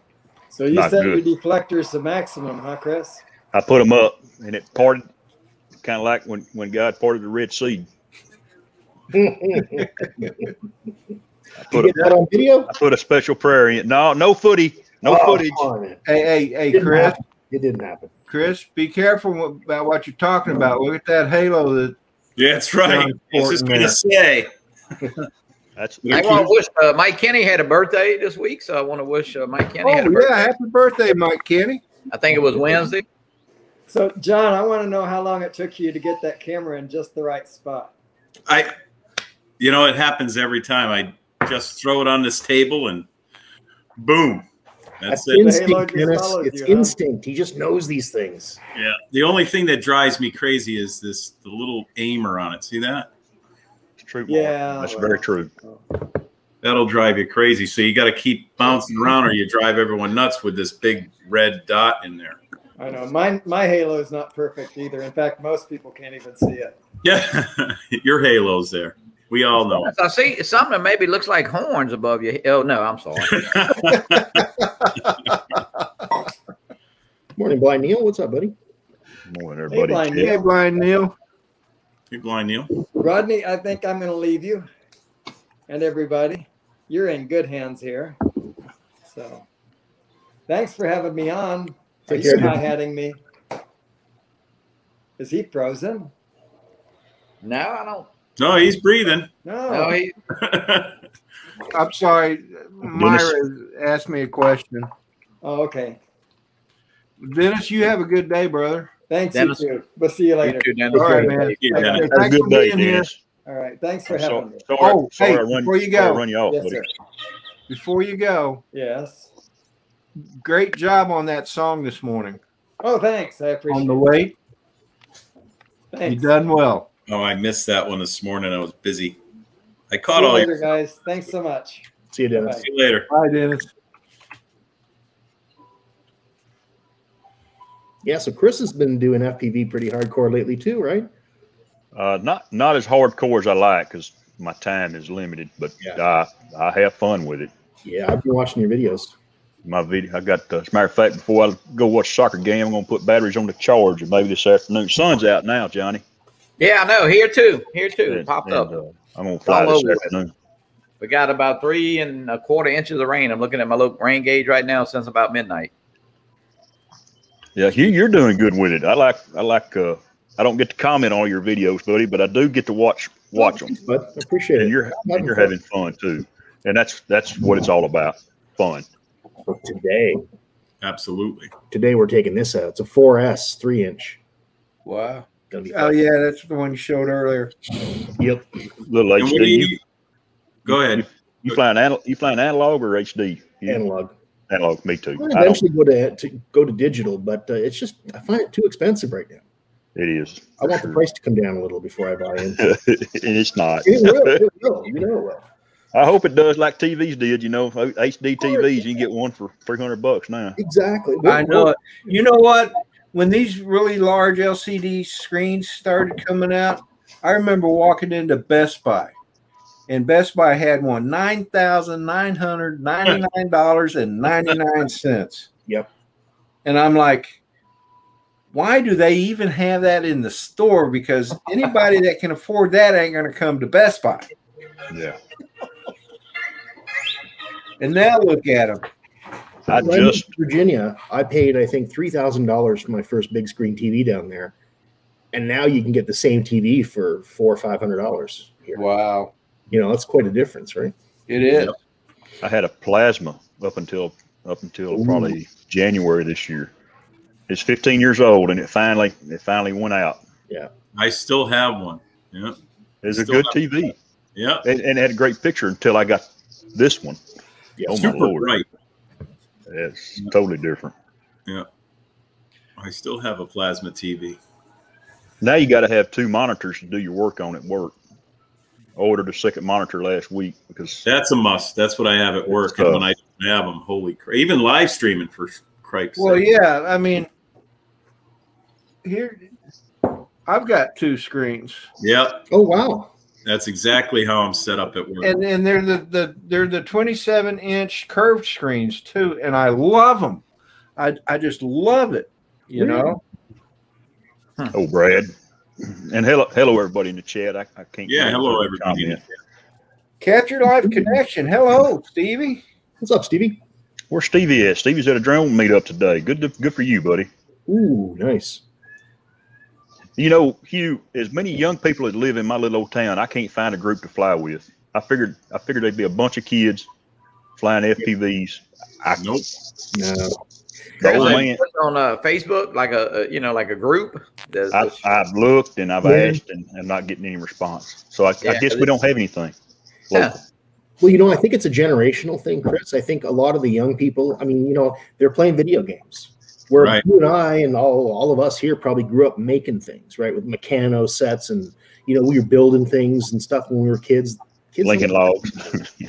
So you Not set good. your deflectors to maximum, huh, Chris? I put them up, and it parted, kind of like when God parted the Red Sea. You get that on video? I put a special prayer in. No footage. Hey, Chris. It didn't happen. Chris, be careful about what you're talking about. Look at that halo. Yeah, that's right. I was just going to say. I want to wish Mike Kenny had a birthday this week, so I want to wish Mike Kenny had a birthday. Happy birthday, Mike Kenny. I think it was Wednesday. So, John, I want to know how long it took you to get that camera in just the right spot. It happens every time. I just throw it on this table and boom. That's it. Instinct, Dennis. It's instinct. He just knows these things. Yeah. The only thing that drives me crazy is the little aimer on it. See that? It's true. Yeah. That's very true. That'll drive you crazy. So you got to keep bouncing around or you drive everyone nuts with this big red dot in there. I know. My halo is not perfect either. In fact, most people can't even see it. Yeah. Your halo's there. We all know. I see something that maybe looks like horns above you. Oh, no, I'm sorry. Morning, Blind Neil. What's up, buddy? Morning, everybody. Hey, Blind Neil. Hey, Blind Neil. Rodney, I think I'm going to leave you and everybody. You're in good hands here. So thanks for having me on. Are you hi-hatting me? Is he frozen? No, I don't. No, he's breathing. No. I'm sorry. Myra asked me a question. Oh, okay. Dennis, you have a good day, brother. Thanks, Dennis. You too. We'll see you later. You too, Dennis. All right, man. Have a good day, Dennis. All right. Thanks for having me. Before you go. Run you off, yes, buddy. sir. Before you go. Yes. Great job on that song this morning. Oh, thanks. I appreciate it. On the way. Thanks. You done well. Oh, I missed that one this morning. I was busy. I caught See you all later, your guys. Thanks so much. See you, Dennis. See you later. Bye, Dennis. Yeah, so Chris has been doing FPV pretty hardcore lately too, right? Not as hardcore as I like because my time is limited, but I have fun with it. Yeah, I've been watching your videos. My video, I got, as a matter of fact, before I go watch a soccer game, I'm going to put batteries on the charger maybe this afternoon. Sun's out now, Johnny. Yeah, I know. Here too. It popped up. I'm going to fly this afternoon. We got about 3 1/4 inches of rain. I'm looking at my little rain gauge right now since about midnight. Yeah, you're doing good with it. I like. I don't get to comment on your videos, buddy, but I do get to watch them. But I appreciate it. And you're having fun too, and that's what it's all about, fun. Today, absolutely. Today we're taking this out. It's a 4S 3-inch. Wow. Oh yeah, that's the one you showed earlier. Yep. Little HD. Go ahead. You flying analog or HD? Analog. Analog. Me too. I eventually go to digital, but it's just I find it too expensive right now. It is. I want the price to come down a little before I buy in. It's not. It will. You know. I hope it does like TVs did. You know, HD TVs, you can get one for $300 now. Exactly. I know it. You know what? When these really large LCD screens started coming out, I remember walking into Best Buy, and Best Buy had one $9,999.99. Yep. And I'm like, why do they even have that in the store? Because anybody that can afford that ain't going to come to Best Buy. Yeah. And now look at them. Virginia, I paid, I think, $3,000 for my first big screen TV down there. And now you can get the same TV for $400 or $500 here. Wow. You know, that's quite a difference, right? It is. I had a plasma up until probably January this year. It's 15 years old, and it finally went out. Yeah. I still have one. Yeah. It's a good TV. Yeah. And it had a great picture until I got this one. Yeah. Oh, super my Lord. bright. It's totally different. Yeah. I still have a plasma TV. Now you got to have 2 monitors to do your work on at work. ordered a second monitor last week because that's a must. That's what I have at work, and when I don't have them, holy crap! Even live streaming for crike's sake. Well, yeah, I mean, here I've got 2 screens. Yep. Oh wow. That's exactly how I'm set up at work. And they're the 27-inch curved screens too, and I love them. I just love it. You know. Oh, Brad. And hello everybody in the chat. I can't. Yeah, hello everybody. Capture Live Connection. Hello, Stevie. What's up, Stevie? Where's Stevie at? Stevie's at a drone meetup today. Good for you, buddy. Ooh, nice. You know, Hugh, as many young people that live in my little old town, I can't find a group to fly with. I figured there'd be a bunch of kids flying FPVs. Nope. No. The old man. On Facebook, like a group. I've looked and I've asked and I'm not getting any response. So I guess we don't have anything. Yeah. Well, you know, I think it's a generational thing, Chris. I think a lot of the young people, I mean, you know, they're playing video games. Where you and I and all of us here probably grew up making things, right? With Meccano sets and, you know, we were building things and stuff when we were kids. Lincoln Logs.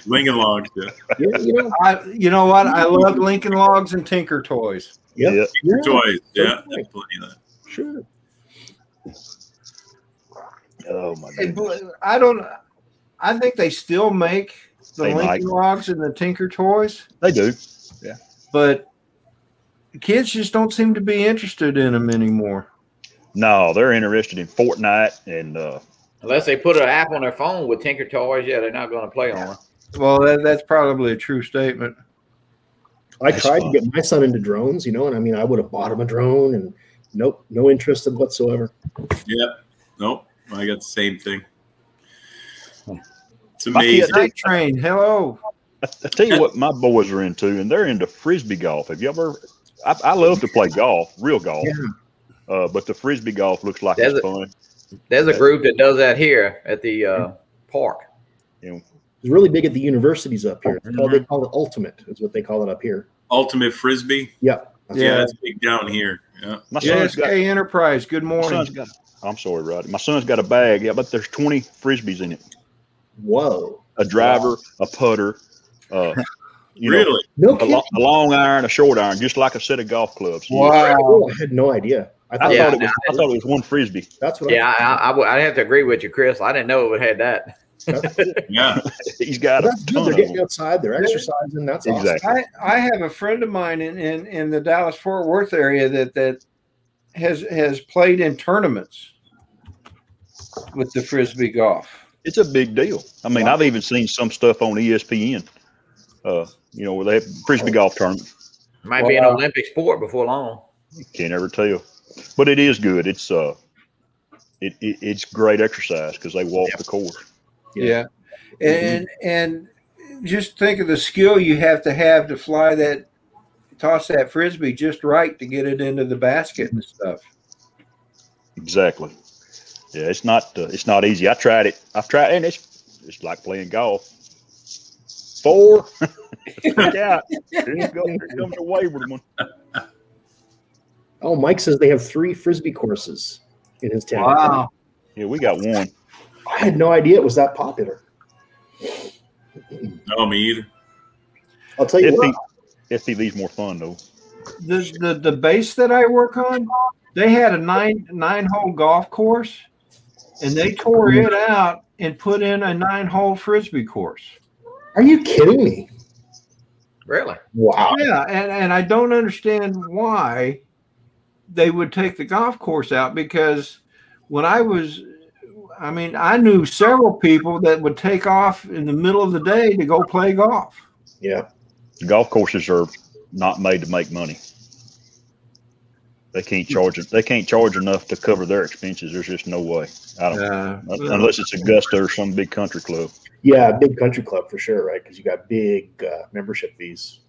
Lincoln Logs, yeah. You know what? I love Lincoln Logs and Tinker Toys. Yeah. Tinker Toys, yeah. Plenty of that. Sure. Oh my God. I think they still make the Lincoln Logs and the Tinker Toys. They do. Yeah. But kids just don't seem to be interested in them anymore. No, they're interested in Fortnite and unless they put an app on their phone with Tinker Toys, they're not going to play on it. Well, that's probably a true statement. I tried to get my son into drones, you know, and I mean, I would have bought him a drone, and nope, no interest whatsoever. Yeah, nope, I got the same thing. It's amazing. Night Train, hello. I tell you what, my boys are into, and they're into frisbee golf. Have you ever? I love to play golf, real golf, but the frisbee golf looks like it's fun. There's a group that does that here at the park. You know, it's really big at the universities up here. They call it Ultimate, is what they call it up here. Ultimate Frisbee? Yeah. Yeah, it's big down here. Yeah. My son's got Enterprise, good morning. I'm sorry, Rodney. My son's got a bag. Yeah, but there's 20 frisbees in it. Whoa. A driver, a putter, really? A long iron, a short iron, just like a set of golf clubs. Wow. I had no idea. I thought it was one frisbee. That's what I have to agree with you, Chris. I didn't know it had that. Yeah, he's got that's good. They're getting outside, they're exercising. That's exactly. Awesome. I have a friend of mine in the Dallas-Fort Worth area that has played in tournaments with the frisbee golf. It's a big deal. I mean, I've even seen some stuff on ESPN. You know, where they have frisbee golf tournament. Might be an Olympic sport before long. You can't ever tell. But it is good. It's great exercise because they walk the course. Yeah. And just think of the skill you have to fly toss that frisbee just right to get it into the basket and stuff. Exactly. Yeah, it's not easy. I've tried it, and it's like playing golf. 4. Look out. Here comes a wayward one. Oh, Mike says they have 3 frisbee courses in his town. Wow. Yeah, we got one. I had no idea it was that popular. No, me either. I'll tell you what. FPV's more fun though. The base that I work on, they had a nine-hole golf course, and they tore it out and put in a 9-hole frisbee course. Are you kidding me? Really? Wow. Yeah, and I don't understand why they would take the golf course out, because when I knew several people that would take off in the middle of the day to go play golf. Yeah. Golf courses are not made to make money. They can't charge enough to cover their expenses. There's just no way. Unless it's Augusta or some big country club. Yeah, big country club for sure, right? Because you got big membership fees.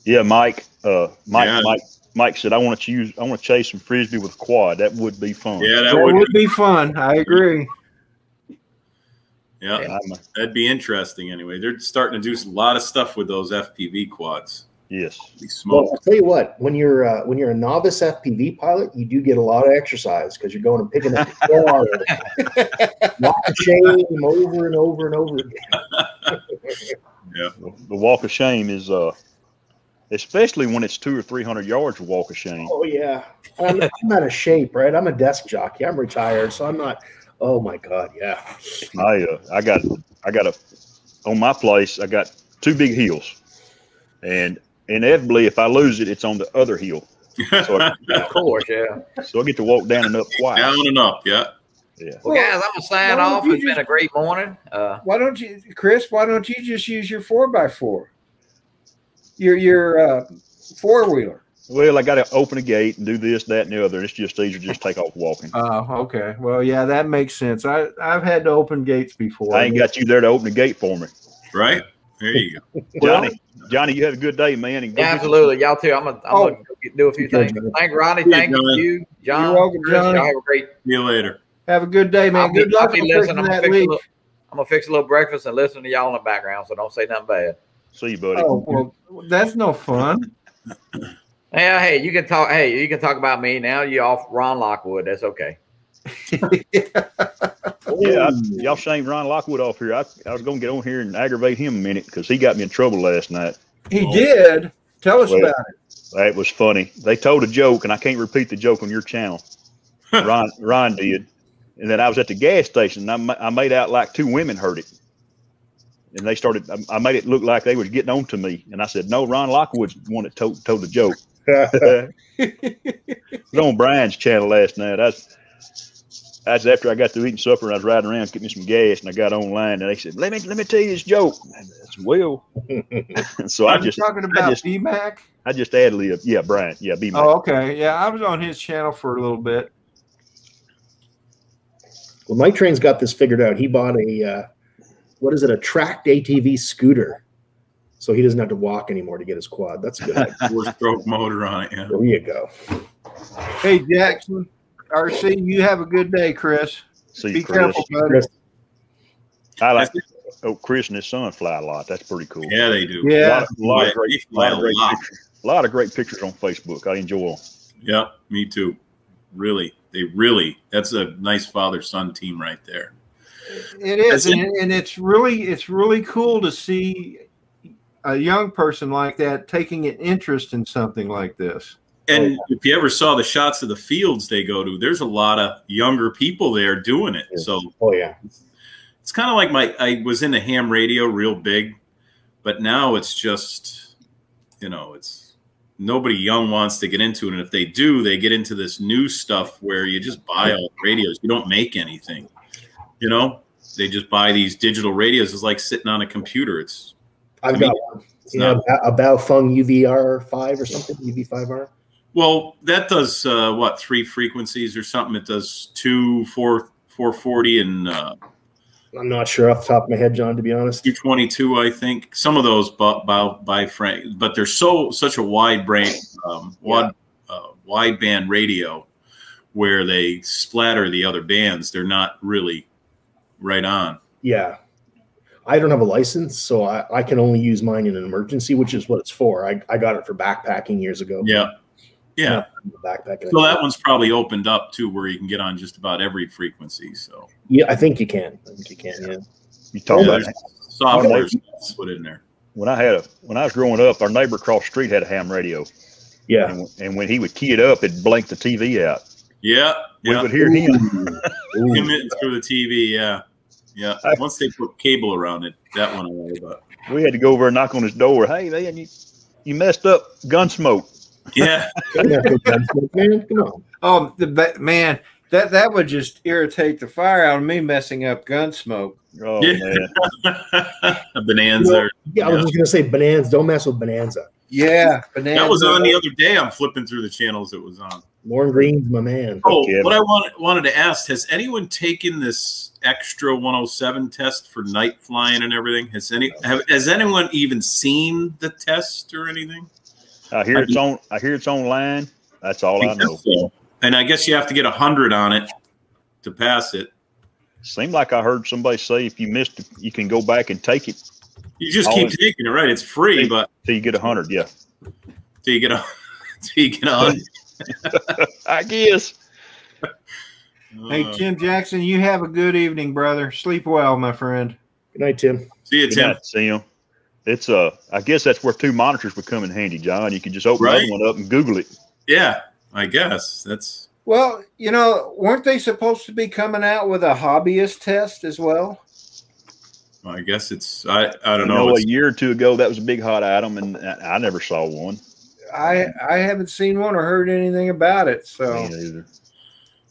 Yeah, Mike said, I want to chase some frisbee with a quad. That would be fun. Yeah, that would be fun. I agree. Yeah, that'd be interesting anyway. They're starting to do a lot of stuff with those FPV quads. Yes. Well, I'll tell you what. When you're a novice FPV pilot, you do get a lot of exercise because you're going and picking up the walk of shame over and over and over again. Yeah. The walk of shame is especially when it's 200 or 300 yards of walk of shame. Oh yeah. I'm out of shape, right? I'm a desk jockey. I'm retired, so I'm not. Oh my God, yeah. I got on my place. I got 2 big hills, and inevitably, if I lose it, it's on the other hill. So Of course, yeah. So I get to walk down and up twice. Down and up, yeah. Yeah. Well, guys, I'm gonna sign off. It's been a great morning. Why don't you, Chris? Why don't you just use your 4x4? Your 4-wheeler. Well, I got to open a gate and do this, that, and the other. It's just easier to just take off walking. Oh, okay. Well, yeah, that makes sense. I've had to open gates before. I ain't got you there to open the gate for me. Right? There you go. Johnny, you have a good day, man. And yeah, absolutely. Y'all too. I'm gonna do a few things. Thank Rodney. Thank you, John. You're welcome, John. Y'all have a great. See you later. Have a good day, man. Good luck on fixing that leak. I'm gonna fix a little breakfast and listen to y'all in the background, so don't say nothing bad. See you, buddy. Oh, well, that's no fun. Yeah, hey, you can talk. Hey, you can talk about me now. You off Ron Lockwood. That's okay. Yeah, y'all shamed Ron Lockwood off here. I was going to get on here and aggravate him a minute because he got me in trouble last night. He did. Tell us about it. That was funny. They told a joke, and I can't repeat the joke on your channel. Ron did. And then I was at the gas station, and I made out like 2 women heard it. And they started, I made it look like they was getting on to me. And I said, no, Ron Lockwood's the one that told the joke. It was on Brian's channel last night. That's after I got through eating supper and I was riding around getting me some gas, and I got online and they said, let me tell you this joke. That's well. So I just talking about B-Mac? I just ad-lib. Yeah, Brian. Yeah, B-Mac. Oh, okay. Yeah, I was on his channel for a little bit. Well, Mike Train's got this figured out. He bought a a tracked ATV scooter, so he doesn't have to walk anymore to get his quad. That's good. 4-stroke motor on it. Yeah. There you go. Hey, Jackson, RC, you have a good day, Chris. See you, Be Chris. careful, buddy. I like Chris and his son fly a lot. That's pretty cool. Yeah, they do. Yeah. A lot of great pictures on Facebook. I enjoy them. Yeah, me too. Really, that's a nice father-son team right there. It is, and it's really cool to see a young person like that taking an interest in something like this. And if you ever saw the shots of the fields they go to, there's a lot of younger people there doing it. Yeah. So, it's kind of like I was in the ham radio real big, but now it's just, it's nobody young wants to get into it. And if they do, they get into this new stuff where you just buy all the radios. You don't make anything, they just buy these digital radios. It's like sitting on a computer. I've got one. A Baofeng UVR5 or something, UV5R. Well, that does 3 frequencies or something. It does 2, 4, 440, and I'm not sure off the top of my head, John, to be honest. 222, I think. Some of those by Frank, but they're such a wide band radio where they splatter the other bands. They're not really right on. Yeah. I don't have a license, so I can only use mine in an emergency, which is what it's for. I got it for backpacking years ago. Yeah. Yeah. Backpacking. So that one's probably opened up too, where you can get on just about every frequency. So yeah, I think you can. Yeah. You talk about software put in there. When I was growing up, our neighbor across the street had a ham radio. Yeah. And when he would key it up, it'd blank the TV out. Yeah. We would hear him. Emitting through the TV. Yeah. Yeah. Once they put cable around it, that went away. But we had to go over and knock on his door. Hey, man, you messed up Gunsmoke. Yeah. Man, come on. Oh, man, that would just irritate the fire out of me, messing up Gunsmoke. Oh, man. A Bonanza. Well, I was just going to say Bonanza. Don't mess with Bonanza. Yeah, Bonanza. That was on the other day. I'm flipping through the channels it was on. Lauren Green's my man. Oh, what I wanted to ask, has anyone taken this extra 107 test for night flying and everything? Has anyone even seen the test or anything? I hear it's online. That's all I know. So. And I guess you have to get 100 on it to pass it. Seemed like I heard somebody say if you missed it, you can go back and take it. You just keep taking it, right? It's free, but till you get 100, yeah. Till you get 100. I guess. Hey, Tim Jackson, you have a good evening, brother. Sleep well, my friend. Good night, Tim. See you, Tim. See you. It's I guess that's where 2 monitors would come in handy, John. You can just open the other one up and Google it. Yeah, I guess that's. Well, you know, weren't they supposed to be coming out with a hobbyist test as well? I guess it's. I don't know. A year or 2 ago, that was a big hot item, and I never saw one. I haven't seen one or heard anything about it. So me neither.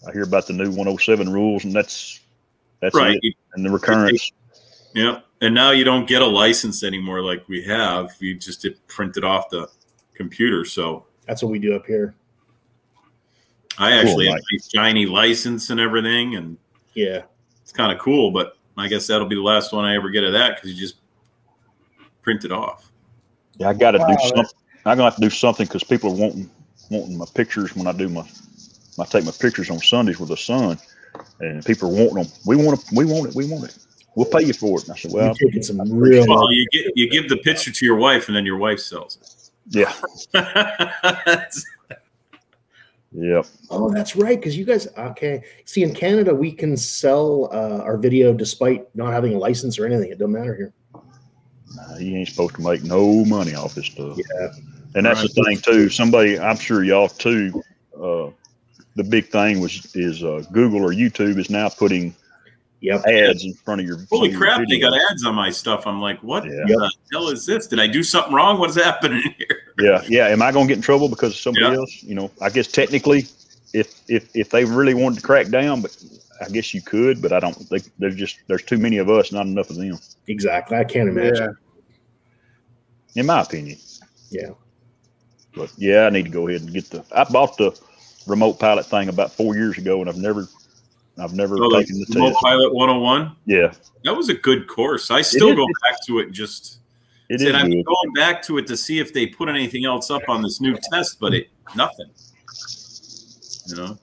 I hear about the new 107 rules, and that's right. It. And the recurrence. Yeah, and now you don't get a license anymore like we have. You just print it off the computer. So that's what we do up here. I actually have a shiny license and everything, and yeah, it's kind of cool. But I guess that'll be the last one I ever get of that because you just print it off. Yeah, I got to do something. I'm gonna have to do something because people are wanting my pictures when I do I take my pictures on Sundays with the sun, and people are wanting them. We want it. We'll pay you for it. And I said, well, taking some real. Well, you give the picture to your wife, and then your wife sells it. Yeah. Yep. Oh, that's right. Because you guys, okay. See, in Canada, we can sell our video despite not having a license or anything. It doesn't matter here. Nah, you ain't supposed to make no money off this stuff. Yeah. And that's the thing too. Somebody, I'm sure y'all too. The big thing is Google or YouTube is now putting ads in front of your. Holy crap! They got ads on my stuff. I'm like, what the hell is this? Did I do something wrong? What is happening here? Yeah. Am I going to get in trouble because of somebody else? You know, I guess technically, if they really wanted to crack down, but I guess you could. But I don't think there's too many of us, not enough of them. Exactly. I can't imagine. In my opinion. Yeah. But yeah, I need to go ahead and get I bought the remote pilot thing about 4 years ago, and I've never taken the test. Remote Pilot 101. Yeah, that was a good course. I still go back to it. I'm going back to it to see if they put anything else up on this new test, but nothing. You know,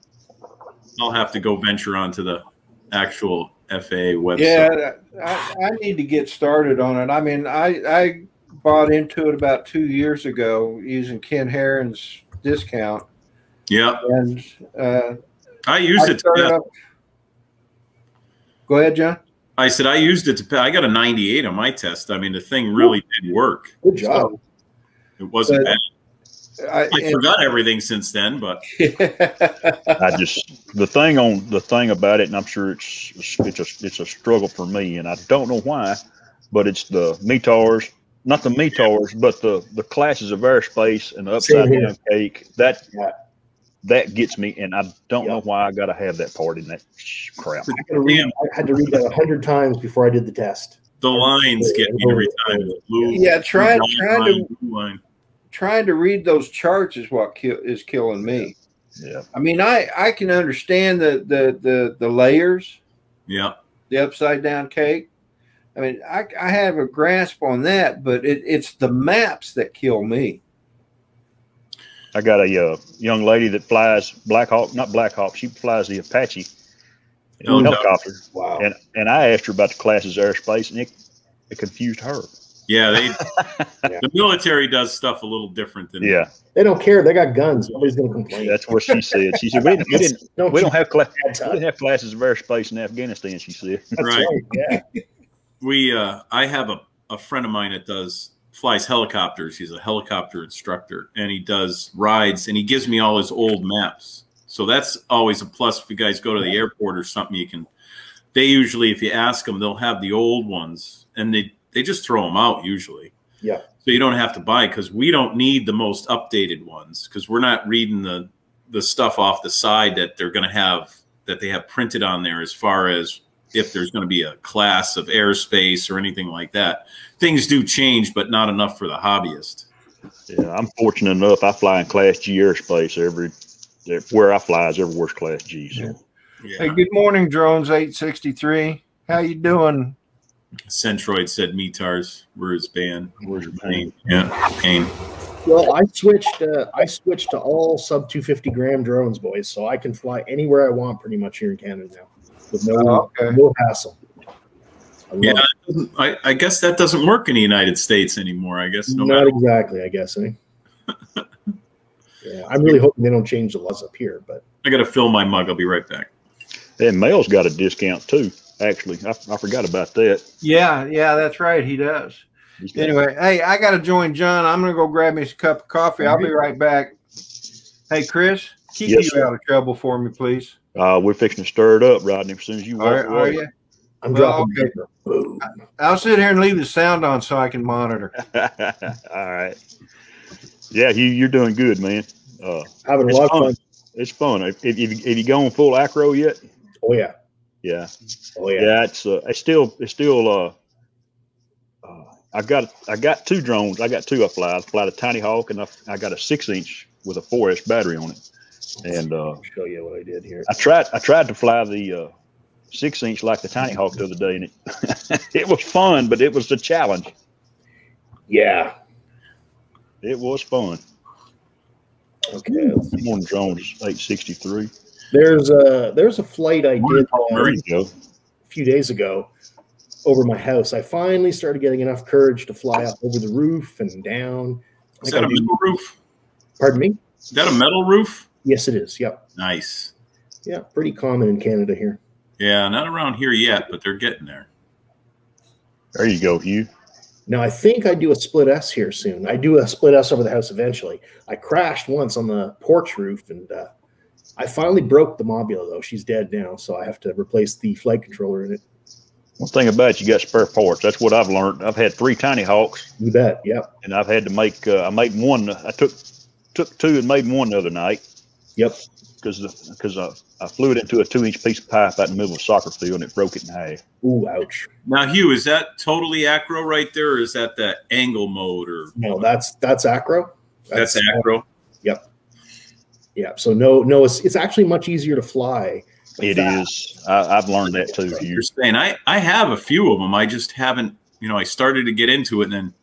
I'll have to go venture onto the actual FAA website. Yeah, I need to get started on it. I mean, I bought into it about 2 years ago using Ken Herron's discount. Yeah, and I used it. Go ahead, John. I said I used it to. I got a 98 on my test. I mean, the thing really did work. Good job. So it wasn't bad. I forgot everything since then, but the thing about it, and I'm sure it's a struggle for me, and I don't know why, but it's the METARs. Not the METARs, but the classes of airspace and the upside down cake. That gets me, and I don't know why I got to have that part in that crap. I had to read that 100 times before I did the test. The lines get me every time. Yeah, trying to read those charts is what is killing me. Yeah. I mean, I can understand the layers. Yeah. the upside down cake. I mean, I have a grasp on that, but it's the maps that kill me. I got a young lady that flies Black Hawk, not Black Hawk. She flies the Apache helicopter. Wow. And I asked her about the classes of airspace, and it confused her. Yeah, the military does stuff a little different than They don't care. They got guns. Nobody's going to complain. That's what she said. She said we didn't have classes of airspace in Afghanistan. She said. That's right. Yeah. I have a friend of mine that flies helicopters. He's a helicopter instructor, and he does rides, and he gives me all his old maps. So that's always a plus if you guys go to the airport or something. They usually, if you ask them, they'll have the old ones, and they just throw them out usually. Yeah. So you don't have to buy, because we don't need the most updated ones, because we're not reading the stuff off the side that they're going to have, that they have printed on there, as far as if there's going to be a class of airspace or anything like that. Things do change, but not enough for the hobbyist. Yeah, I'm fortunate enough. I fly in Class G airspace. Where I fly is everywhere's Class G. So. Yeah. Hey, good morning, Drones 863. How you doing? Centroid said METARs were his band. Where's your pain? Yeah, pain. Well, I switched to all sub 250 gram drones, boys, so I can fly anywhere I want pretty much here in Canada now with no hassle. Yeah, I guess that doesn't work in the United States anymore. I guess not exactly. I guess. Yeah, I'm really hoping they don't change the laws up here. But I got to fill my mug. I'll be right back. And Mel's got a discount too. Actually, I forgot about that. Yeah, that's right. He does. Anyway, hey, I got to join John. I'm going to go grab me a cup of coffee. I'll be right back. Hey, Chris, keep you out of trouble for me, please. We're fixing to stir it up, Rodney, as soon as you walk away. Are you? I'm dropping. Okay. I'll sit here and leave the sound on so I can monitor. All right. Yeah, you're doing good, man. Having a lot of fun. It's fun. Have you gone full acro yet? Oh yeah. Yeah. Oh yeah. Yeah. It's still. I got two drones. I got two I fly. I fly the Tiny Hawk, and I got a 6-inch with a 4S battery on it. And I'll show you what I did here. I tried to fly the 6-inch like the Tiny Hawk the other day, and it was fun, but it was a challenge. Yeah. It was fun. Okay. Morning drone is 863. There's a flight I did a few days ago over my house. I finally started getting enough courage to fly up over the roof and down. Is that a metal roof? Pardon me? Is that a metal roof? Yes, it is. Yep. Nice. Yeah, pretty common in Canada here. Yeah, not around here yet, but they're getting there. There you go, Hugh. Now, I think I do a split S here soon. I do a split S over the house eventually. I crashed once on the porch roof, and I finally broke the Mobula, though. She's dead now, so I have to replace the flight controller in it. One thing about it, you got spare parts. That's what I've learned. I've had 3 Tiny Hawks. You bet, yep. And I've had to make, I made one. I took 2 and made one the other night. Yep. Because I flew it into a 2-inch piece of pipe out in the middle of a soccer field, and it broke it in half. Ooh, ouch. Now, Hugh, is that totally acro right there, or is that the angle mode? Or no, that's acro. That's acro. Yep. Yeah. So no, it's actually much easier to fly. It is. I've learned that too. You're saying I have a few of them. I just haven't. I started to get into it, and then.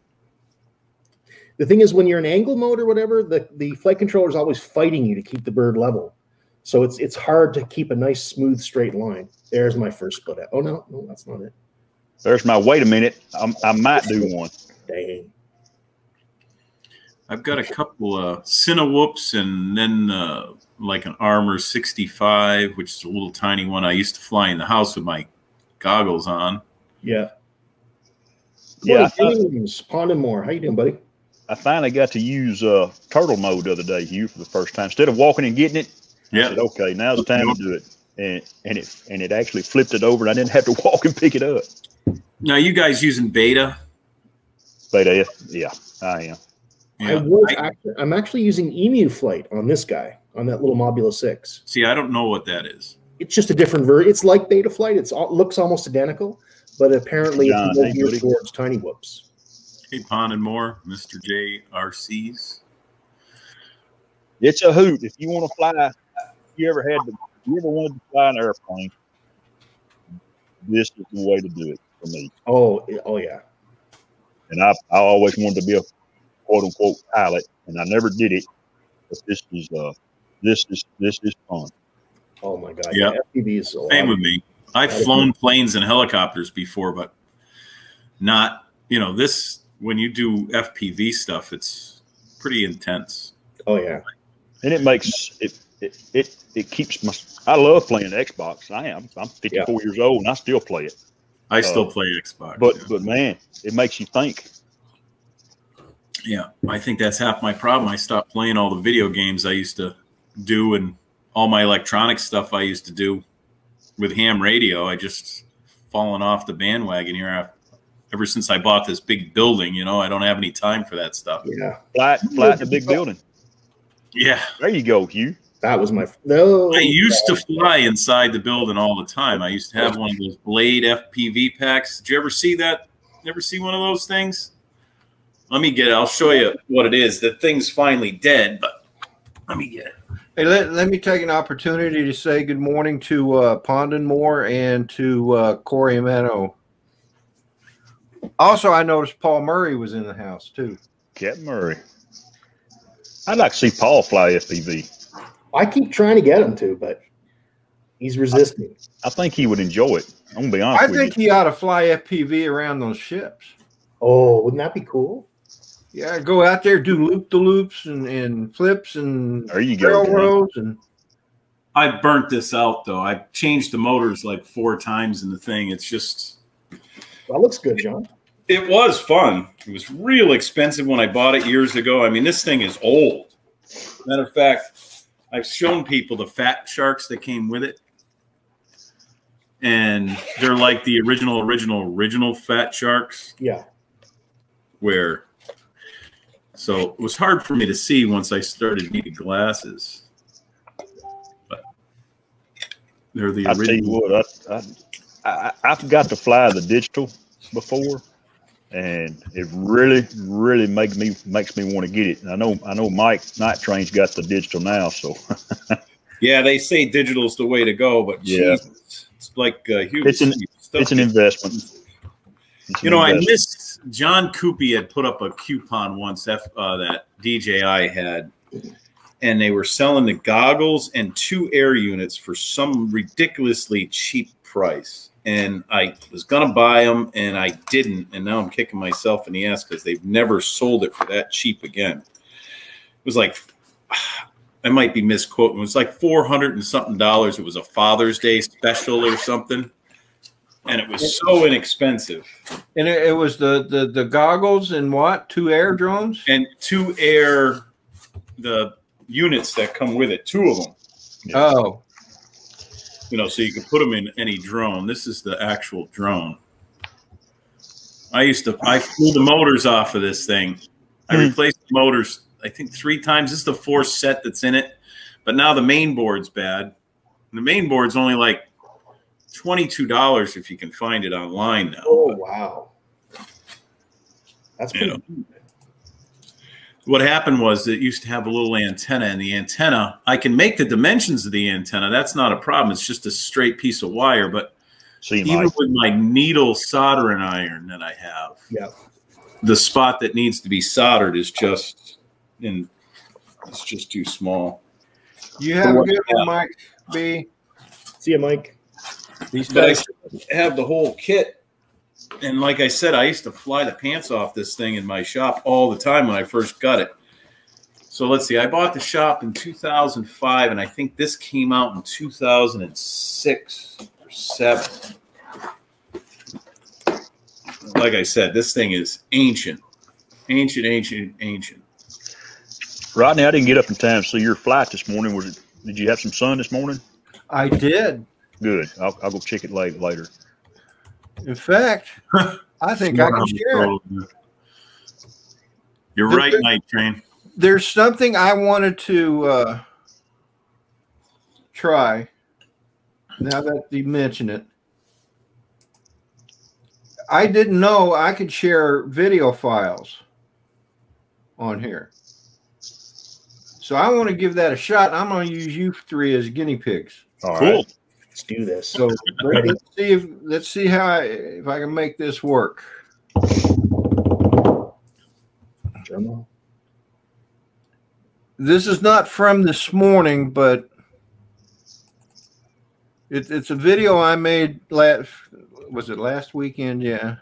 The thing is, when you're in angle mode or whatever, the flight controller is always fighting you to keep the bird level. So it's hard to keep a nice, smooth, straight line. There's my first split. Oh, no, that's not it. There's my, wait a minute. I might do one. Dang. I've got a couple of Cinewhoops and then like an Armor 65, which is a little tiny one. I used to fly in the house with my goggles on. Yeah. Yeah. James, Pond and More. How you doing, buddy? I finally got to use turtle mode the other day, Hugh, for the first time. Instead of walking and getting it, I said, okay, now's the time to do it. And it actually flipped it over, and I didn't have to walk and pick it up. Now, you guys using beta? Beta, yeah, I am. Yeah. I'm actually using Emu Flight on this guy, on that little Mobula 6. See, I don't know what that is. It's just a different version. It's like Beta Flight. It looks almost identical, but apparently it's more geared towards Tiny Whoops. Hey, Pond and More, Mr. JRCs. It's a hoot. If you want to fly, if you ever wanted to fly an airplane, this is the way to do it for me. Oh yeah. And I always wanted to be a quote unquote pilot, and I never did it. But this is fun. Oh my God. Yeah. FPV is so same with me. I've flown planes and helicopters before, but not, this, when you do FPV stuff, it's pretty intense. Oh yeah. And it makes it keeps I love playing Xbox. I'm 54 years old and I still play it. I still play Xbox. But man, it makes you think. Yeah, I think that's half my problem. I stopped playing all the video games I used to do and all my electronic stuff I used to do with ham radio. I just fallen off the bandwagon here. Ever since I bought this big building, I don't have any time for that stuff. Yeah. Flat in a big building. Yeah. There you go, Hugh. That was my no. I used to fly inside the building all the time. I used to have one of those Blade FPV packs. Did you ever see that? Ever see one of those things? Let me get it. I'll show you what it is. The thing's finally dead, but let me get it. Hey, let me take an opportunity to say good morning to Pond and More and to Corey Amano. Also, I noticed Paul Murray was in the house, too. Captain Murray. I'd like to see Paul fly FPV. I keep trying to get him to, but He's resisting. I think he would enjoy it. I'm gonna be honest I with think you. he ought to fly FPV around those ships. Oh, wouldn't that be cool? Yeah, go out there, do loop-the-loops and flips and There you go, Dan. railroads. And I burnt this out though. I changed the motors like 4 times in the thing. It's just. That looks good, John. It was fun. It was real expensive when I bought it years ago. I mean, this thing is old. Matter of fact, I've shown people the fat sharks that came with it. And they're like the original fat sharks. Yeah. So it was hard for me to see once I started needing glasses. But they're the original. I tell you what, I've got to fly the digital before, and it really makes me want to get it. And I know Mike Night Train's got the digital now, so yeah, they say digital's the way to go, but yeah, geez, it's like huge. It's an investment. I missed John Coopy had put up a coupon once that DJI had, and they were selling the goggles and 2 air units for some ridiculously cheap price. And I was going to buy them, and I didn't. And now I'm kicking myself in the ass because they've never sold it for that cheap again. It was like, I might be misquoting. It was like $400 and something. It was a Father's Day special or something. And it was so inexpensive. And it was the goggles and what? 2 air drones? And 2 air, the units that come with it, 2 of them. Oh. So you can put them in any drone. This is the actual drone. I flew the motors off of this thing. I replaced the motors, I think 3 times. This is the 4th set that's in it. But now the main board's bad. The main board's only like $22 if you can find it online now. Oh, wow. That's pretty good. What happened was it used to have a little antenna, and the antenna, I can make the dimensions of the antenna. That's not a problem. It's just a straight piece of wire. But even with my needle soldering iron that I have, the spot that needs to be soldered is just it's just too small. You have a good one, Mike B. See you, Mike. These guys have the whole kit. And like I said, I used to fly the pants off this thing in my shop all the time when I first got it. So let's see. I bought the shop in 2005, and I think this came out in 2006 or 7. Like I said, this thing is ancient. Ancient. Rodney, I didn't get up in time to see your flight this morning. Did you have some sun this morning? I did. Good. I'll go check it later. In fact, I think I can share it. You're right, Night Train. There's something I wanted to try. Now that you mention it, I didn't know I could share video files on here. So I want to give that a shot. I'm going to use you 3 as guinea pigs. All right. Let's do this. So let's see if I can make this work. Journal. This is not from this morning, but it's a video I made last weekend? Yeah.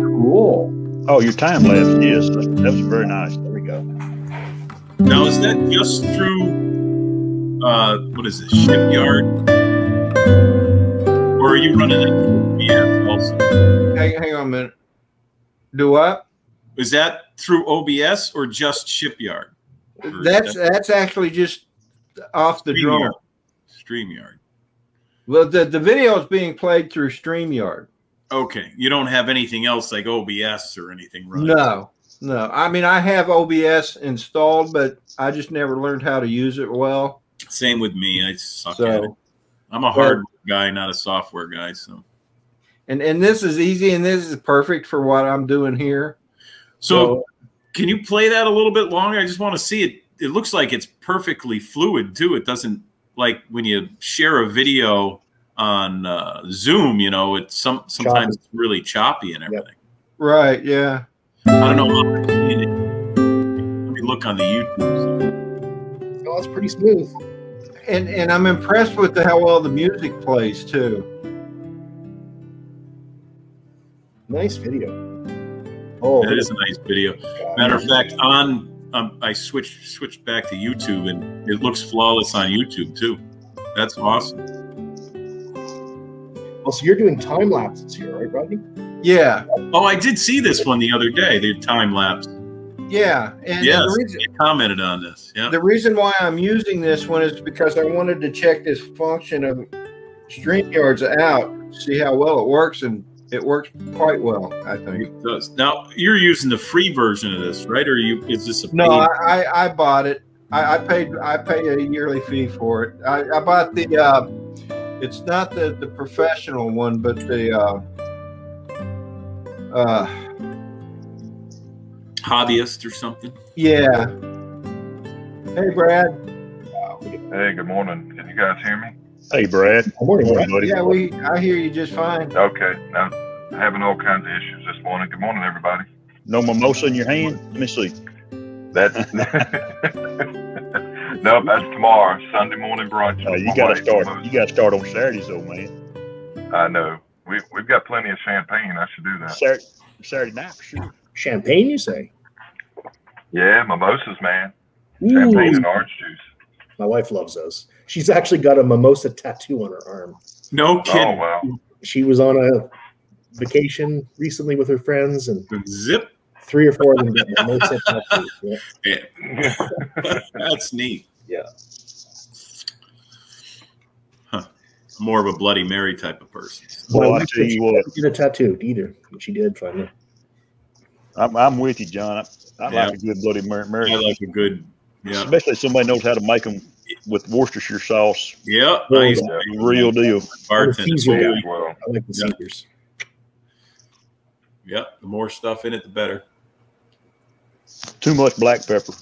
Cool. Oh, your time lapse. Yes, that was very nice. There we go. Now, is that just through, what is this, Shipyard? Or are you running it through OBS also? Hang on a minute. Do what? Is that through OBS or just Shipyard? Or That's actually just off the drone. StreamYard. Well, the video is being played through StreamYard. Okay. You don't have anything else like OBS or anything running? No. I mean, I have OBS installed, but I just never learned how to use it well. Same with me. I suck at it. I'm a hardware guy, not a software guy. So, and this is easy, and this is perfect for what I'm doing here. So can you play that a little bit longer? I just want to see it. It looks like it's perfectly fluid too. It doesn't, like when you share a video on Zoom, sometimes it's really choppy and everything. Right. Yeah. I don't know how much in it look on the YouTube. Oh, it's pretty smooth. And I'm impressed with how well the music plays too. Nice video. Oh, That is a nice video. Matter of fact, I switched back to YouTube, and it looks flawless on YouTube too. That's awesome. Oh, so you're doing time lapses here, right, Rodney? Yeah. Oh, I did see this one the other day. The time lapse. Yeah. And yes, the reason, you commented on this. Yeah. The reason why I'm using this one is because I wanted to check this function of StreamYard's out, see how well it works, and it works quite well, I think. It does. Now, you're using the free version of this, right? Or is this a paid? No, I bought it. I pay a yearly fee for it. I bought the it's not the professional one, but the hobbyist or something. Yeah. Hey, Brad. Hey, good morning. Can you guys hear me? Hey, Brad. Good morning, buddy. Yeah, I hear you just fine. Okay. Now, having all kinds of issues this morning. Good morning, everybody. No mimosa in your hand? Let me see. That's nope. That's tomorrow, Sunday morning brunch. You got to start. You got to start on Saturdays, though, man. I know. We've got plenty of champagne. I should do that. Saturday night, for sure. Champagne, you say? Yeah, mimosas, man. Ooh. Champagne and orange juice. My wife loves those. She's actually got a mimosa tattoo on her arm. No kidding. Oh, wow. She was on a vacation recently with her friends, and zip. 3 or 4 of them got mimosa tattoos. Yeah. That's neat. Yeah. Huh. More of a Bloody Mary type of person. Well, I tell you what. She did a tattoo either. She did finally. I'm with you, John. I like a good Bloody Mary. I like a good, especially if somebody knows how to make them with Worcestershire sauce. Yeah, nice, real deal. Bartender. Well. I like the Caesars. Yeah, the more stuff in it, the better. Too much black pepper.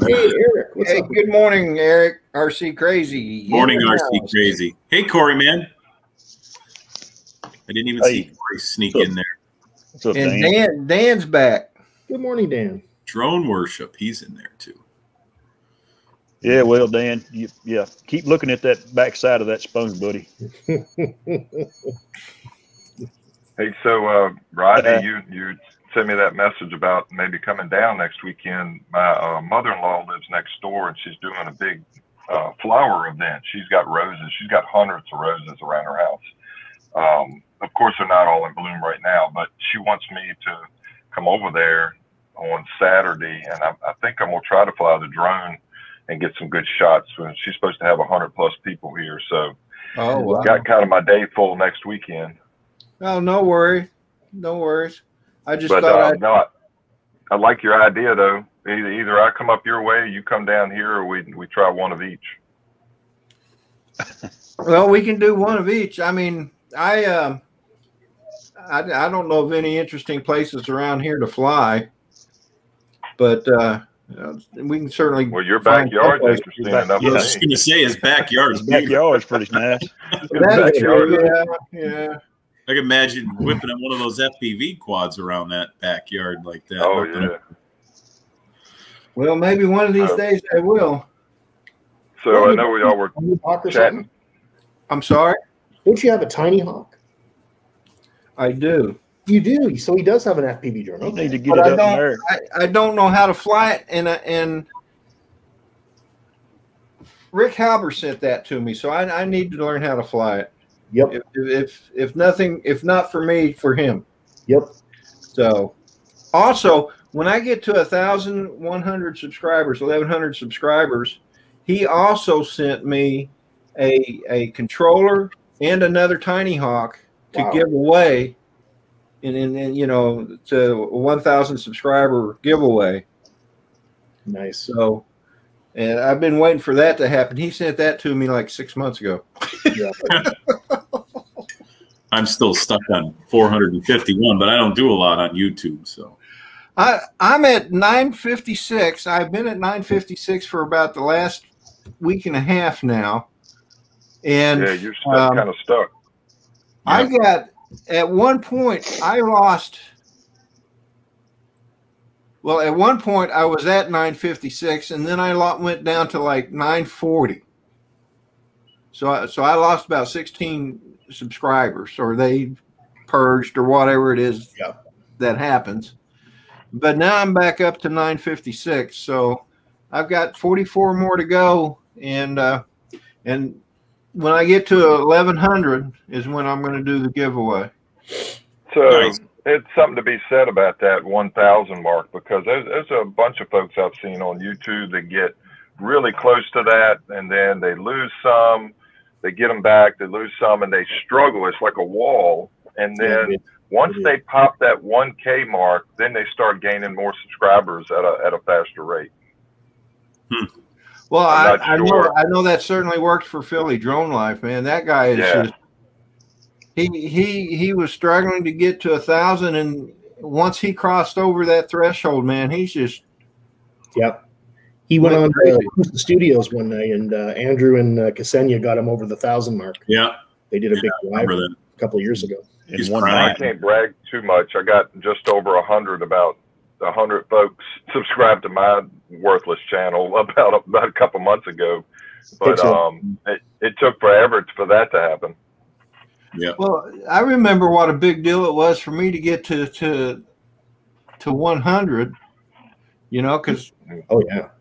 Hey, Eric. What's up? Good morning, Eric. RC Crazy. Morning, RC Crazy. Hey, Corey, man. I didn't even see Corey sneak in there. What's up, and Dan's back. Good morning, Dan. Drone Worship. He's in there, too. Yeah, well, Dan, keep looking at that backside of that spoon, buddy. Hey, so Rodney, you sent me that message about maybe coming down next weekend. My mother-in-law lives next door, and she's doing a big flower event. She's got roses. She's got hundreds of roses around her house. Of course, they're not all in bloom right now, but she wants me to come over there on Saturday, and I think I'm going to try to fly the drone and get some good shots. She's supposed to have 100+ people here, so wow. Got kind of my day full next weekend. Oh, no worries. I just thought I like your idea though. Either I come up your way, you come down here, or we try one of each. Well, we can do one of each. I mean, I don't know of any interesting places around here to fly, but we can certainly. Well, your backyard's interesting enough. I was just going to say his backyard. His backyard's pretty nice. That's true. Yeah. I can imagine whipping up one of those FPV quads around that backyard like that. Oh, yeah. Well, maybe one of these days I will. So I know we all were chatting. I'm sorry? Don't you have a tiny hawk? I do. You do? So he does have an FPV drone. You need to get it up there. I don't know how to fly it, and Rick Halber sent that to me, so I need to learn how to fly it. Yep. If not for me, for him. Yep. So, also, when I get to 1,100 subscribers, 1,100 subscribers, he also sent me a controller and another Tiny Hawk to give away, in to a 1,000 subscriber giveaway. Nice. So. And I've been waiting for that to happen. He sent that to me like 6 months ago. Yeah. I'm still stuck on 451, but I don't do a lot on YouTube. So I'm at 956. I've been at 956 for about the last week and a half now. And yeah, you're kind of stuck. I got, at one point, I lost, Well, at one point I was at 956, and then I went down to like 940. So I lost about 16 subscribers, or they purged, or whatever it is that happens. But now I'm back up to 956. So I've got 44 more to go, and when I get to 1100 is when I'm going to do the giveaway. So Nice. it's something to be said about that 1,000 mark, because there's a bunch of folks I've seen on YouTube that get really close to that, and then they lose some, they get them back, they lose some, and they struggle. It's like a wall. And then once they pop that 1K mark, then they start gaining more subscribers at a faster rate. Well, I know that certainly worked for Philly Drone Life, man. That guy is just, he was struggling to get to 1,000, and once he crossed over that threshold, man, he's just He went on the studios one night, and Andrew and Ksenia got him over the 1,000 mark. Yeah, they did a big live a couple of years ago. I can't brag too much. I got just over 100, about 100 folks subscribed to my worthless channel about a couple months ago, but it took forever for that to happen. Yeah. Well, I remember what a big deal it was for me to get to 100. You know, because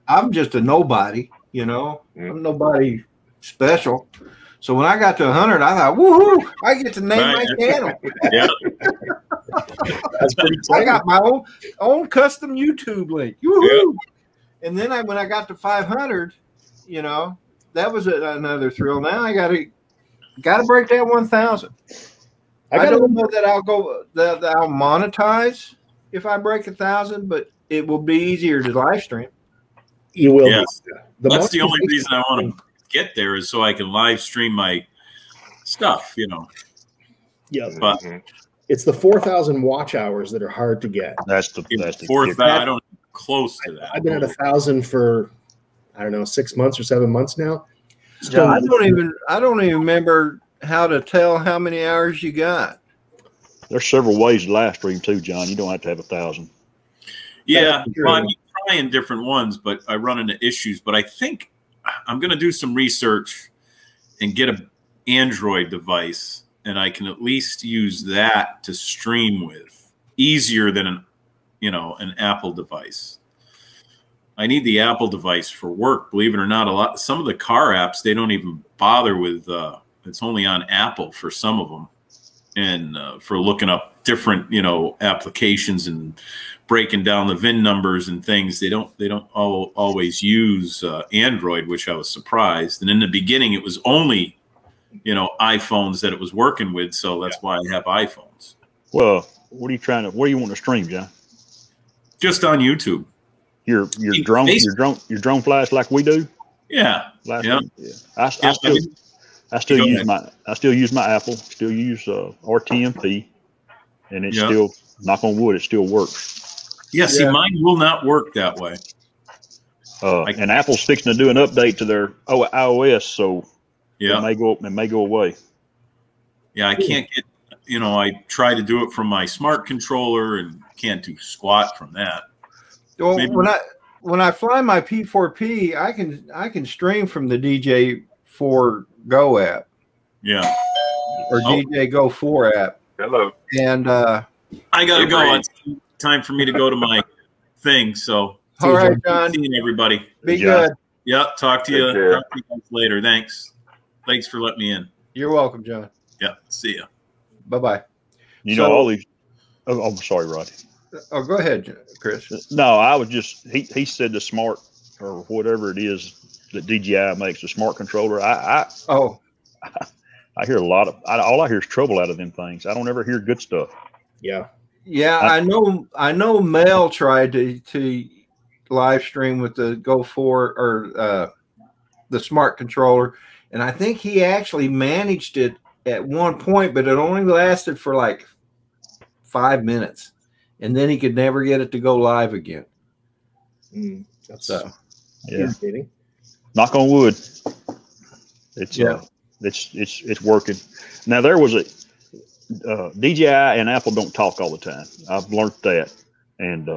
I'm just a nobody. You know, I'm nobody special. So when I got to 100, I thought, woohoo! I get to name my channel. Yeah. That's pretty I got my own custom YouTube link. Woohoo! And then when I got to 500, you know, that was another thrill. Now I got to break that 1,000. I don't know that I'll monetize if I break 1,000, but it will be easier to live stream. You will. Yeah. That's the only reason I want to get there, is so I can live stream my stuff, you know. Yeah, but it's the 4,000 watch hours that are hard to get. That's the 4,000. I don't close to that. I've been at 1,000 for, I don't know, 6 months or 7 months now. John, I don't even remember how to tell how many hours you got. There's several ways to live stream too, John. You don't have to have 1,000. Yeah, well, I'm trying different ones, but I run into issues. But I think I'm going to do some research and get an Android device, and I can at least use that to stream with, easier than an Apple device. I need the Apple device for work, believe it or not. Some of the car apps, they don't even bother with. It's only on Apple for some of them, and for looking up different applications and breaking down the VIN numbers and things. They don't always use Android, which I was surprised. And in the beginning, it was only iPhones that it was working with, so that's why I have iPhones. Well, what do you want to stream, John? Just on YouTube. Your drone flies like we do. Yeah. I still use my Apple. Still use RTMP, and it's still, knock on wood, it still works. Yeah. See, mine will not work that way. And Apple's fixing to do an update to their iOS, so it may go away. Yeah, I can't get. I try to do it from my smart controller and can't do squat from that. Well, when I fly my P4P, I can stream from the DJ4 Go app. Yeah. Or DJ Go 4 app. Hello. And I gotta go. It's time for me to go to my thing. So all right, John. Seeing everybody. Be good. Yeah. Talk to you guys later. Thanks for letting me in. You're welcome, John. Yeah. See ya. Bye-bye. All these. Oh, I'm sorry, Rodney. Oh, go ahead, Chris. No, I was just he said the smart or whatever it is that DJI makes, the smart controller. I hear a lot of all I hear is trouble out of them things. I don't ever hear good stuff. Yeah. Yeah, I know Mel tried to live stream with the Go 4 or the smart controller, and I think he actually managed it at one point, but it only lasted for like 5 minutes. And then he could never get it to go live again. That's irritating. Knock on wood. It's working. Now there was DJI and Apple don't talk all the time. I've learned that, and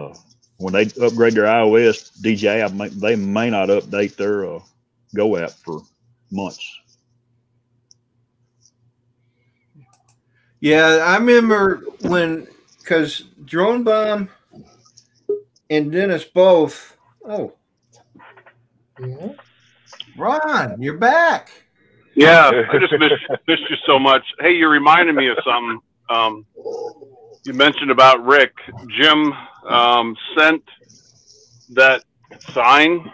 when they upgrade their iOS, DJI, they may not update their Go app for months. Yeah, I remember when, because Drone Bomb and Dennis both. Oh, Ron, you're back. Yeah, I just missed you so much. Hey, you reminded me of something. You mentioned about Rick. Jim sent that sign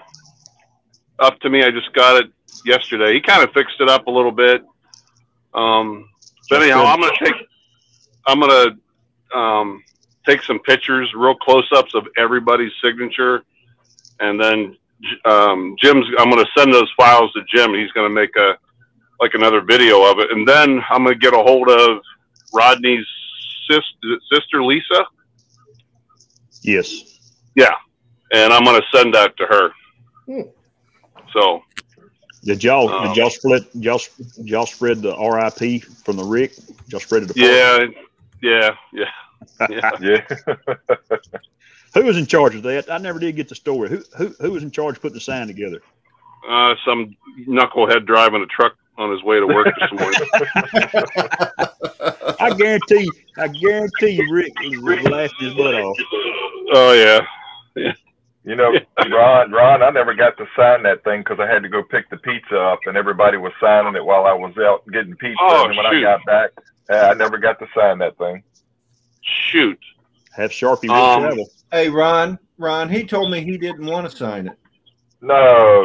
up to me. I just got it yesterday. He kind of fixed it up a little bit. But anyhow, I'm gonna take some pictures, real close-ups of everybody's signature, and then I'm gonna send those files to Jim. He's gonna make another video of it, and then I'm gonna get a hold of Rodney's sister Lisa. Yes. Yeah, and I'm gonna send that to her. So. Did y'all spread the RIP from the Rick? Y'all spread it apart? Yeah. Who was in charge of that? I never did get the story. Who was in charge of putting the sign together? Some knucklehead driving a truck on his way to work this morning. I guarantee you, Rick was laughing his butt off. Oh yeah. You know, Ron, I never got to sign that thing because I had to go pick the pizza up, and everybody was signing it while I was out getting pizza. And when I got back, I never got to sign that thing. Shoot. Have Sharpie travel. Hey, Ron, he told me he didn't want to sign it. No.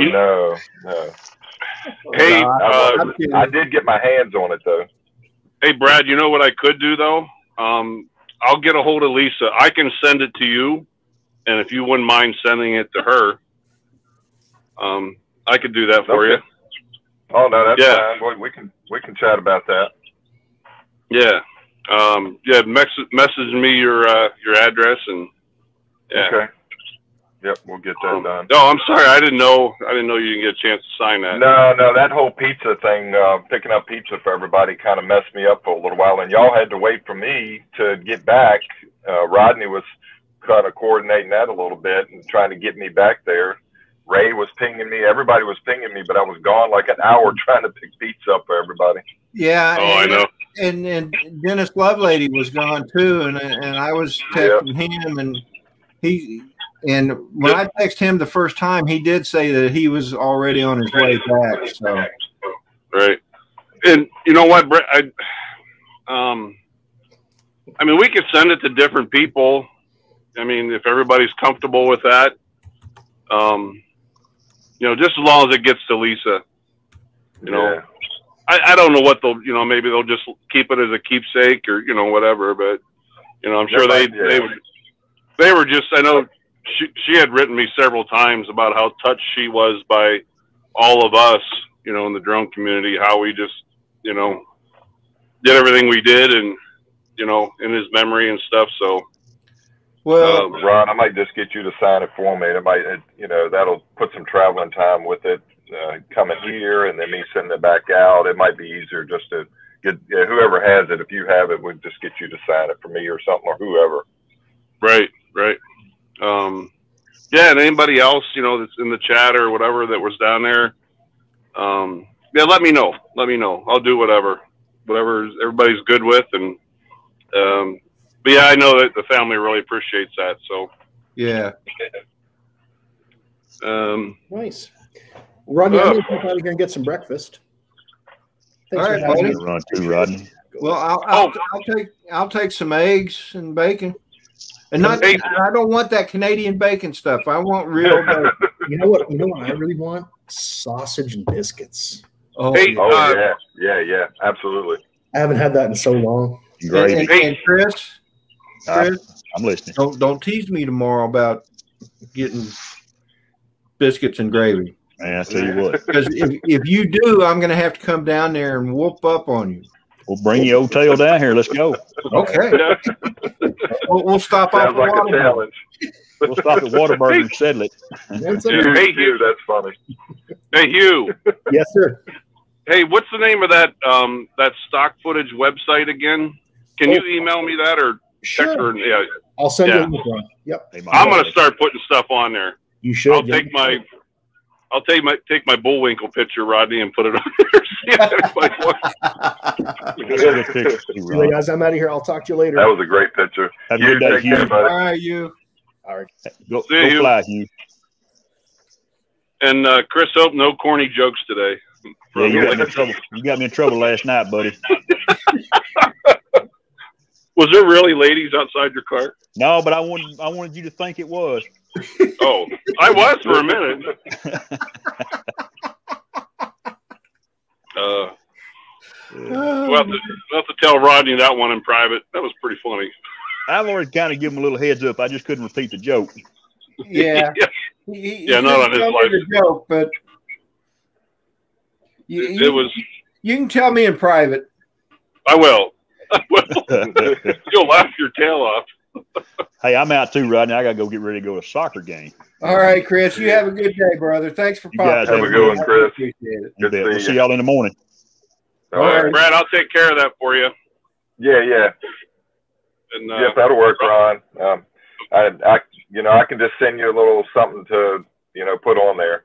Hey, I did get my hands on it though. Hey, Brad, you know what I could do though? I'll get a hold of Lisa. I can send it to you. And if you wouldn't mind sending it to her, I could do that for you. Oh no, that's fine. We can chat about that. Yeah. Message me your address and yeah. Okay. Yep, we'll get that done. No, I'm sorry. I didn't know you didn't get a chance to sign that. No, that whole pizza thing, picking up pizza for everybody kind of messed me up for a little while, and y'all had to wait for me to get back. Rodney was kind of coordinating that a little bit and trying to get me back there. Ray was pinging me. Everybody was pinging me, but I was gone like an hour trying to pick pizza up for everybody. Yeah. I know. And Dennis Lovelady was gone too, and I was texting him, and when I texted him the first time, he did say that he was already on his way back. So. Right. And you know what, Brett? I mean, we could send it to different people. I mean, if everybody's comfortable with that, just as long as it gets to Lisa, Yeah. I don't know what they'll, maybe they'll just keep it as a keepsake or, whatever, but, I'm sure they were just, I know she had written me several times about how touched she was by all of us, in the drone community, how we just, did everything we did and, in his memory and stuff. So, well, Ron, I might just get you to sign it for me. It might, that'll put some traveling time with it, coming here and then me sending it back out. It might be easier just to get whoever has it. If you have it, we'll just get you to sign it for me or something, or whoever. Right. And anybody else, that's in the chat or whatever that was down there, let me know. I'll do whatever everybody's good with, and but yeah, I know that the family really appreciates that. So yeah. Nice. Rodney, I think we're probably gonna get some breakfast. All right, buddy. Run too, Rodney. Well, I'll take some eggs and bacon, and I don't want that Canadian bacon stuff. I want real bacon. You know what I really want? Sausage and biscuits. Oh, yeah, absolutely. I haven't had that in so long. And Chris, I'm listening. Don't tease me tomorrow about getting biscuits and gravy. Man, I tell you what. Because if you do, I'm going to have to come down there and whoop up on you. We'll bring your old tail down here. Let's go. Okay. We'll stop off. Sounds like a challenge. We'll stop at Whataburger and settle it. Hey, Hugh, that's funny. Hey, Hugh. Yes, sir. Hey, what's the name of that stock footage website again? Can you email me that, or Sure. Text her, yeah. I'll send Yeah. you a link, Ron. Yep. I'm going to start putting stuff on there. You should. I'll take my Bullwinkle picture, Rodney, and put it on there. See if anybody wants. Anyway, guys, I'm out of here. I'll talk to you later. That was a great picture. Have a good day, take care, Hugh. buddy. All right, you. All right. Go See you. fly, Hugh. And Chris, hope no corny jokes today. Yeah, you got me in trouble. You got me in trouble last night, buddy. Was there really ladies outside your car? No, but I wanted you to think it was. Oh, I was for a minute. We'll have to tell Rodney that one in private. That was pretty funny. I've already kind of given him a little heads up. I just couldn't repeat the joke. Yeah. Yeah, not on his life. Joke, but you can tell me in private. I will. You'll laugh your tail off. Hey, I'm out too, Rodney. I got to go get ready to go to a soccer game. All right, Chris. You have a good day, brother. Thanks for guys popping. Have a good one, Chris. Appreciate it. Good to We'll see see you. y'all in the morning. All right. Brad, I'll take care of that for you. Yeah. And Yes, that'll work, Ron. I can just send you a little something to, put on there.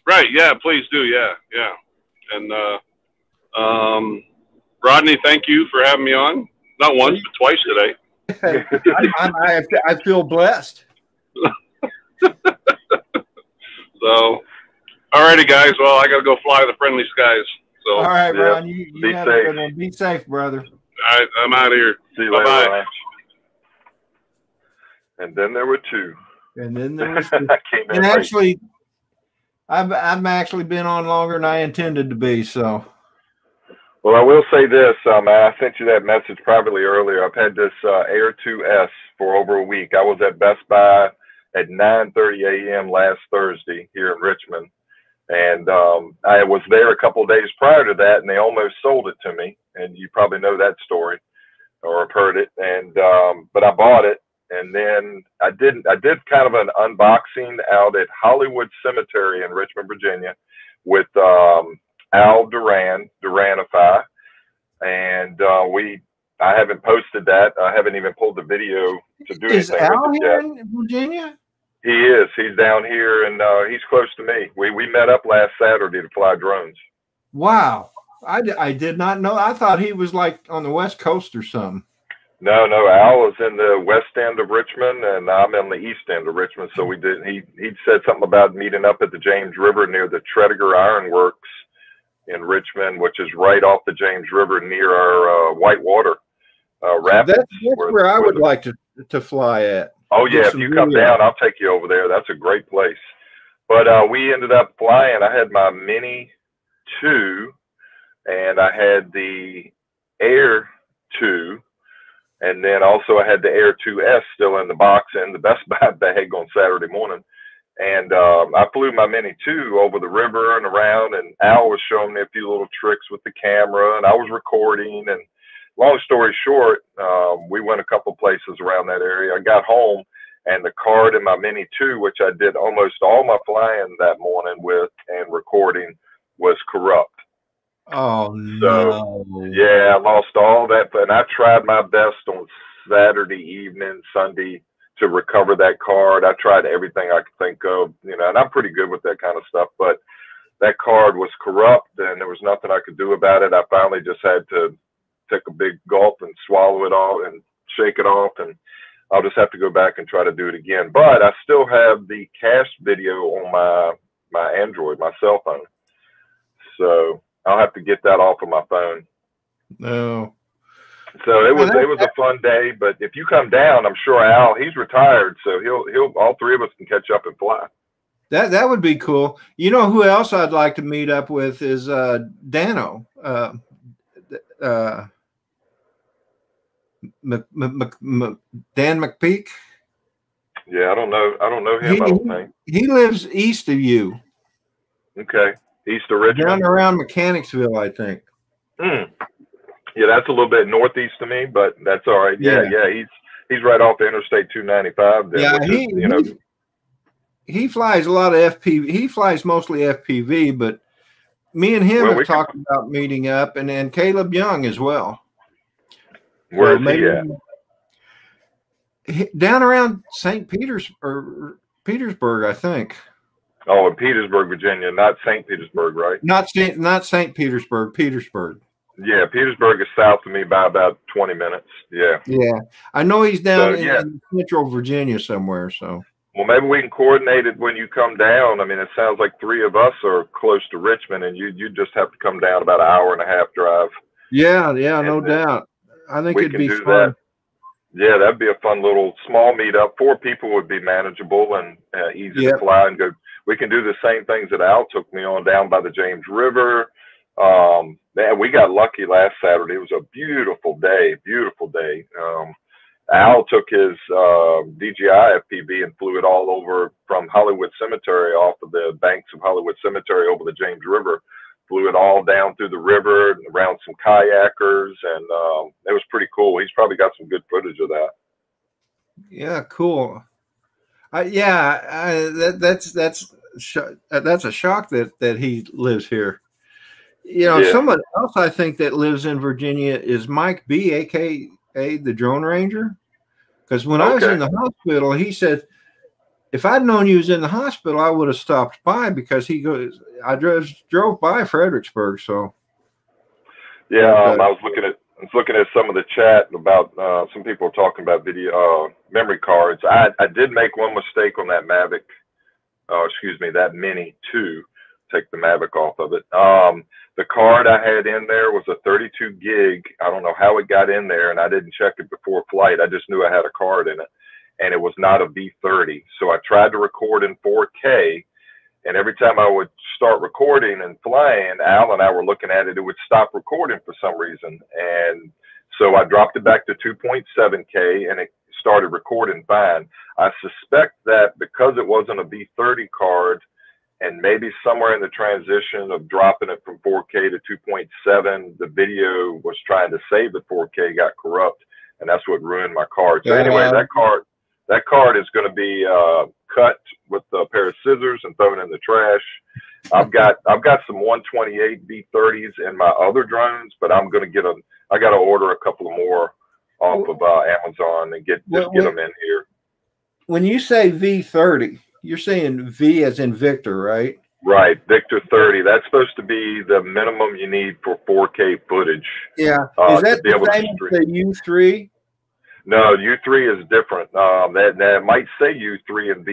right, yeah, please do, yeah. And Rodney, thank you for having me on. Not once, but twice today. I feel blessed. So, all righty, guys. Well, I got to go fly the friendly skies. So, All right, Yeah. Ron. You Be have a safe. good one. Be safe, brother. all right, I'm out of here. See you later, Bye-bye. Ron. And then there were two. And then there was, Came in and late. actually, I've actually been on longer than I intended to be. So, Well, I will say this. I sent you that message privately earlier. I've had this Air 2S for over a week. I was at Best Buy at 9:30 a.m. last Thursday here in Richmond. And I was there a couple of days prior to that, and they almost sold it to me. And you probably know that story or have heard it. And but I bought it. And then I did kind of an unboxing out at Hollywood Cemetery in Richmond, Virginia, with Al Duranify, and I haven't posted that. I haven't even pulled the video to do is anything Al with it here yet. in Virginia? He is. He's down here, and he's close to me. We met up last Saturday to fly drones. Wow. I did not know. I thought he was like on the West Coast or something. No, Al is in the west end of Richmond, and I'm in the east end of Richmond. So we did. He said something about meeting up at the James River near the Tredegar Iron Works in Richmond, which is right off the James River near our Whitewater rapids. That's where I would like to fly at. Oh yeah, if you come down, I'll take you over there. That's a great place. But we ended up flying. I had my Mini 2, and I had the Air 2. And then also I had the Air 2S still in the box in the Best Buy bag on Saturday morning. And I flew my Mini 2 over the river and around, and Al was showing me a few little tricks with the camera, and I was recording. And long story short, we went a couple places around that area. I got home, and the card in my Mini 2, which I did almost all my flying that morning with and recording, was corrupt. Oh, So, no. yeah, I lost all that. And I tried my best on Saturday evening, Sunday, to recover that card. I tried everything I could think of, and I'm pretty good with that kind of stuff. But that card was corrupt, and there was nothing I could do about it. I finally just had to take a big gulp and swallow it all and shake it off. And I'll just have to go back and try to do it again. But I still have the cast video on my Android, my cell phone. So I'll have to get that off of my phone. No. So it was a fun day, but if you come down, I'm sure Al, he's retired, so he'll all three of us can catch up and fly. That would be cool. You know who else I'd like to meet up with is Dano. Dan McPeak. Yeah, I don't know him. I don't think he lives east of you. Okay, east of Richmond, down around Mechanicsville, I think. Yeah, that's a little bit northeast of me, but that's all right. Yeah. He's right off Interstate 295. There, yeah, he flies a lot of FPV. He flies mostly FPV, but me and him have talked about meeting up, and Caleb Young as well. Where is he at? down around St. Petersburg, I think. Oh, in Petersburg, Virginia, not St. Petersburg, right? Not St. Petersburg, Petersburg. Yeah, Petersburg is south of me by about 20 minutes. Yeah. Yeah, I know he's down in Central Virginia somewhere. So. Well, maybe we can coordinate it when you come down. I mean, it sounds like 3 of us are close to Richmond, and you just have to come down about an hour and a half drive. Yeah, no doubt. I think it'd be fun. That. Yeah, that'd be a fun little small meetup. 4 people would be manageable and easy to fly and go. We can do the same things that Al took me on down by the James River. Man, we got lucky last Saturday. It was a beautiful day, beautiful day. Al took his DJI FPV and flew it all over from Hollywood Cemetery, off of the banks of Hollywood Cemetery over the James River. Flew it all down through the river and around some kayakers, and it was pretty cool. He's probably got some good footage of that. Yeah, cool. That's a shock that he lives here. You know, someone else I think that lives in Virginia is Mike B, aka the Drone Ranger. Because when I was in the hospital, he said, if I'd known you was in the hospital, I would have stopped by, because he goes, I drove by Fredericksburg. So yeah, I was looking at some of the chat about some people talking about video memory cards. I did make one mistake on that Mavic. That Mini 2. Take the Mavic off of it. The card I had in there was a 32 gig. I don't know how it got in there, and I didn't check it before flight. I just knew I had a card in it, and it was not a V30. So I tried to record in 4K, and every time I would start recording and flying, Al and I were looking at it, it would stop recording for some reason. And so I dropped it back to 2.7K, and it started recording fine. I suspect that because it wasn't a V30 card, and maybe somewhere in the transition of dropping it from 4K to 2.7, the video was trying to save the 4K, got corrupt, and that's what ruined my card. So anyway, that card is going to be cut with a pair of scissors and thrown in the trash. I've got some 128 V30s in my other drones, but I'm going to I got to order a couple of more off of Amazon and get them in here. When you say V30, you're saying V as in Victor, right? Right, Victor 30. That's supposed to be the minimum you need for 4K footage. Yeah. Is that the same as the U3? No, U3 is different. That might say U3 and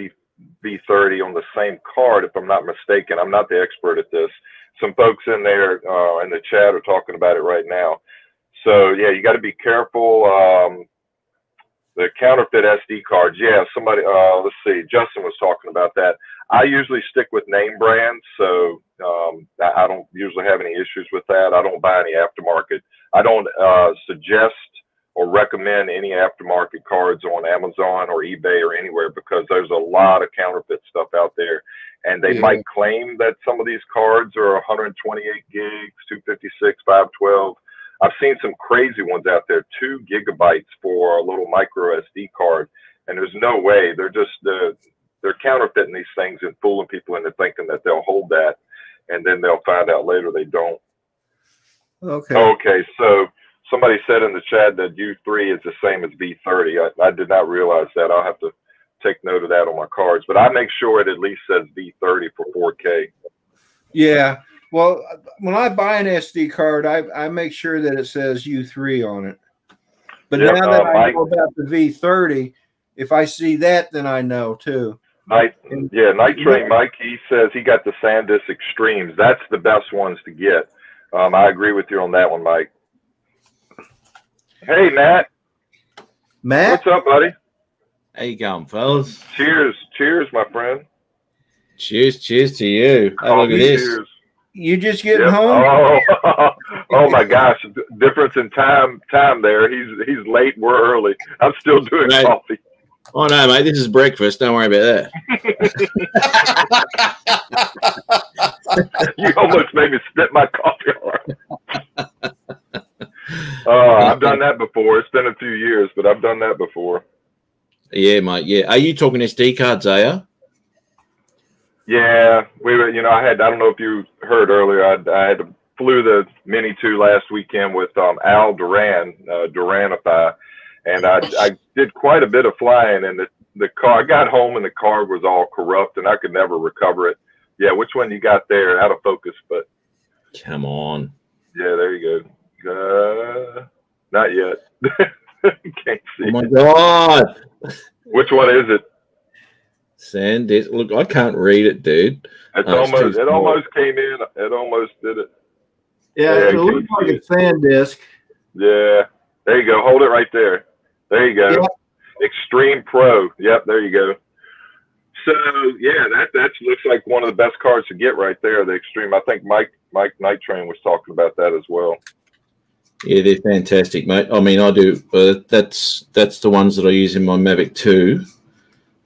V30 on the same card, if I'm not mistaken. I'm not the expert at this. Some folks in there in the chat are talking about it right now. So yeah, you got to be careful. The counterfeit SD cards, yeah, somebody, let's see, Justin was talking about that. I usually stick with name brands, so I don't usually have any issues with that. I don't buy any aftermarket. I don't suggest or recommend any aftermarket cards on Amazon or eBay or anywhere, because there's a lot of counterfeit stuff out there. And they might claim that some of these cards are 128 gigs, 256, 512. I've seen some crazy ones out there, 2 gigabytes for a little micro SD card, and there's no way. They're just they're counterfeiting these things and fooling people into thinking that they'll hold that, and then they'll find out later they don't. Okay. So somebody said in the chat that U3 is the same as V30. I did not realize that. I'll have to take note of that on my cards, but I make sure it at least says V30 for 4K. Yeah. Well, when I buy an SD card, I make sure that it says U3 on it. But now that I know about the V30, if I see that, then I know too. Night Train Mike, he says he got the SanDisk Extremes. That's the best ones to get. I agree with you on that one, Mike. Hey, Matt. What's up, buddy? How you going, fellas? Cheers, my friend. Cheers to you. Oh, look at this. Cheers. You just getting home? Oh my gosh! Difference in time there. He's late. We're early. I'm still doing coffee. Oh no, mate! This is breakfast. Don't worry about that. You almost made me spit my coffee on. I've done that before. It's been a few years, but I've done that before. Yeah, mate. Yeah. Are you talking SD cards, are you? Yeah, we were. I don't know if you heard earlier. I flew the Mini 2 last weekend with Al Duran, Duranify, And I did quite a bit of flying, and the car, I got home and the car was all corrupt and I could never recover it. Yeah, which one you got there? Out of focus, but. Come on. Yeah, there you go. Not yet. Can't see. Oh my God. Which one is it? SanDisk. Look, I can't read it, dude. It almost came in. It almost did it. Yeah, it looks like a SanDisk. Yeah. There you go. Hold it right there. There you go. Yep. Extreme Pro. Yep, there you go. So yeah, that looks like one of the best cards to get right there. The Extreme. I think Mike Night Train was talking about that as well. Yeah, they're fantastic, mate. I mean, I do. That's the ones that I use in my Mavic 2.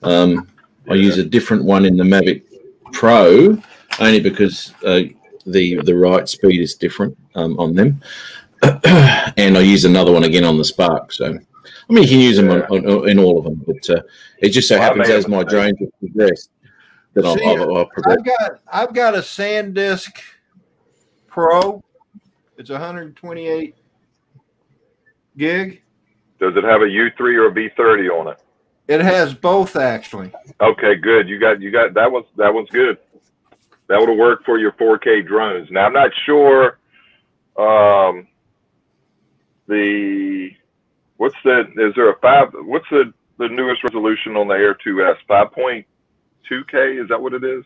I use a different one in the Mavic Pro, only because the write speed is different on them, and I use another one again on the Spark. So, I mean, you can use them in all of them, but it just so happens as my drones have progressed that I've progressed. I've got a SanDisk Pro. It's 128 gig. Does it have a U3 or a V30 on it? It has both, actually. Okay, good. You got that one's good. That would have worked for your 4K drones. Now I'm not sure what's the newest resolution on the Air 2S? 5.2K, is that what it is?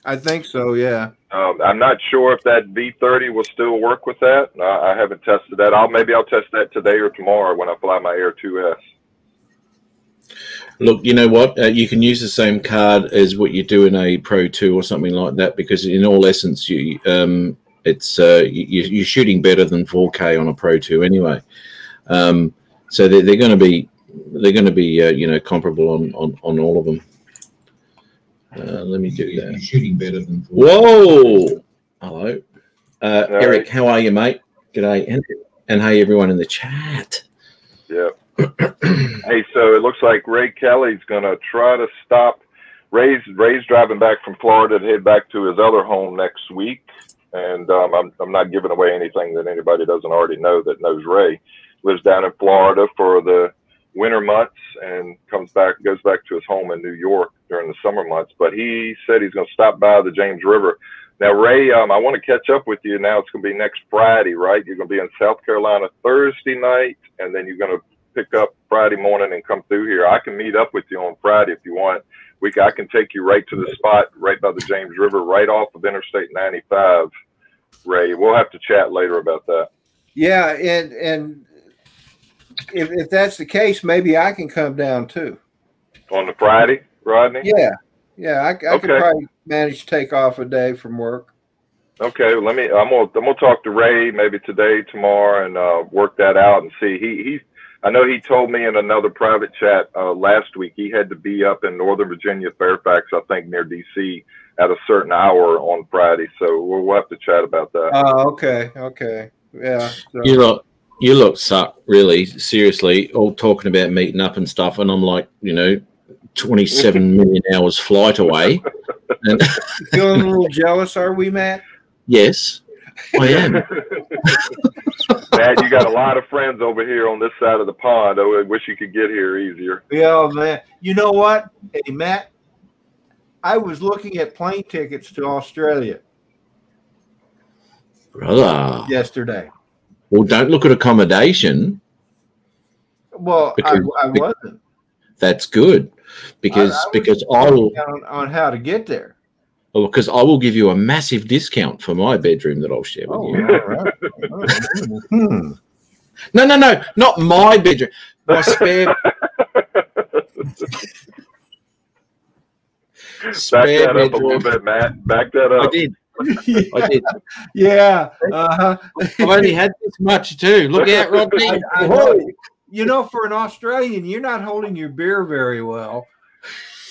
I think so, yeah. I'm not sure if that V30 will still work with that. I haven't tested that. Maybe I'll test that today or tomorrow when I fly my Air 2S. Look, you know what? You can use the same card as what you do in a Pro 2 or something like that, because in all essence, you're shooting better than 4K on a Pro 2 anyway. So they're going to be comparable on all of them. Let me do that. You're shooting better than 4K. Whoa! Hello, Eric. How are you, mate? G'day, and hey everyone in the chat. Yeah. Hey, so it looks like Ray Kelly's gonna try to stop. Ray's driving back from Florida to head back to his other home next week, and I'm not giving away anything that anybody doesn't already know that knows Ray. Lives down in Florida for the winter months and goes back to his home in New York during the summer months. But he said he's gonna stop by the James River. Now, Ray, I want to catch up with you. Now it's gonna be next Friday, right? You're gonna be in South Carolina Thursday night, and then you're gonna pick up Friday morning and come through here. I can meet up with you on Friday if you want. I can take you right to the spot right by the James River, right off of Interstate 95. Ray, we'll have to chat later about that. Yeah, and if that's the case, maybe I can come down too. On the Friday, Rodney? Yeah, I could probably manage to take off a day from work. Okay, I'm gonna talk to Ray maybe today, tomorrow, and work that out and see. I know he told me in another private chat last week he had to be up in Northern Virginia, Fairfax, I think near DC, at a certain hour on Friday. So we'll have to chat about that. Oh, okay. Yeah. So. You look suck, really, seriously, all talking about meeting up and stuff, and I'm like, 27 million hours flight away. And feeling a little jealous, are we, Matt? Yes, I am. Matt, you got a lot of friends over here on this side of the pond. I wish you could get here easier. Yeah, man. You know what? Hey, Matt, I was looking at plane tickets to Australia. Brother. Yesterday. Well, don't look at accommodation. Well, I wasn't. That's good, because I will on how to get there. Well, because I will give you a massive discount for my bedroom that I'll share with you. All right. No, not my bedroom. My spare. Back that up a little bit, Matt. Back that up. I did. I did. Yeah. I've only had this much too. Look out, Rodney. I know. For an Australian, you're not holding your beer very well.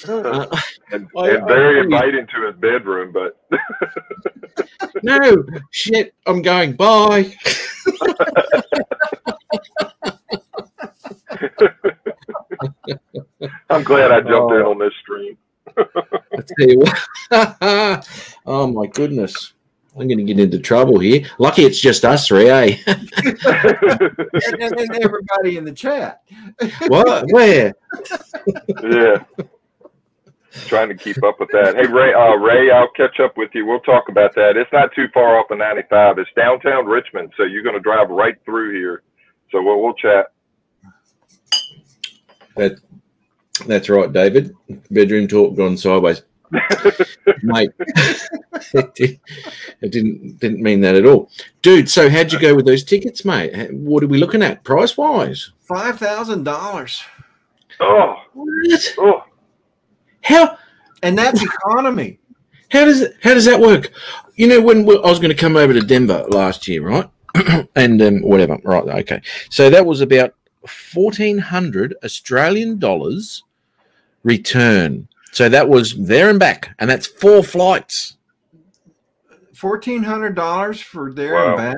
And very inviting to his bedroom, but no shit. I'm going. Bye. I'm glad I jumped in on this stream. I tell you what. Oh my goodness. I'm going to get into trouble here. Lucky it's just us three, eh? and everybody in the chat. What? Where? Yeah. Trying to keep up with that. Hey, Ray, I'll catch up with you. We'll talk about that. It's not too far off of 95. It's downtown Richmond, so you're going to drive right through here. So we'll chat. That's right, David. Bedroom talk gone sideways. Mate, it didn't mean that at all, dude. So how'd you go with those tickets, mate? What are we looking at price wise? $5,000. Oh, what? Oh, how? And that's economy. How does that work? You know, when I was going to come over to Denver last year, right? And whatever, right? Okay, so that was about 1,400 Australian dollars return. So that was there and back, and that's 4 flights. $1,400 for there wow. and back.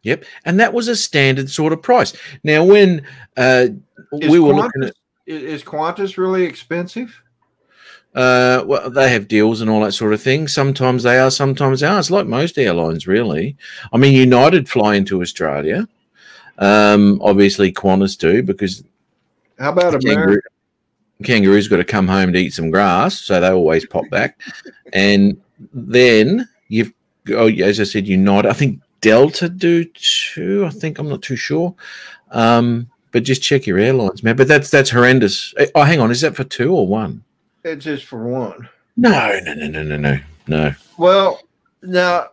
Yep, and that was a standard sort of price. Now, when we were looking at, is Qantas really expensive? Well, they have deals and all that sort of thing. Sometimes they are, sometimes they aren't. It's like most airlines, really. I mean, United fly into Australia. Obviously, Qantas do, because how about America? Kangaroo's got to come home to eat some grass, so they always pop back. And then you've, as I said, United. I think Delta do too. I think, I'm not too sure. But just check your airlines, man. But that's horrendous. Oh, hang on, is that for 2 or 1? It's just for 1. No. Well, now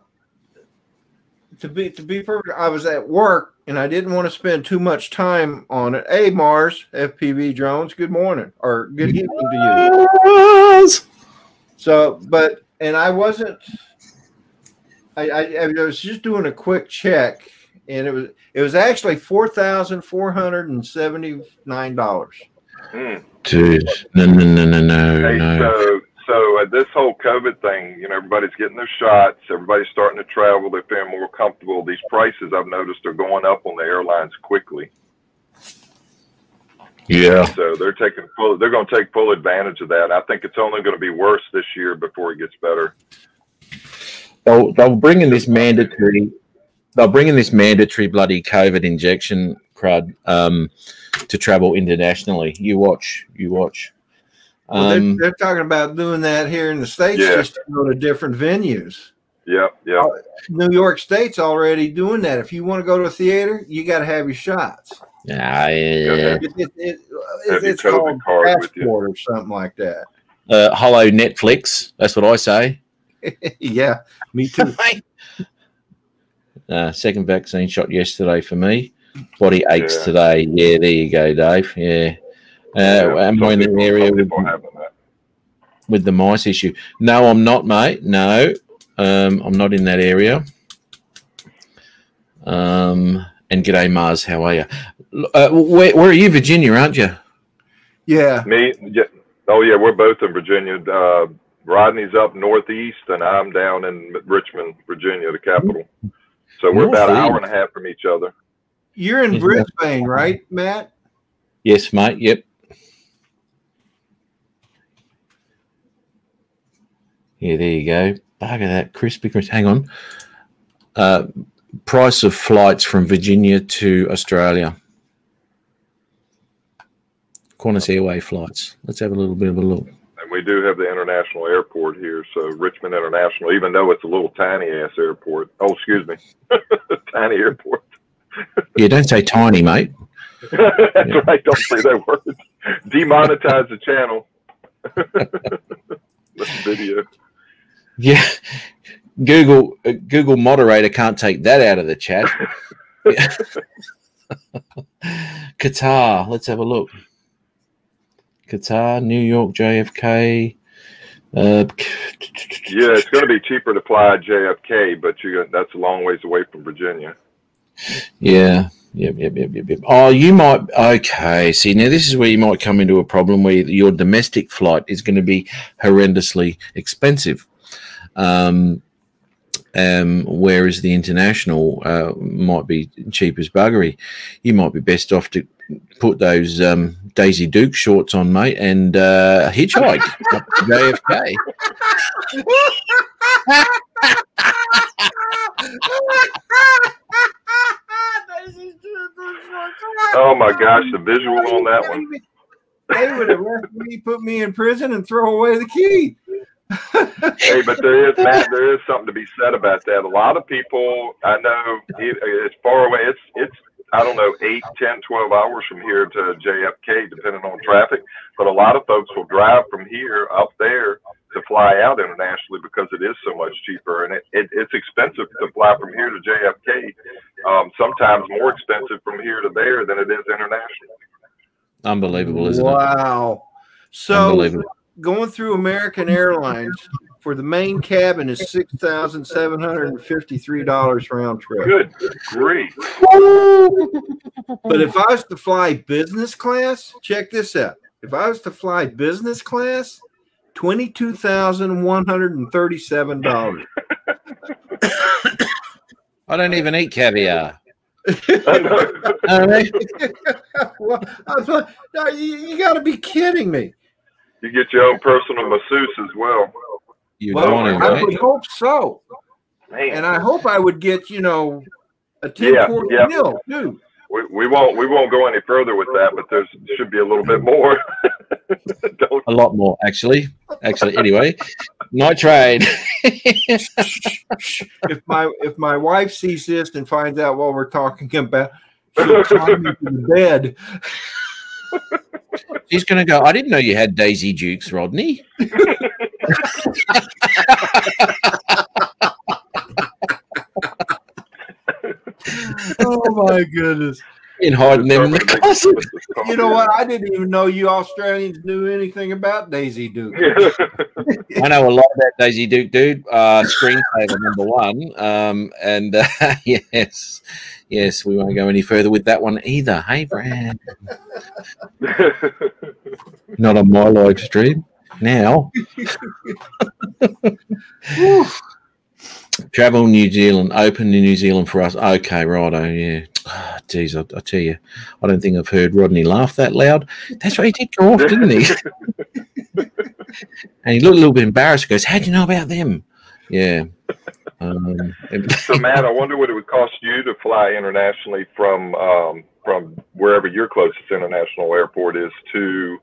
to be perfect, I was at work and I didn't want to spend too much time on it. Hey, Mars, FPV drones, good morning or good evening to you. So, and I wasn't. I was just doing a quick check, and it was actually $4,479. Dude, no. Hey, so this whole COVID thing, you know, everybody's getting their shots, everybody's starting to travel, they're feeling more comfortable. These prices, I've noticed, are going up on the airlines quickly. Yeah. So they're going to take full advantage of that. I think it's only going to be worse this year before it gets better. They'll bring in this mandatory. They'll bring in this mandatory bloody COVID injection crud to travel internationally. You watch. Well, they're talking about doing that here in the States, just to go to different venues. Yep. New York State's already doing that. If you want to go to a theater, you got to have your shots. Yeah. It's called passport or something like that. Hello, Netflix. That's what I say. Yeah, me too. Second vaccine shot yesterday for me. Body aches today. Yeah, there you go, Dave. Yeah. Am I in the area with the mice issue? No, I'm not, mate. No, I'm not in that area. And g'day, Mars. How are you? Where are you? Virginia, aren't you? Yeah. Me? Yeah. Oh, yeah. We're both in Virginia. Rodney's up northeast, and I'm down in Richmond, Virginia, the capital. So we're about an hour and a half from each other. You're in Brisbane, right, Matt? Yes, mate. Yep. Yeah, there you go. Bugger that, crispy. Hang on. Price of flights from Virginia to Australia. Qantas Airway flights. Let's have a little bit of a look. And we do have the international airport here, so Richmond International, even though it's a little tiny-ass airport. Oh, excuse me. Tiny airport. Yeah, don't say tiny, mate. That's right. Don't say that word. Demonetize the channel. That's video. Yeah. Google moderator can't take that out of the chat. Qatar. Let's have a look. Qatar, New York, JFK. Yeah, it's going to be cheaper to fly JFK, but that's a long ways away from Virginia. Yeah. Yep. Oh, you might. Okay. See, now this is where you might come into a problem where your domestic flight is going to be horrendously expensive. Whereas the international might be cheap as buggery. You might be best off to put those Daisy Duke shorts on, mate, and hitchhike up to JFK. Oh my gosh, the visual on that one. They would arrest me, put me in prison, and throw away the key. Hey, but there is, Matt, there is something to be said about that. A lot of people, I know, it's far away. It's I don't know, 8, 10, 12 hours from here to JFK, depending on traffic. But a lot of folks will drive from here up there to fly out internationally because it is so much cheaper. And it's expensive to fly from here to JFK, sometimes more expensive from here to there than it is international. Unbelievable, isn't it? Wow. So going through American Airlines for the main cabin is $6,753 round trip. Good grief. But if I was to fly business class, check this out. If I was to fly business class, $22,137. I don't even eat caviar. Well, you got to be kidding me. You get your own personal masseuse as well. I would hope so. Man. And I hope I would get, a 10-quart meal too. We won't go any further with that, but there should be a little bit more. A lot more, actually. Anyway, night trade. If my wife sees this and finds out what we're talking about, she'll climb into the bed. She's going to go, I didn't know you had Daisy Dukes, Rodney. Oh, my goodness. In hiding them in the closet. You know what? I didn't even know you Australians knew anything about Daisy Duke. I know a lot about Daisy Duke, dude. Screensaver #1. And yes, we won't go any further with that one either. Hey, Brad. Not on my live stream now. Travel New Zealand, open in New Zealand for us. Okay, righto, yeah. Oh, geez, I tell you, I don't think I've heard Rodney laugh that loud. That's right, he did go off, didn't he? And he looked a little bit embarrassed. He goes, how do you know about them? Yeah. So, Matt, I wonder what it would cost you to fly internationally from wherever your closest international airport is to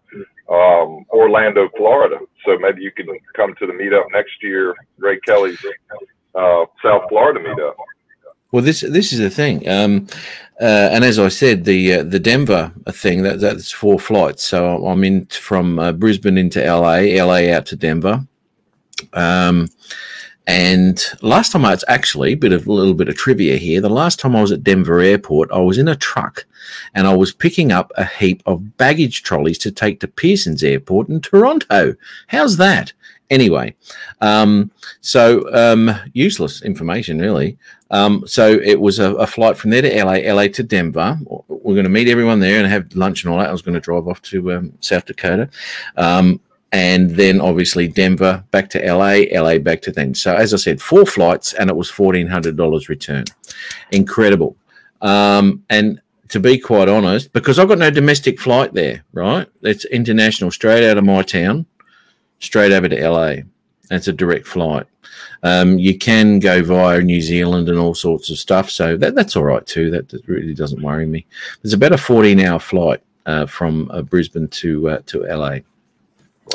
Orlando, Florida. So maybe you can come to the meetup next year, Ray Kelly's South Florida meetup. Well, this is the thing, and as I said, the Denver thing that's 4 flights. So I'm in from Brisbane into LA out to Denver. And last time it's actually a little bit of trivia here. The last time I was at Denver Airport, I was in a truck and I was picking up a heap of baggage trolleys to take to Pearson's Airport in Toronto. How's that? Anyway, useless information, really. So it was a flight from there to LA to Denver. We're going to meet everyone there and have lunch and all that. I was going to drive off to South Dakota. And then obviously Denver back to LA back to then. So as I said, 4 flights and it was $1,400 return. Incredible. And to be quite honest, because I've got no domestic flight there, right? It's international, straight out of my town, straight over to LA. It's a direct flight. You can go via New Zealand and all sorts of stuff. So that's all right too. That really doesn't worry me. There's about a 14-hour flight from Brisbane to LA.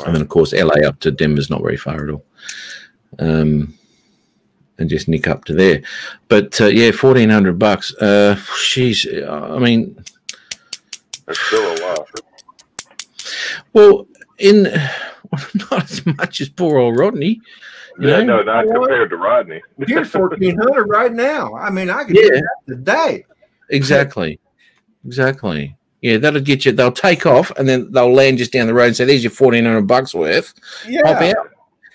And then, of course, LA up to Denver's not very far at all. And just nick up to there. But, yeah, $1,400. Sheesh, I mean... That's still a lot. Well, not as much as poor old Rodney. No, not compared to Rodney. Here's $1,400 right now. I mean, I could do that today. Exactly. Yeah, that'll get you. They'll take off and then they'll land just down the road and say, "There's your $1,400 worth." Yeah, pop out.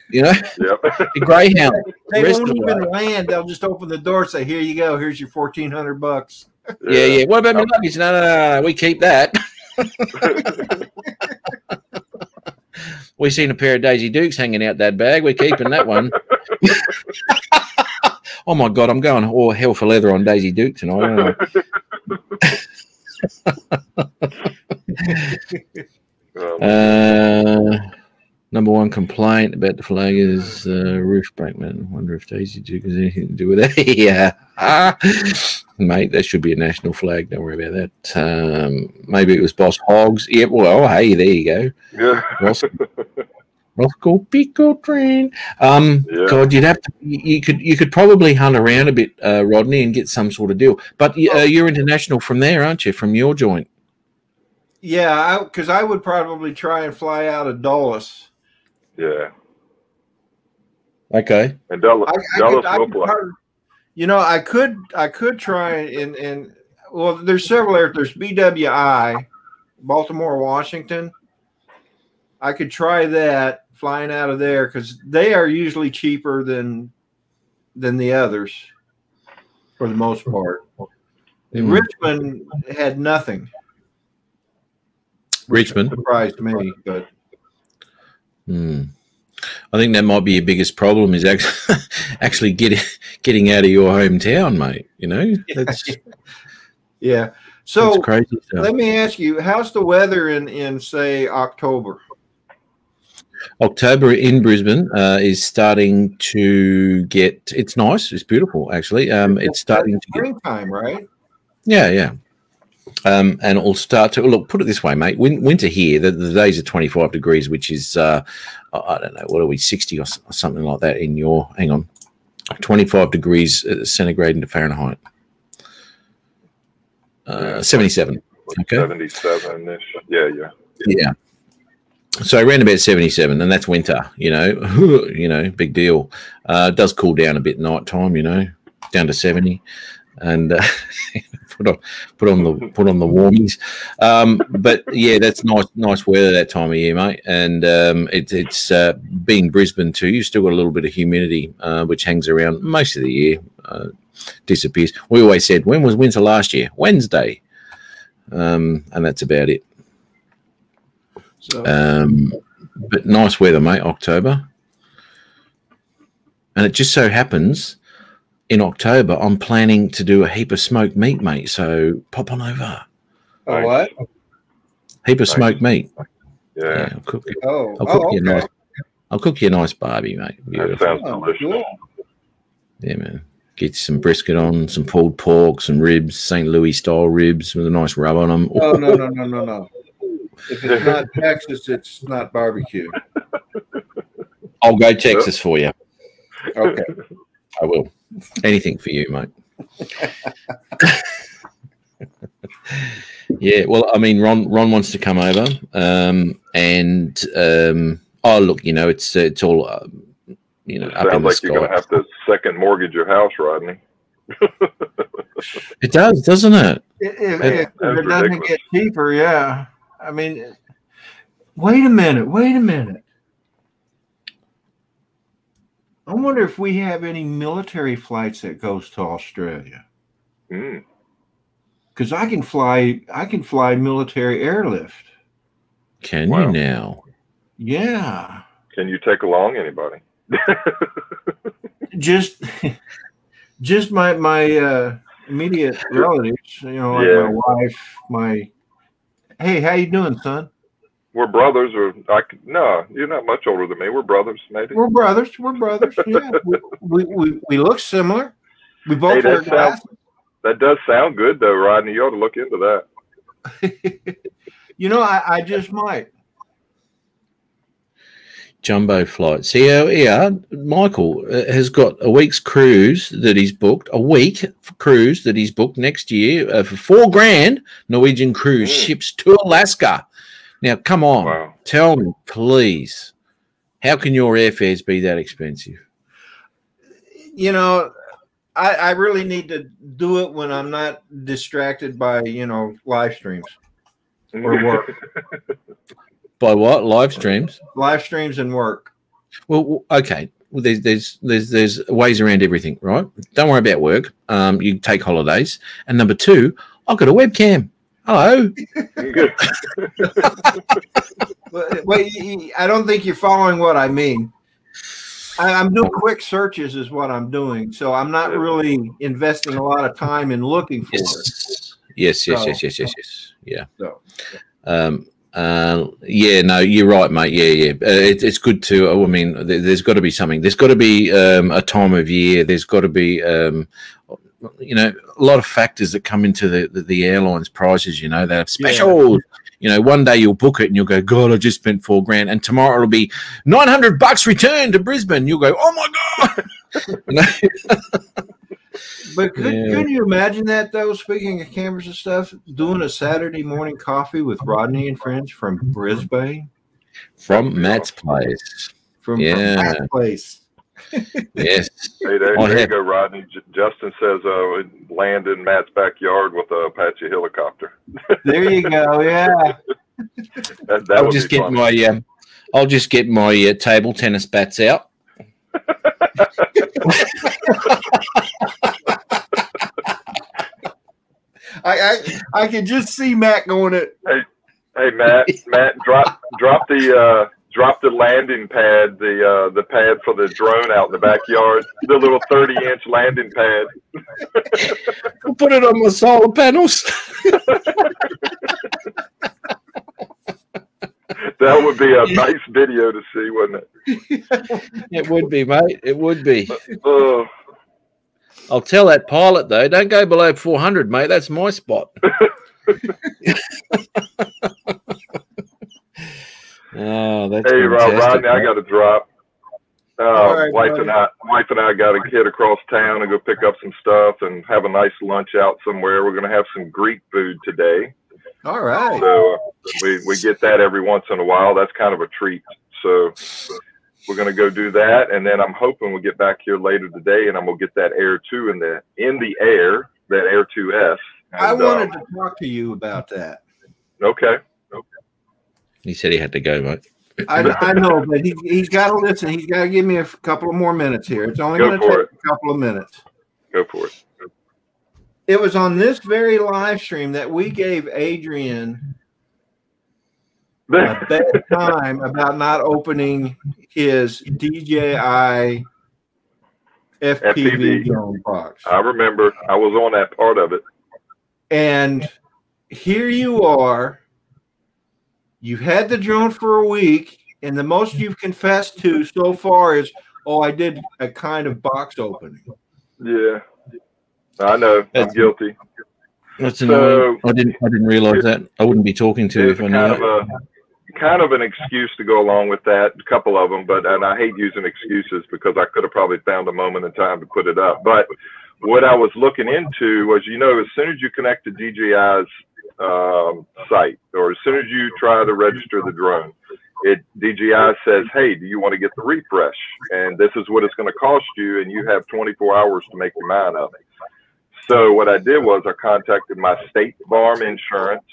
The Greyhound. They won't even land. They'll just open the door, and say, "Here you go. Here's your $1,400." Yeah. What about my luggage? No. We keep that. We seen a pair of Daisy Dukes hanging out that bag. We're keeping that one. Oh my God, I'm going all hell for leather on Daisy Duke tonight. Number one complaint about the flag is roof breakman. I wonder if Daisy Duke has anything to do with that. Yeah. Mate, that should be a national flag. Don't worry about that. Maybe it was Boss Hogs. Yeah, well, hey, there you go. Yeah. Roscoe Pico train. God, you'd have to. You could probably hunt around a bit, Rodney, and get some sort of deal. But you're international from there, aren't you? From your joint. Yeah, because I would probably try and fly out of Dulles. Yeah. Okay. And Dulles will play. You know, I could try and well, there's several areas. There's BWI, Baltimore, Washington. I could try that flying out of there because they are usually cheaper than the others for the most part. Richmond had nothing. Richmond surprised me, but I think that might be your biggest problem is actually getting out of your hometown, mate. You know, that's yeah. So that's crazy stuff. Let me ask you, how's the weather in say October? October in Brisbane is starting to get. It's nice. It's beautiful, actually. It's starting to get springtime, right? Yeah. And it will start to look. Put it this way, mate. Winter here, the days are 25 degrees, which is I don't know, what are we, 60 or something like that in your. Hang on, 25 degrees centigrade into Fahrenheit. 77. Okay. 77-ish. Yeah. So around about 77, and that's winter. You know, big deal. It does cool down a bit at night time. You know, down to 70. And put on the warmies, but yeah, that's nice weather that time of year, mate. And it's being Brisbane too. You've still got a little bit of humidity, which hangs around most of the year, disappears. We always said, when was winter last year? Wednesday, and that's about it. So, but nice weather, mate. October, and it just so happens. In October, I'm planning to do a heap of smoked meat, mate. So pop on over. Oh, what? Heap of smoked meat. Yeah. I'll cook you. Okay. I'll cook you a nice barbie, mate. That sounds delicious. Cool. Yeah, man. Get you some brisket on, some pulled pork, some ribs, St. Louis style ribs with a nice rub on them. Oh, no. If it's not Texas, it's not barbecue. I'll go Texas for you. Okay. I will. Anything for you, mate. Yeah, well, I mean, Ron wants to come over, and oh, look, you know, it's all, you know, it up in the like sky. You're going to have to second mortgage your house, Rodney. It does, doesn't it? If it doesn't get cheaper, yeah. I mean, wait a minute. I wonder if we have any military flights that goes to Australia. Because I can fly military airlift. Can you now? Yeah. Can you take along anybody? just my immediate relatives, you know, like my wife, hey, how you doing, son? We're brothers, no, you're not much older than me. We're brothers, maybe. We're brothers. Yeah, we look similar. We both wear glasses. That does sound good, though, Rodney. You ought to look into that. You know, I just might. Jumbo flights. Yeah, Michael has got a week's cruise that he's booked. A week cruise that he's booked next year for $4,000. Norwegian cruise ships to Alaska. Now, come on, Tell me, please, how can your airfares be that expensive? You know, I really need to do it when I'm not distracted by, you know, live streams or work. By what? Live streams? Live streams and work. Well, okay. Well, there's ways around everything, right? Don't worry about work. You take holidays. And number two, I've got a webcam. Hello. Wait, I don't think you're following what I mean. I'm doing quick searches is what I'm doing. So I'm not really investing a lot of time in looking for it. Yes. Yeah. So, yeah, no, you're right, mate. Yeah. It's good to. I mean, there's got to be something. There's got to be a time of year. There's got to be, you know, a lot of factors that come into the airlines prices. You know, they have specials. Yeah. You know, one day you'll book it and you'll go, God, I just spent $4,000, and tomorrow it'll be $900 return to Brisbane. You'll go, oh my God. But couldn't you imagine that, though, speaking of cameras and stuff, doing a Saturday morning coffee with Rodney and friends from Brisbane? From Matt's place. From Matt's place. Yes. Hey, there you go, Rodney. Justin says land in Matt's backyard with a Apache helicopter. There you go, yeah. I'll just get my table tennis bats out. I can just see Matt going it. Hey, Matt, drop the landing pad, the pad for the drone out in the backyard, the little 30-inch landing pad. We'll put it on my solar panels. That would be a nice video to see, wouldn't it? It would be, mate. It would be. I'll tell that pilot, though, don't go below 400, mate. That's my spot. Oh, that's hey, Rodney, right? I got to drop. Right, wife and I got to head across town and go pick up some stuff and have a nice lunch out somewhere. We're going to have some Greek food today. All right. So we get that every once in a while. That's kind of a treat. So we're going to go do that, and then I'm hoping we'll get back here later today, and I'm going to get that Air 2 in the air, that Air 2S. And, I wanted to talk to you about that. Okay. He said he had to go, mate. I know, but he's got to listen. He's got to give me a couple of more minutes here. It's only going to take a couple of minutes. Go for it. It was on this very live stream that we gave Adrian a bad time about not opening his DJI FPV drone box. I remember. I was on that part of it. And here you are. You've had the drone for a week, and the most you've confessed to so far is, oh, I did a kind of box opening. Yeah. I know. I'm guilty. That's annoying. I didn't realize that. I wouldn't be talking to you if I knew kind of an excuse to go along with that, a couple of them, and I hate using excuses because I could have probably found a moment in time to put it up. But what I was looking into was, you know, as soon as you connect to DJI's site, or as soon as you try to register the drone, DJI says, hey, do you want to get the refresh? And this is what it's going to cost you, and you have 24 hours to make your mind up. So what I did was I contacted my State Farm Insurance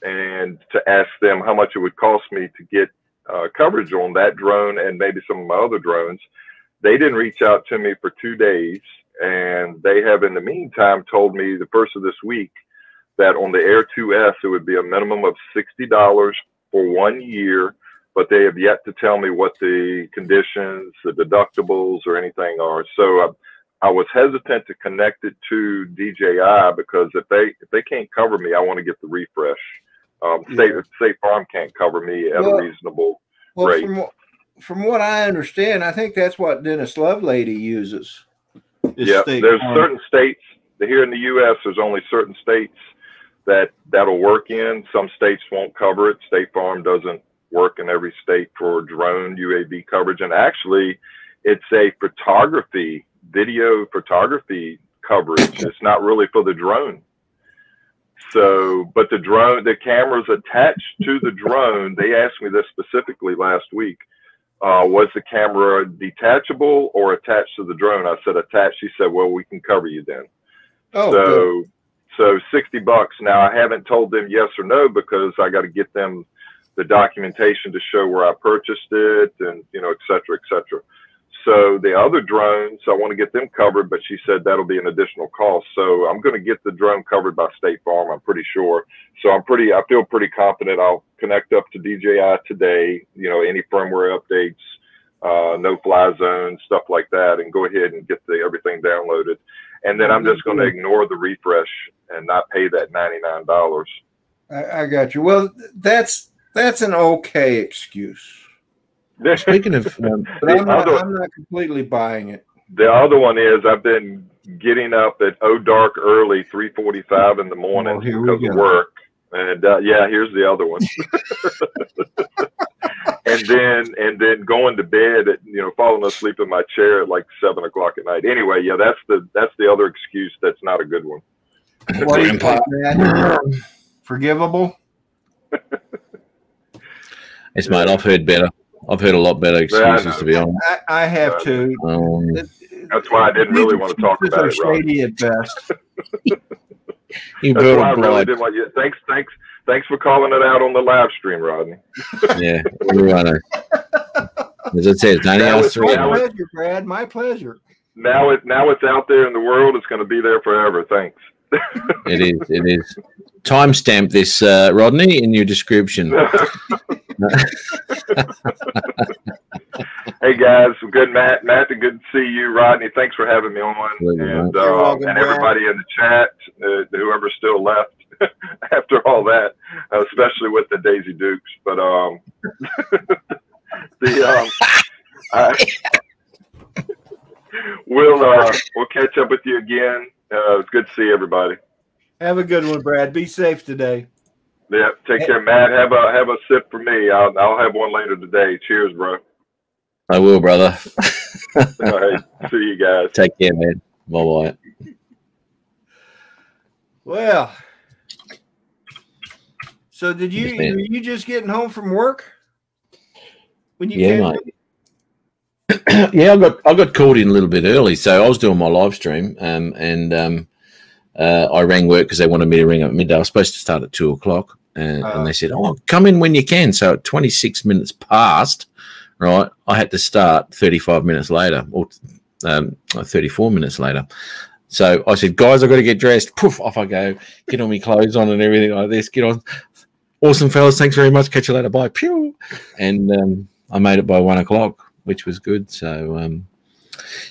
and to ask them how much it would cost me to get coverage on that drone and maybe some of my other drones. They didn't reach out to me for 2 days, and they have in the meantime told me the first of this week that on the Air 2S it would be a minimum of $60 for 1 year, but they have yet to tell me what the conditions, the deductibles, or anything are. So I was hesitant to connect it to DJI because if they can't cover me, I want to get the refresh. State Farm can't cover me at a reasonable rate. From what I understand, I think that's what Dennis Lovelady uses. Yeah, there's certain states here in the U.S. There's only certain states that'll work in. Some states won't cover it. State Farm doesn't work in every state for drone UAV coverage, and actually, it's a video photography coverage. It's not really for the drone. So, but the cameras attached to the drone, they asked me this specifically last week, was the camera detachable or attached to the drone? I said attached. She said, well, we can cover you then. Oh, so $60. Now, I haven't told them yes or no because I got to get them the documentation to show where I purchased it and, you know, et cetera, et cetera. So the other drones, I want to get them covered, but she said that'll be an additional cost. So I'm going to get the drone covered by State Farm, I'm pretty sure. So I feel pretty confident I'll connect up to DJI today. You know, any firmware updates, no-fly zone, stuff like that, and go ahead and get everything downloaded. And then I'm just going to ignore the refresh and not pay that $99. I got you. Well, that's an okay excuse. Speaking of, but I'm not completely buying it. The other one is I've been getting up at dark early, 3:45 in the morning because of work. And yeah, here's the other one. and then going to bed at, falling asleep in my chair at like 7 o'clock at night. Anyway, yeah, that's the other excuse. That's not a good one. What do you think, man? Forgivable? Yes, mate. I've heard better. I've heard a lot better excuses, to be honest. I have too. That's why I didn't really want to talk about it, Rodney. Shady at best. That's why I really didn't want you. Thanks for calling it out on the live stream, Rodney. Yeah, right. As I said, it's only us three. My pleasure, Brad. My pleasure. Now it's out there in the world. It's going to be there forever. Thanks. It is. It is. Timestamp this, Rodney, in your description. Hey guys, good Matt, good to see you, Rodney. Thanks for having me on, and everybody in the chat, whoever's still left after all that, especially with the Daisy Dukes. But we'll catch up with you again. It's good to see everybody. Have a good one, Brad. Be safe today. Yeah, take care, Matt. Have a sip for me. I'll have one later today. Cheers, bro. I will, brother. All right, see you guys. Take care, man. Bye-bye. Well, so were you just getting home from work when you came? Mate. Yeah, I got called in a little bit early, so I was doing my live stream, and I rang work because they wanted me to ring up at midday. I was supposed to start at 2 o'clock, and they said, "Oh, come in when you can." So at 26 minutes past, right, I had to start 35 minutes later, or 34 minutes later. So I said, "Guys, I've got to get dressed." Poof, off I go, get all my clothes on and everything like this. Get on. Awesome, fellas. Thanks very much. Catch you later. Bye. Pew. And I made it by 1 o'clock, which was good. So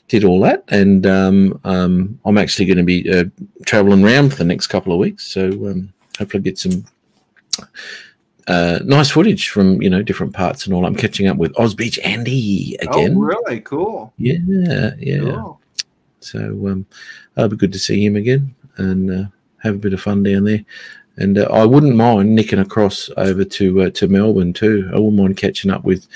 did all that, and I'm actually going to be traveling around for the next couple of weeks. So hopefully get some nice footage from different parts and all. I'm catching up with Oz Beach Andy again. Oh, really? Cool. Yeah. Cool. So it'll be good to see him again and have a bit of fun down there. And I wouldn't mind nicking across over to Melbourne too. I wouldn't mind catching up with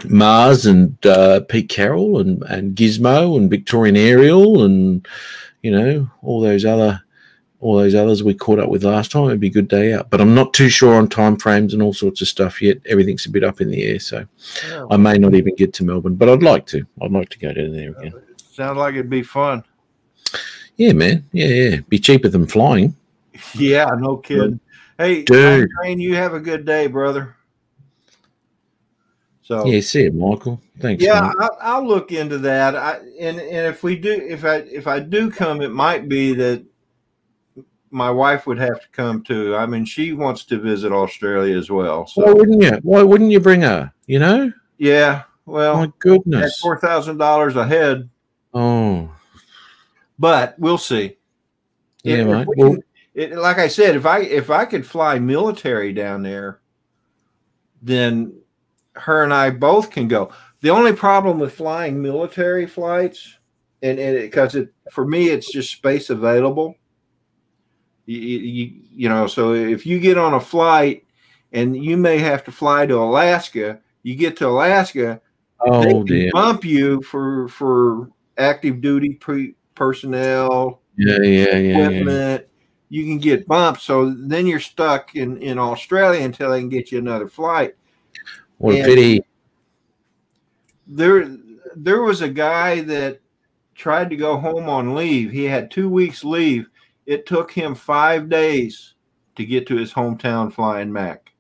Mars and Pete Carroll and Gizmo and Victorian Aerial and all those others we caught up with last time. It'd be a good day out, but I'm not too sure on time frames and all sorts of stuff yet. Everything's a bit up in the air, so I may not even get to Melbourne, but I'd like to go down there again. Sounds like it'd be fun. Yeah, man. Yeah. Be cheaper than flying. Yeah, no kidding. Hey, dude, you have a good day, brother. So yeah, see it, Michael. Thanks. Yeah, I'll look into that. And if we do, if I do come, it might be that my wife would have to come too. I mean, she wants to visit Australia as well. So. Why wouldn't you bring her? Yeah. Well, my goodness, $4,000 a head. Oh, but we'll see. Yeah, mate. Like I said, if I could fly military down there, then her and I both can go. The only problem with flying military flights, and because for me it's just space available. So if you get on a flight and you may have to fly to Alaska, you get to Alaska, they can bump you for active duty personnel. Equipment. You can get bumped, so then you're stuck in Australia until they can get you another flight. What a pity. There was a guy that tried to go home on leave. He had 2 weeks leave. It took him 5 days to get to his hometown flying back.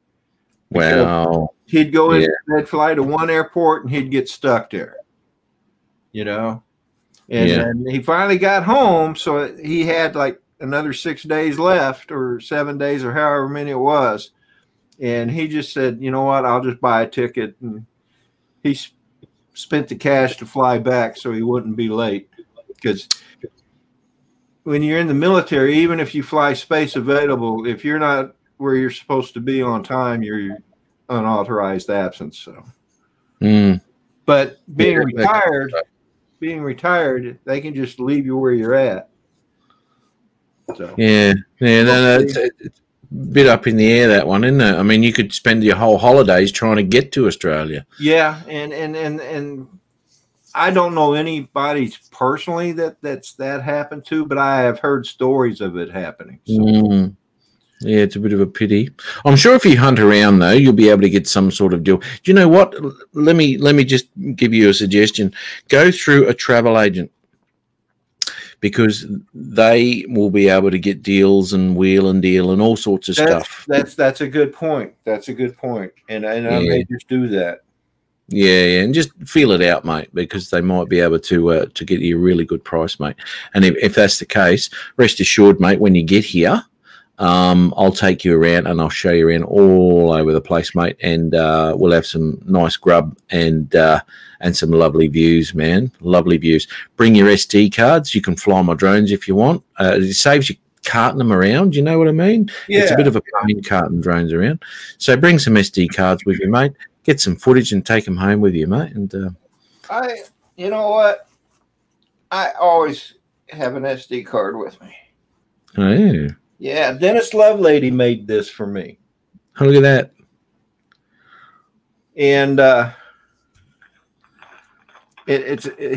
Wow. He'd go in, they'd fly to one airport and he'd get stuck there. And he finally got home, so he had like another 6 days left, or 7 days, or however many it was. And he just said, you know what, I'll just buy a ticket and he spent the cash to fly back so he wouldn't be late. Because when you're in the military, even if you fly space available, if you're not where you're supposed to be on time, you're unauthorized absence. So, but being retired, they can just leave you where you're at. So. Yeah, no, it's a bit up in the air, that one, isn't it? I mean, you could spend your whole holidays trying to get to Australia. Yeah, and I don't know anybody personally that happened to, but I have heard stories of it happening. So. Yeah, it's a bit of a pity. I'm sure if you hunt around though, you'll be able to get some sort of deal. Do you know what? Let me just give you a suggestion. Go through a travel agent, because they will be able to get deals and wheel and deal and all sorts of stuff. That's a good point. That's a good point. And I may just do that. Yeah, and just feel it out, mate, because they might be able to get you a really good price, mate. And if that's the case, rest assured, mate, when you get here, I'll take you around and I'll show you around all over the place, mate. And we'll have some nice grub and some lovely views, man. Lovely views. Bring your SD cards. You can fly my drones if you want. It saves you carting them around. You know what I mean? Yeah. It's a bit of a pain carting drones around. So bring some SD cards with you, mate. Get some footage and take them home with you, mate. And you know what? I always have an SD card with me. Oh, yeah. Yeah, Dennis Lovelady made this for me. Oh, look at that. And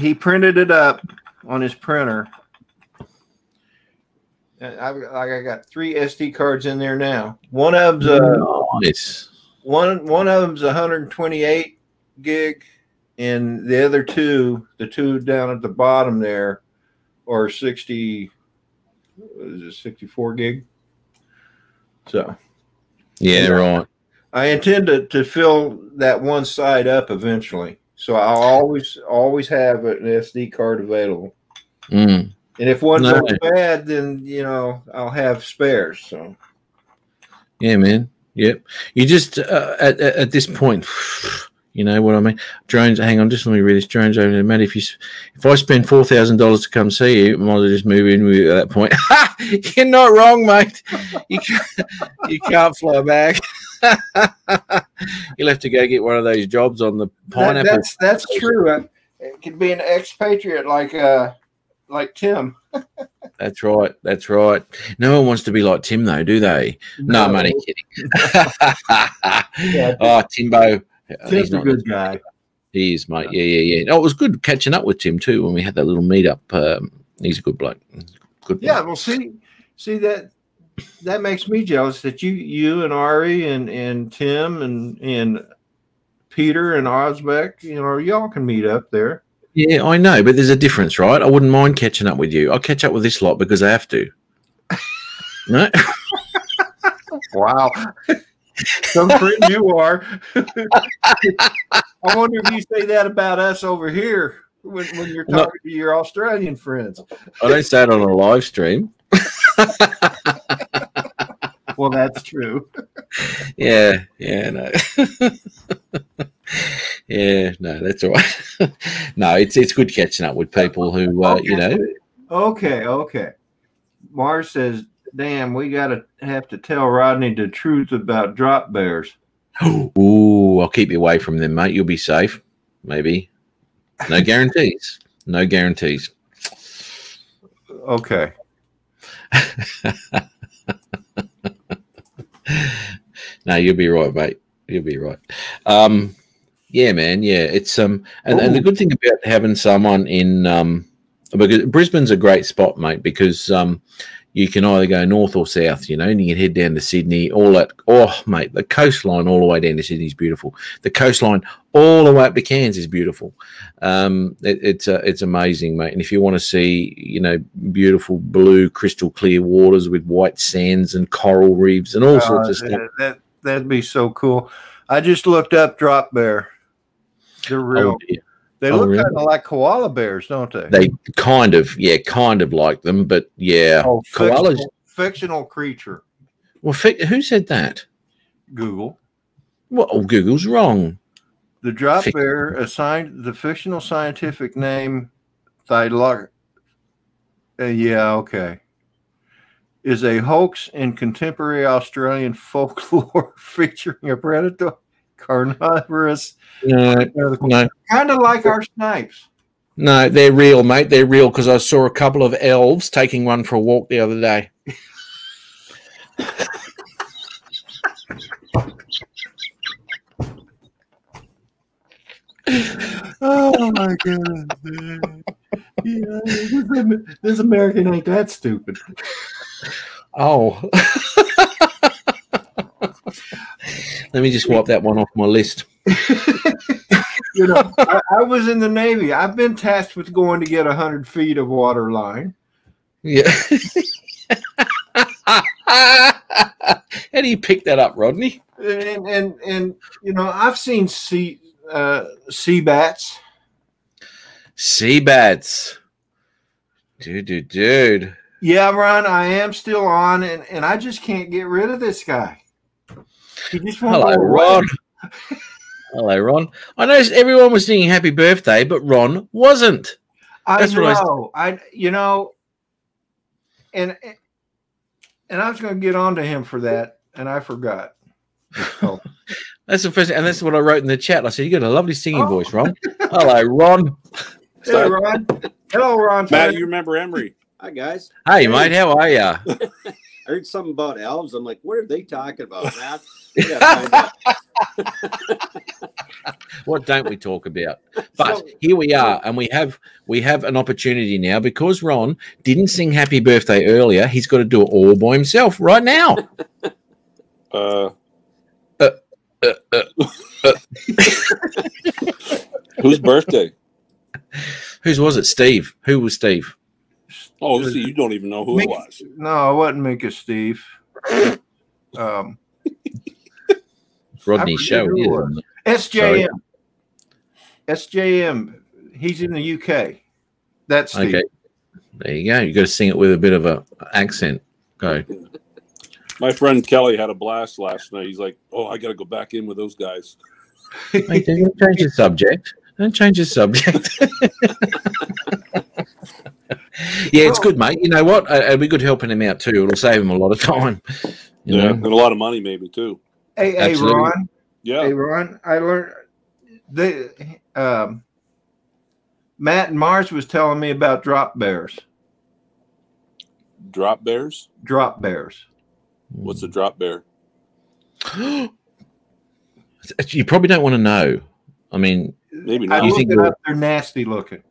he printed it up on his printer. And I got 3 SD cards in there now. One of them's one of them's 128 gig, and the other two, the two down at the bottom there, are 64 gig. So, yeah, right. I intend to fill that one side up eventually, so I'll always have an SD card available. And if one goes bad, then I'll have spares. So, yeah, man. Yep. You just at this point, you know what I mean. Drones. Hang on, just let me read this. Drones over there, Matt. If I spend $4,000 to come see you, I might as well just move in with you at that point. You're not wrong, mate. You can't fly back. You'll have to go get one of those jobs on the pineapple. That's true. It could be an expatriate like Tim. That's right. That's right. No one wants to be like Tim, though, do they? No, I'm only kidding. Oh, Timbo. Tim's a good guy. He is, mate. Yeah. Oh, it was good catching up with Tim too when we had that little meetup. He's a good bloke. Good bloke. Yeah. Well, see that makes me jealous that you and Ari and Tim and Peter and Osbeck, y'all can meet up there. Yeah, I know, but there's a difference, right? I wouldn't mind catching up with you. I'll catch up with this lot because I have to. No? Wow. Some friend you are. I wonder if you say that about us over here when you're talking to your Australian friends. I don't say it on a live stream. Well, that's true. Yeah, no. Yeah, no, that's all right. No, it's good catching up with people who, Okay. Mars says, damn, we have to tell Rodney the truth about drop bears. Ooh, I'll keep you away from them, mate. You'll be safe. Maybe. No guarantees. No guarantees. Okay. No, you'll be right, mate. You'll be right. Yeah, man. Yeah, it's and the good thing about having someone in because Brisbane's a great spot, mate, because you can either go north or south, and you can head down to Sydney. All that. Oh, mate, the coastline all the way down to Sydney is beautiful. The coastline all the way up to Cairns is beautiful. It's amazing, mate. And if you want to see, beautiful blue, crystal clear waters with white sands and coral reefs and all sorts of stuff, that'd be so cool. I just looked up drop bear. They're real. Oh, they look really? Kind of like koala bears, don't they? They kind of like them, but yeah. Oh, koalas. Fictional creature. Well, who said that? Google. Well, Google's wrong. The drop bear, assigned the fictional scientific name Thylark. Yeah, okay. Is a hoax in contemporary Australian folklore featuring a predator carnivorous. No. Kind of like our snipes. No, they're real, mate. They're real because I saw a couple of elves taking one for a walk the other day. Oh my goodness, man. Yeah, this American ain't that stupid. Oh. Let me just wipe that one off my list. You know, I was in the Navy. I've been tasked with going to get 100 feet of water line. Yeah. How do you pick that up, Rodney? And you know, I've seen sea bats. Sea bats. Dude. Yeah, Ron, I am still on, and I just can't get rid of this guy. He just won't Hello, go away. Ron. Hello, Ron. I noticed everyone was singing happy birthday, but Ron wasn't. I know. And I was going to get on to him for that, and I forgot. Oh. That's the first, and that's what I wrote in the chat. I said, "You got a lovely singing voice, Ron." Hello, Ron. Hey, Ron. Hello, Ron. Matt, you remember Emery? Hi, guys. Hey, mate. How are ya? I heard something about elves. I'm like, what are they talking about, Matt? We gotta find out. What don't we talk about? But here we are, and we have an opportunity now because Ron didn't sing happy birthday earlier. He's got to do it all by himself right now. Whose birthday? Whose was it? Steve. Who was Steve? Oh, see, you don't even know who it was. No, it wasn't Minka Steve. Rodney's show. SJM. SJM. He's in the UK. That's Steve. Okay. There you go. You got to sing it with a bit of a accent. Go. My friend Kelly had a blast last night. He's like, "Oh, I got to go back in with those guys." Mate, don't change the subject. Don't change the subject. Yeah, it's good, mate. You know what? It'll be good helping him out too. It'll save him a lot of time. You know? And a lot of money, maybe too. Hey, Ron. Yeah. Hey, Ron. I learned Matt and Mars was telling me about drop bears. Drop bears? Drop bears. What's a drop bear? You probably don't want to know. I mean, maybe not. I looked it up. They're nasty looking.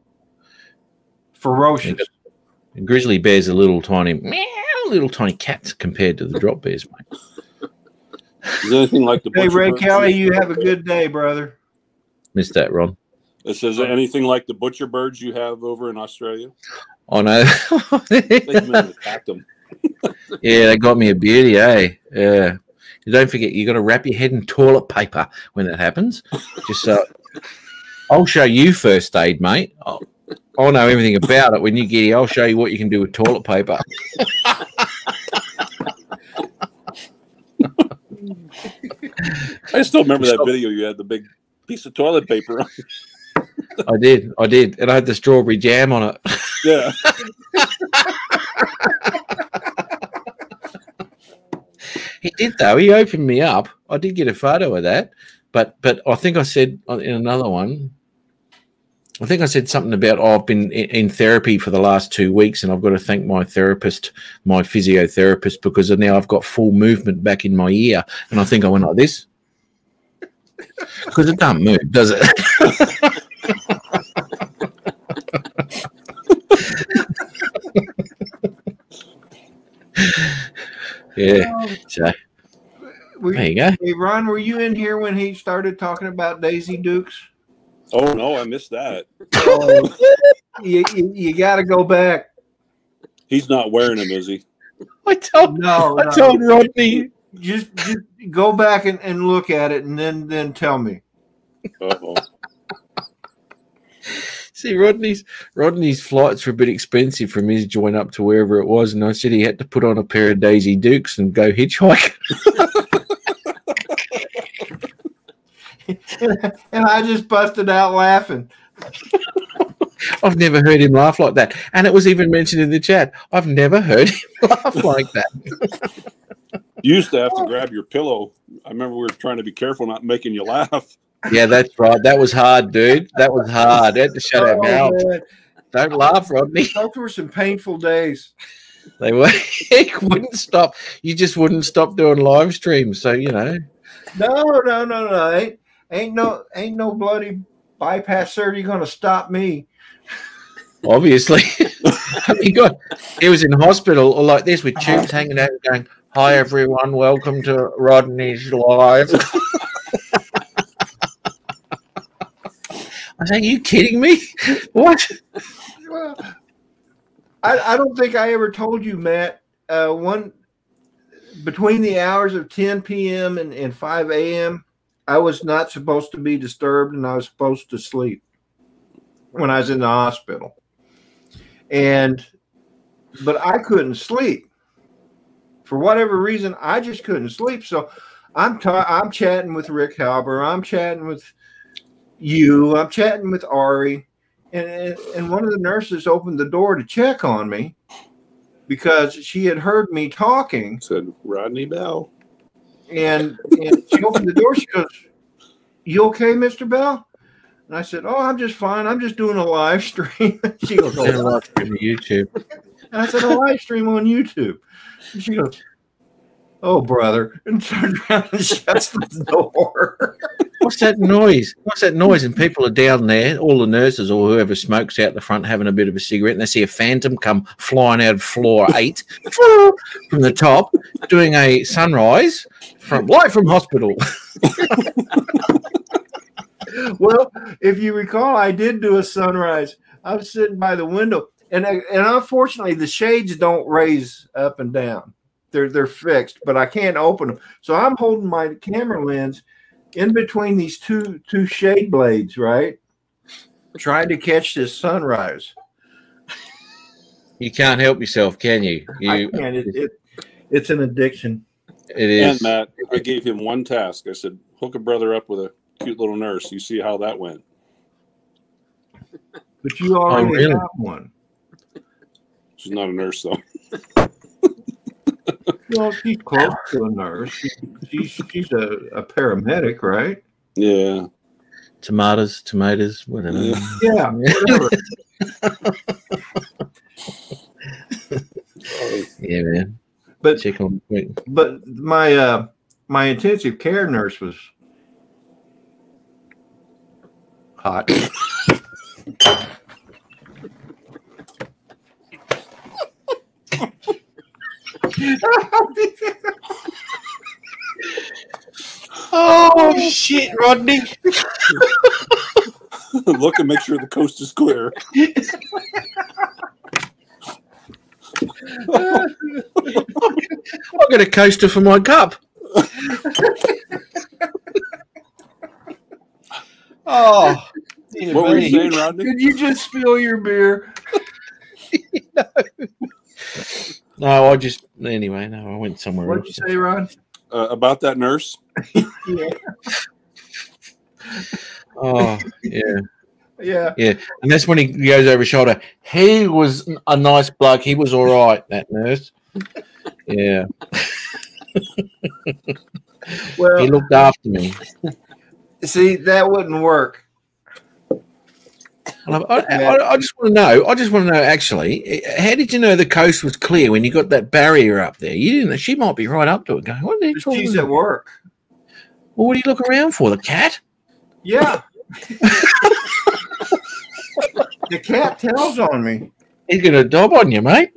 Ferocious. Grizzly bears are little tiny cats compared to the drop bears, mate. Is anything like the Hey, butcher Ray birds? Kelly, you have a good day, brother. Missed that, Ron. It says anything like the butcher birds you have over in Australia? Oh, no. They come in and attack them. Yeah, they got me a beauty, eh? Yeah. You don't forget, you got to wrap your head in toilet paper when that happens. Just I'll show you first aid, mate. I'll know everything about it. When you get here, I'll show you what you can do with toilet paper. I still remember that video. You had the big piece of toilet paper on. I did, and I had the strawberry jam on it. Yeah. He did though. He opened me up. I did get a photo of that, but I think I said in another one. I think I said something about I've been in therapy for the last 2 weeks, and I've got to thank my therapist, my physiotherapist, because now I've got full movement back in my ear, and I think I went like this because it don't move, does it? Yeah. So there you go. Hey, Ron, were you in here when he started talking about Daisy Dukes? Oh no, I missed that. Oh, you got to go back. He's not wearing them, is he? I told Rodney. Just go back and look at it, and then tell me. Uh-oh. See, Rodney's flights were a bit expensive from his joint up to wherever it was, and I said he had to put on a pair of Daisy Dukes and go hitchhike. And I just busted out laughing. I've never heard him laugh like that. And it was even mentioned in the chat. I've never heard him laugh like that. You used to have to grab your pillow. I remember we were trying to be careful not making you laugh. Yeah, that's right. That was hard, dude. That was hard. I had to shut our mouth. Man. Don't laugh, Rodney. Those were some painful days. They were. He wouldn't stop. You just wouldn't stop doing live streams. So, you know. No. Ain't no bloody bypass surgery going to stop me. Obviously. I mean, God, he was in hospital like this with tubes hanging out going, "Hi, everyone. Welcome to Rodney's Live." I was like, "Are you kidding me? What?" Well, I don't think I ever told you, Matt. Between the hours of 10 p.m. and 5 a.m., I was not supposed to be disturbed, and I was supposed to sleep when I was in the hospital. But I couldn't sleep. For whatever reason, I just couldn't sleep. So I'm chatting with Rick Halber. I'm chatting with you. I'm chatting with Ari. And one of the nurses opened the door to check on me because she had heard me talking. Said Rodney Bell. And she opened the door. She goes, "You okay, Mr. Bell?" And I said, "Oh, I'm just fine. I'm just doing a live stream." She goes, "Oh, live stream on YouTube." And I said, "A live stream on YouTube." And she goes, "Oh, brother," and turns around and shuts the door. What's that noise? What's that noise? And people are down there, all the nurses or whoever smokes out the front having a bit of a cigarette, and they see a phantom come flying out of floor 8 from the top, doing a sunrise live from hospital. Well, if you recall, I did do a sunrise. I was sitting by the window, and unfortunately, the shades don't raise up and down. They're fixed, but I can't open them. So I'm holding my camera lens in between these two shade blades, right? Trying to catch this sunrise. You can't help yourself, can you? I can't. It's an addiction. It is. And Matt, I gave him one task. I said, hook a brother up with a cute little nurse. You see how that went. But you already have one. She's not a nurse, though. Well, she's close to a nurse. She's a paramedic, right? Yeah. Tomatoes, whatever. Yeah, whatever. Yeah, man. But my intensive care nurse was hot. Oh shit, Rodney. Look and make sure the coast is clear. I've got a coaster for my cup. Oh, what were you saying, Rodney? Did you just spill your beer? No, I went somewhere What'd else. you say, Ron? About that nurse? Yeah. Oh, yeah. Yeah. Yeah. And that's when he goes over his shoulder. He was a nice bloke. He was all right, that nurse. Yeah. Well, he looked after me. See, that wouldn't work. I just want to know. Actually, how did you know the coast was clear when you got that barrier up there? You didn't. She might be right up to it, going, "What are you talking She's about?" at work. Well, what do you look around for? The cat? Yeah. The cat tells on me. He's gonna dob on you, mate.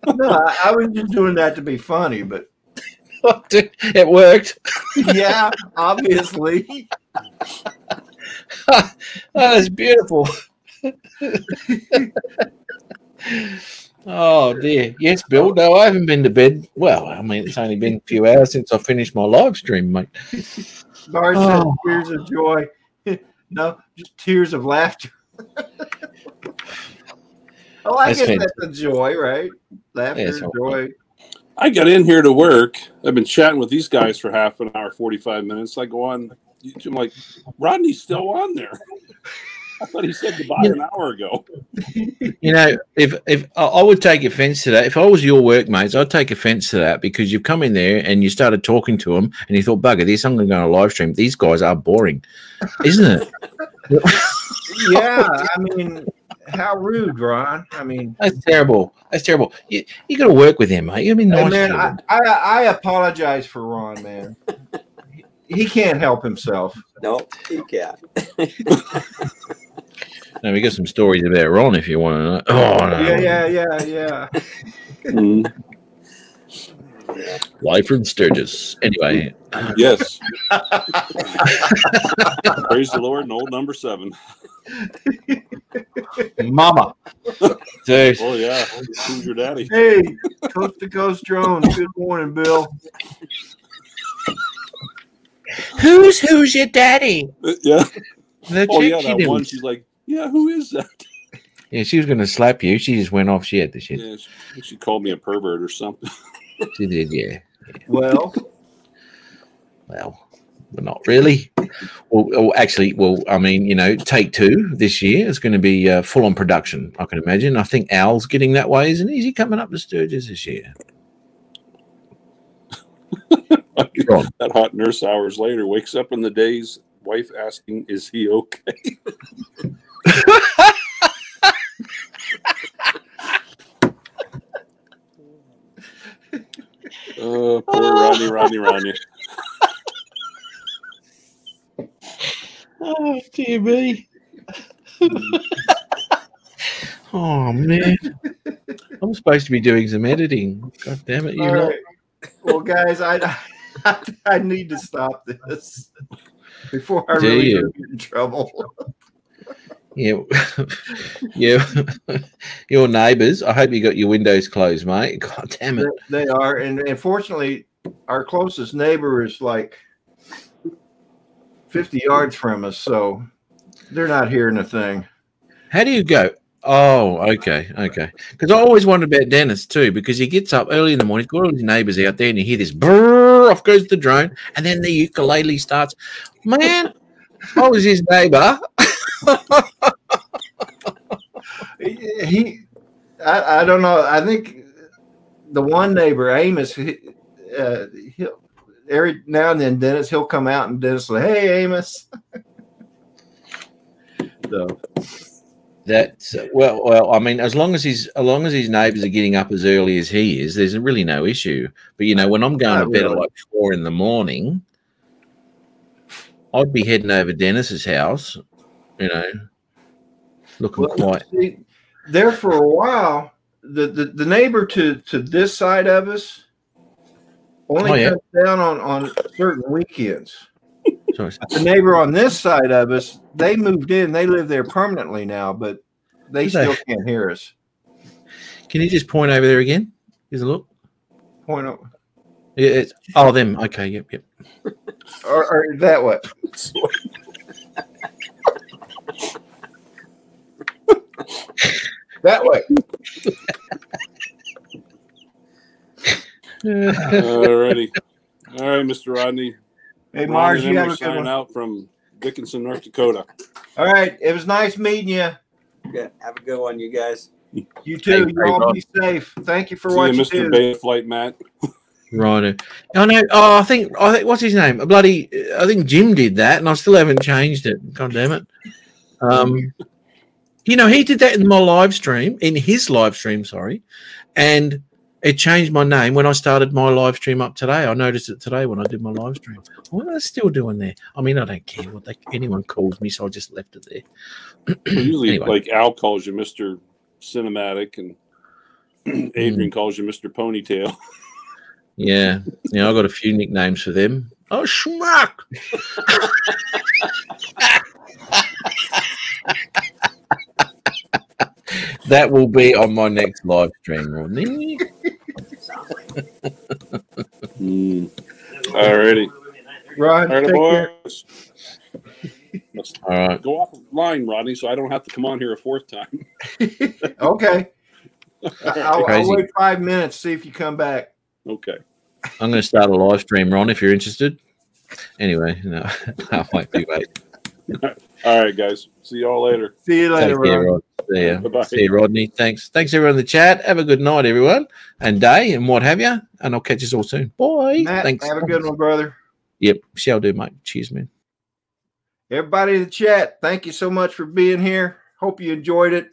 No, I was just doing that to be funny, but it worked. Yeah, obviously. Oh, that's beautiful. Oh dear. Yes, Bill. No, I haven't been to bed. Well, I mean, it's only been a few hours since I finished my live stream, mate. Bar said tears of joy. No, just tears of laughter. Oh, I guess that's a joy, right? Laughter, joy. I got in here to work. I've been chatting with these guys for half an hour, 45 minutes. I go on YouTube. I'm like, Rodney's still on there. I thought he said goodbye an hour ago. You know, if I would take offense to that, if I was your workmates, I'd take offense to that because you've come in there and you started talking to them and you thought, bugger this, I'm going to go on a live stream. These guys are boring, isn't it? Yeah, I mean, how rude, Ron. I mean, that's terrible. That's terrible. You got to work with him, mate. You got to be nice. Hey, man, to him. I apologize for Ron, man. He can't help himself. No, he can't. No, we got some stories about Ron if you want to know. Oh, no. Yeah. Live from Sturgis. Anyway. Yes. Praise the Lord and old number 7. Mama. Dude. Oh, yeah. Who's your daddy? Hey, Coast to Coast Drones. Good morning, Bill. Who's your daddy? Yeah. Oh, yeah, that one. She's like, yeah, who is that? Yeah, she was going to slap you. She just went off. She had the shit. Yeah, she called me a pervert or something. She did, yeah. Well, but not really. Well, actually, I mean, you know, take 2 this year is going to be full on production. I can imagine. I think Al's getting that way, isn't he? Is he coming up to Sturgis this year? That hot nurse hours later wakes up in the days, wife asking, "Is he okay?" Poor Rodney. Oh, dear me. Oh, man. I'm supposed to be doing some editing. God damn it. All right. Well, guys, I need to stop this before I really get in trouble. Yeah. Your neighbours, I hope you got your windows closed, mate. God damn it. They are. And unfortunately, our closest neighbor is like 50 yards from us, so they're not hearing a thing. How do you go? Oh, okay. Because I always wondered about Dennis too, because he gets up early in the morning, got all his neighbours out there, and you hear this brrr, off goes the drone, and then the ukulele starts. Man, if I was his neighbour. I don't know. I think the one neighbor, Amos, he'll every now and then Dennis, he'll come out and Dennis will, hey, Amos. So that's well. I mean, as long as his neighbours are getting up as early as he is, there's really no issue. But you know, when I'm going to bed at like 4 in the morning, I'd be heading over Dennis's house. You know, looking quiet. See, there for a while, the neighbor to this side of us only comes down on certain weekends. The neighbor on this side of us, they moved in. They live there permanently now, but they still can't hear us. Can you just point over there again? Here's a look. Point over. It's them. Okay, yep. Or that way. That way. Alrighty. All right, Mr. Rodney. Hey, Mars, you have a signing out from Dickinson, North Dakota. All right. It was nice meeting you. Yeah, have a good one, you guys. You too. You all be safe. Thank you for what you do. Mr. Bay Flight Matt. Right. Oh no. Oh, I think what's his name? I think Jim did that, and I still haven't changed it. God damn it. You know, he did that in his live stream, sorry, and it changed my name when I started my live stream up today. I noticed it today when I did my live stream. What are they still doing there? I mean, I don't care what anyone calls me, so I just left it there. Usually, anyway. Like Al calls you Mr. Cinematic, and Adrian calls you Mr. Ponytail. Yeah, I got a few nicknames for them. Oh, schmuck! That will be on my next live stream, Rodney. Alrighty. Ron, all right, boys. Let's all right. Go offline, Rodney, so I don't have to come on here a fourth time. Okay. I'll wait 5 minutes, see if you come back. Okay. I'm going to start a live stream, Ron, if you're interested. Anyway, no, I won't be waiting. All right, guys. See you all later. See you later, Take care, Ron. Rod. See ya. Bye-bye. See you, Rodney. Thanks. Thanks, everyone in the chat. Have a good night, everyone, and day, and what have you. And I'll catch you all soon. Bye. Matt, Thanks. have a good one, brother. Yep. Shall do, mate. Cheers, man. Everybody in the chat, thank you so much for being here. Hope you enjoyed it.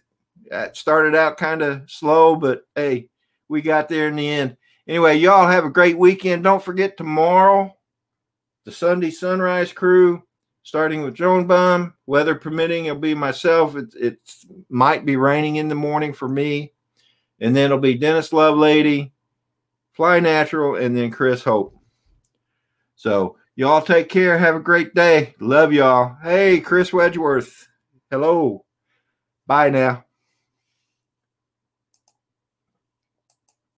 It started out kind of slow, but hey, we got there in the end. Anyway, y'all have a great weekend. Don't forget tomorrow, the Sunday Sunrise Crew, starting with Drone Bum. Weather permitting, it'll be myself. It might be raining in the morning for me. And then it'll be Dennis Lovelady, Fly Natural, and then Chris Hope. So y'all take care. Have a great day. Love y'all. Hey, Chris Wedgeworth. Hello. Bye now.